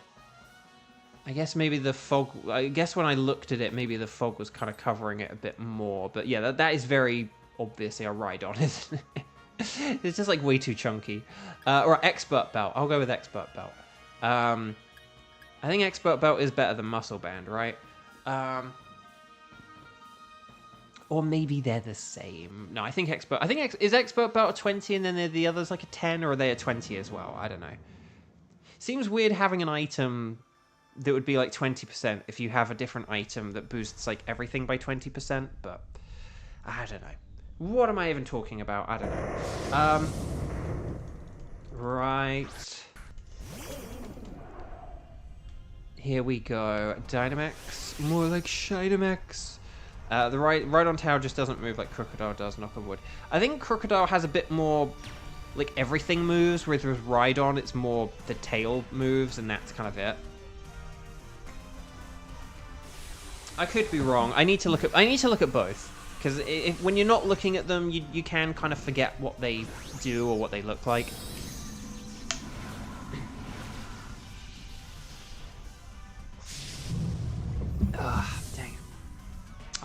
guess maybe the fog... I guess when I looked at it, maybe the fog was kind of covering it a bit more. But yeah, that is very obviously a Rhydon, isn't it? It's just like way too chunky. Or Expert Belt. I'll go with Expert Belt. I think Expert Belt is better than Muscle Band, right? Or maybe they're the same. No, I think is Expert Belt a 20 and then the others like a 10, or are they a 20 as well? I don't know. Seems weird having an item that would be like 20% if you have a different item that boosts like everything by 20%, but I don't know. What am I even talking about? I don't know. Right. Here we go. Dynamax. More like Dynamax. The Rhydon Tail just doesn't move like Crocodile does, knock on wood. I think Crocodile has a bit more, like, everything moves, whereas with Rhydon it's more the tail moves, and that's kind of it. I could be wrong. I need to look at both, because when you're not looking at them, you can kind of forget what they do or what they look like.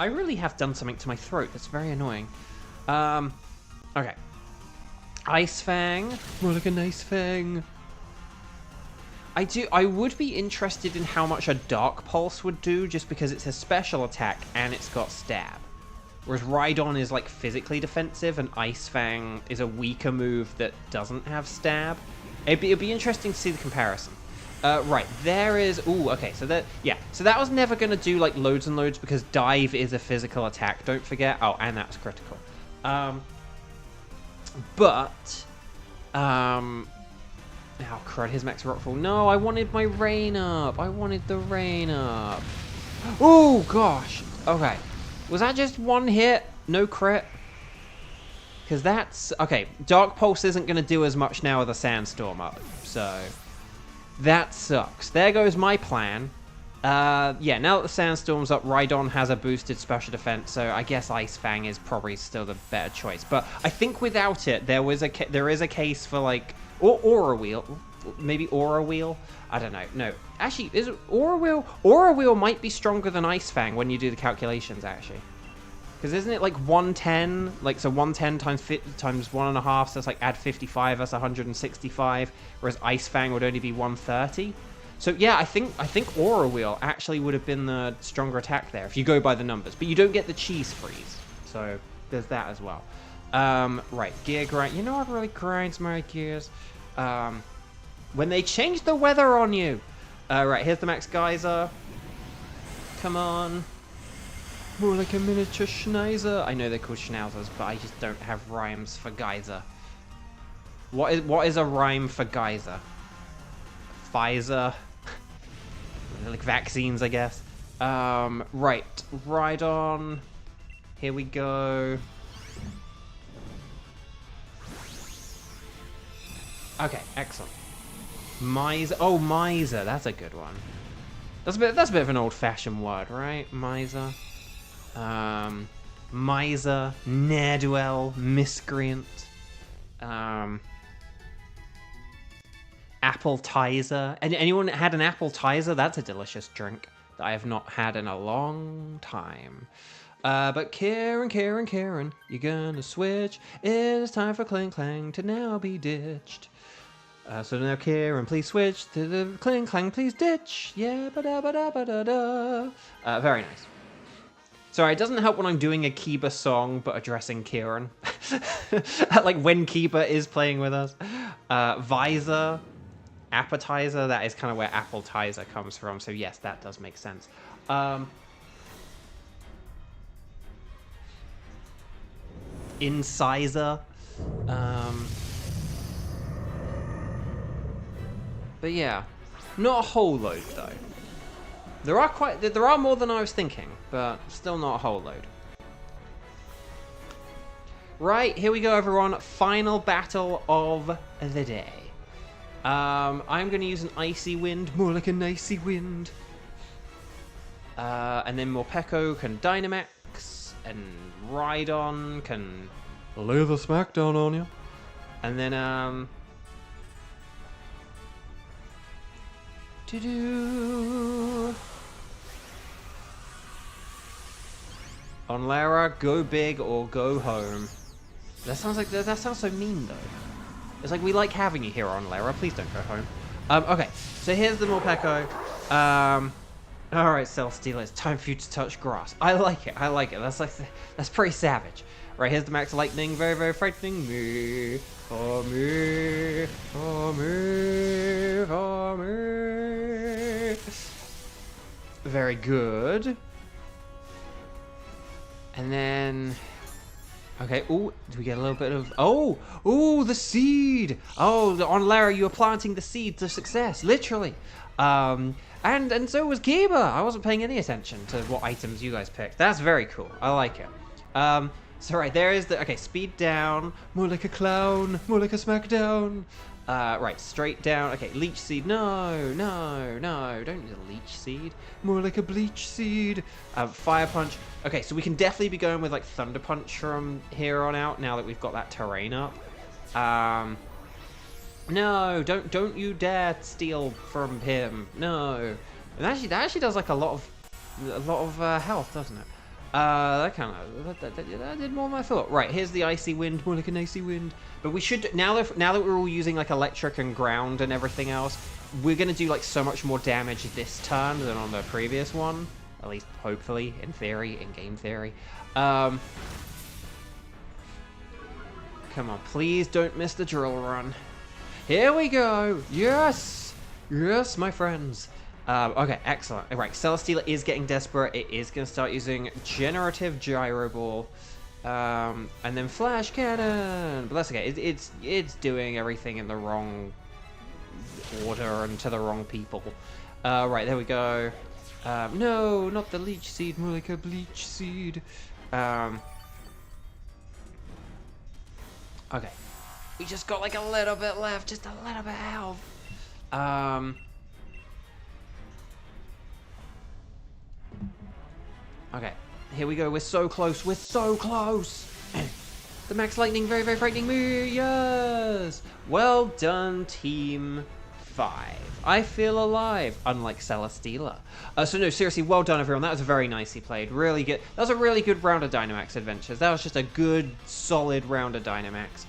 I really have done something to my throat. That's very annoying. Okay. Ice Fang. More like a nice fang. I would be interested in how much a Dark Pulse would do, just because it's a special attack and it's got stab. Whereas Rhydon is like physically defensive and Ice Fang is a weaker move that doesn't have stab. It'd be interesting to see the comparison. Right, there is... Ooh, okay, so that... Yeah, so that was never going to do, like, loads and loads because Dive is a physical attack, don't forget. Oh, and that was critical. Oh, crud, here's Max Rockfall. No, I wanted my rain up. I wanted the rain up. Oh, gosh. Okay. Was that just one hit? No crit? Because that's... Okay, Dark Pulse isn't going to do as much now with a Sandstorm up, so... That sucks. There goes my plan. Yeah, now that the Sandstorm's up, Rhydon has a boosted special defense, so I guess Ice Fang is probably still the better choice. But I think without it, there is a case for, like... Or Aura Wheel. Maybe Aura Wheel? I don't know. No. Actually, is it Aura Wheel? Aura Wheel might be stronger than Ice Fang when you do the calculations, actually. Because isn't it like 110? Like, so 110 times 1.5, so that's like add 55, that's 165. Whereas Ice Fang would only be 130. So yeah, I think Aura Wheel actually would have been the stronger attack there, if you go by the numbers. But you don't get the cheese freeze. So there's that as well. Right, gear grind. You know what really grinds my gears? When they change the weather on you. Right, here's the Max Geyser. Come on. More like a miniature Schneiser. I know they're called Schnauzers, but I just don't have rhymes for Geyser. What is a rhyme for Geyser? Pfizer. Like vaccines, I guess. Right, Rhydon. Here we go. Okay, excellent. Miser. Oh, miser. That's a good one. That's a bit of an old-fashioned word, right? Miser. Miser, ne'er-do-well, miscreant, Appletizer. And anyone had an Appletizer? That's a delicious drink that I have not had in a long time. But Karen, you're gonna switch. It is time for Cling Clang to now be ditched. So now, Kieran, please switch to the Cling Clang, please ditch. Yeah, ba-da-ba-da-ba-da-da. Very nice. Sorry, it doesn't help when I'm doing a Kiba song, but addressing Kieran. Like, when Kiba is playing with us. Visor, Appetizer, that is kind of where Appletizer comes from, so yes, that does make sense. Incisor. But yeah, not a whole load, though. There are more than I was thinking, but still not a whole load. Right, here we go, everyone. Final battle of the day. I'm going to use an Icy Wind, more like an icy wind. And then Morpeko can Dynamax, and Rhydon can lay the smackdown on you. And then, on Lara, go big or go home. That sounds so mean though. It's like, we like having you here on Lara. Please don't go home. Okay, so here's the Morpeko. Alright, Celesteela, it's time for you to touch grass. I like it. That's pretty savage. Right, here's the Max Lightning. Very, very frightening. Me. For me. For me. For me. Very good. And then... Okay, ooh, do we get a little bit of... Oh! Ooh, the seed! Oh, on Lara, you were planting the seed to success, literally. And so was Kiba. I wasn't paying any attention to what items you guys picked. That's very cool. I like it. So right, there is the... Okay, speed down. More like a clown. More like a smackdown. Right, straight down. Okay, leech seed. No. Don't use a leech seed. More like a bleach seed. Fire punch. Okay, so we can definitely be going with like thunder punch from here on out now that we've got that terrain up. No, don't you dare steal from him. No. And that actually does like a lot of health, doesn't it? That did more than I thought. Right, here's the icy wind, more like an icy wind. But we should, now that we're all using like electric and ground and everything else, we're gonna do like so much more damage this turn than on the previous one. At least, hopefully, in theory, in game theory. Come on, please don't miss the drill run. Here we go. Yes, yes, my friends. Okay, excellent. All right, Celesteela is getting desperate. It is going to start using Generative Gyro Ball. And then Flash Cannon. But that's okay. It's doing everything in the wrong order and to the wrong people. Right, there we go. No, not the Leech Seed, more like a Bleach Seed. Okay. We just got like a little bit left, just a little bit of health. Okay, here we go. We're so close. We're so close. The Max Lightning, very, very frightening me. Yes. Well done, Team 5. I feel alive, unlike Celesteela. So no, seriously, well done, everyone. That was very nicely played. Really good. That was a really good round of Dynamax Adventures. That was just a good, solid round of Dynamax.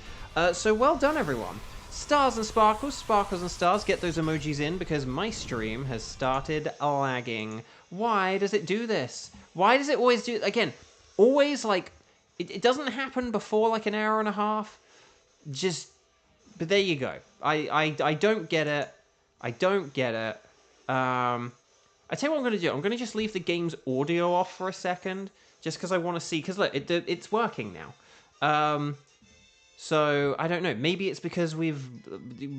So well done, everyone. Stars and sparkles, sparkles and stars, get those emojis in because my stream has started lagging. Why does it do this? Why does it always do, again, always like, it doesn't happen before like an hour and a half. Just, but there you go. I don't get it. I don't get it. I tell you what I'm going to do. I'm going to just leave the game's audio off for a second. Just because I want to see, because look, it's working now. So, I don't know. Maybe it's because we've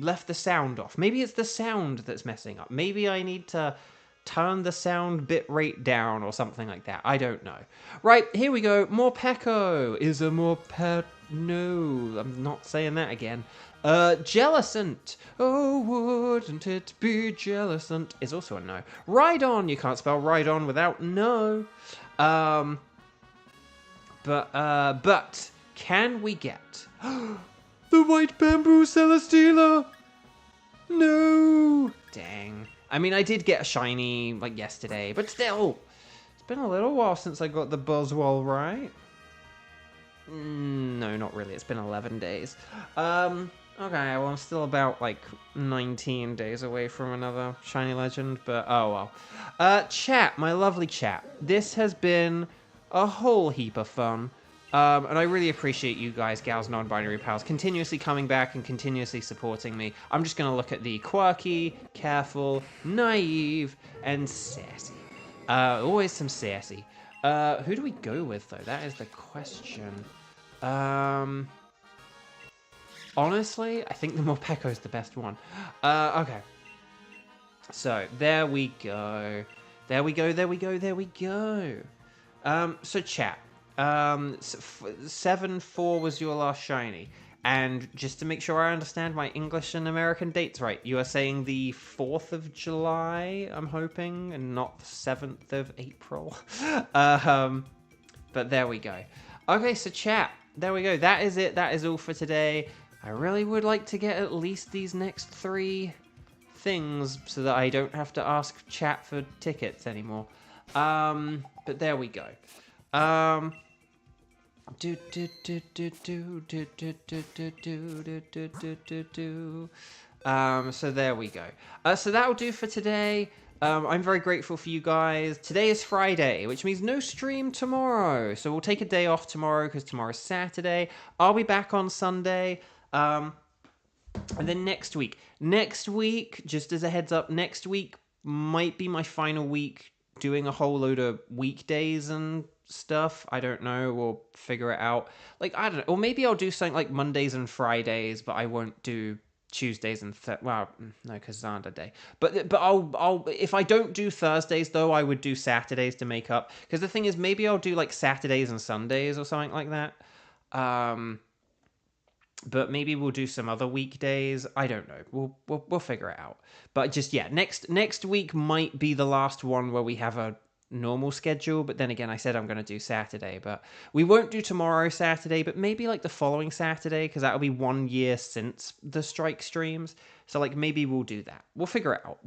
left the sound off. Maybe it's the sound that's messing up. Maybe I need to turn the sound bit rate down or something like that. I don't know. Right, here we go. Morpeko is a No, I'm not saying that again. Jellicent. Oh, wouldn't it be Jellicent? Is also a no. Rhydon. You can't spell Rhydon without no. But can we get the white bamboo Celesteela? No. Dang. I mean, I did get a shiny, like, yesterday, but still, it's been a little while since I got the Buzzwole, right? No, not really. It's been 11 days. Okay, well, I'm still about, like, 19 days away from another shiny legend, but oh well. Chat, my lovely chat. This has been a whole heap of fun. And I really appreciate you guys, gals, non-binary pals, continuously coming back and continuously supporting me. I'm just going to look at the quirky, careful, naive, and sassy. Always some sassy. Who do we go with, though? That is the question. Honestly, I think the Morpeko is the best one. Okay. So, there we go. There we go, there we go, there we go. So, chat. 7-4 was your last shiny, and just to make sure I understand my English and American dates right, you are saying the 4th of July, I'm hoping, and not the 7th of April. But there we go. Okay, so chat, there we go. That is it. That is all for today. I really would like to get at least these next 3 things so that I don't have to ask chat for tickets anymore. But there we go. So there we go. So that'll do for today. I'm very grateful for you guys. Today is Friday, which means no stream tomorrow. So we'll take a day off tomorrow because tomorrow's Saturday. I'll be back on Sunday. And then next week, just as a heads up, next week might be my final week doing a whole load of weekdays and stuff. I don't know. We'll figure it out. Like, I don't know. Or maybe I'll do something like Mondays and Fridays, but I won't do Tuesdays and well, no, because Xander Day. But I'll if I don't do Thursdays though, I would do Saturdays to make up. Because the thing is, maybe I'll do like Saturdays and Sundays or something like that. But maybe we'll do some other weekdays. I don't know. We'll figure it out. But just yeah, next week might be the last one where we have a normal schedule. But then again, I said I'm going to do Saturday, but we won't do tomorrow Saturday. But maybe like the following Saturday, because that'll be 1 year since the strike streams. So like maybe we'll do that. We'll figure it out.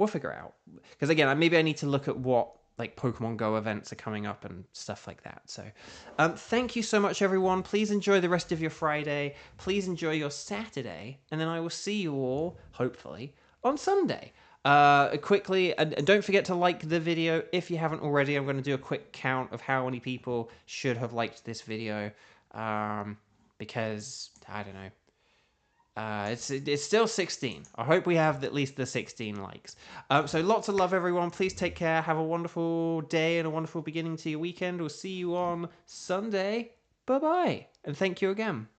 Because again, maybe I need to look at what like Pokemon Go events are coming up and stuff like that. So thank you so much, everyone. Please enjoy the rest of your Friday. Please enjoy your Saturday. And then I will see you all, hopefully, on Sunday. Quickly, and don't forget to like the video if you haven't already. I'm going to do a quick count of how many people should have liked this video, because I don't know. It's still 16. I hope we have at least the 16 likes. So lots of love, everyone. Please take care. Have a wonderful day and a wonderful beginning to your weekend. We'll see you on Sunday. Bye bye, and thank you again.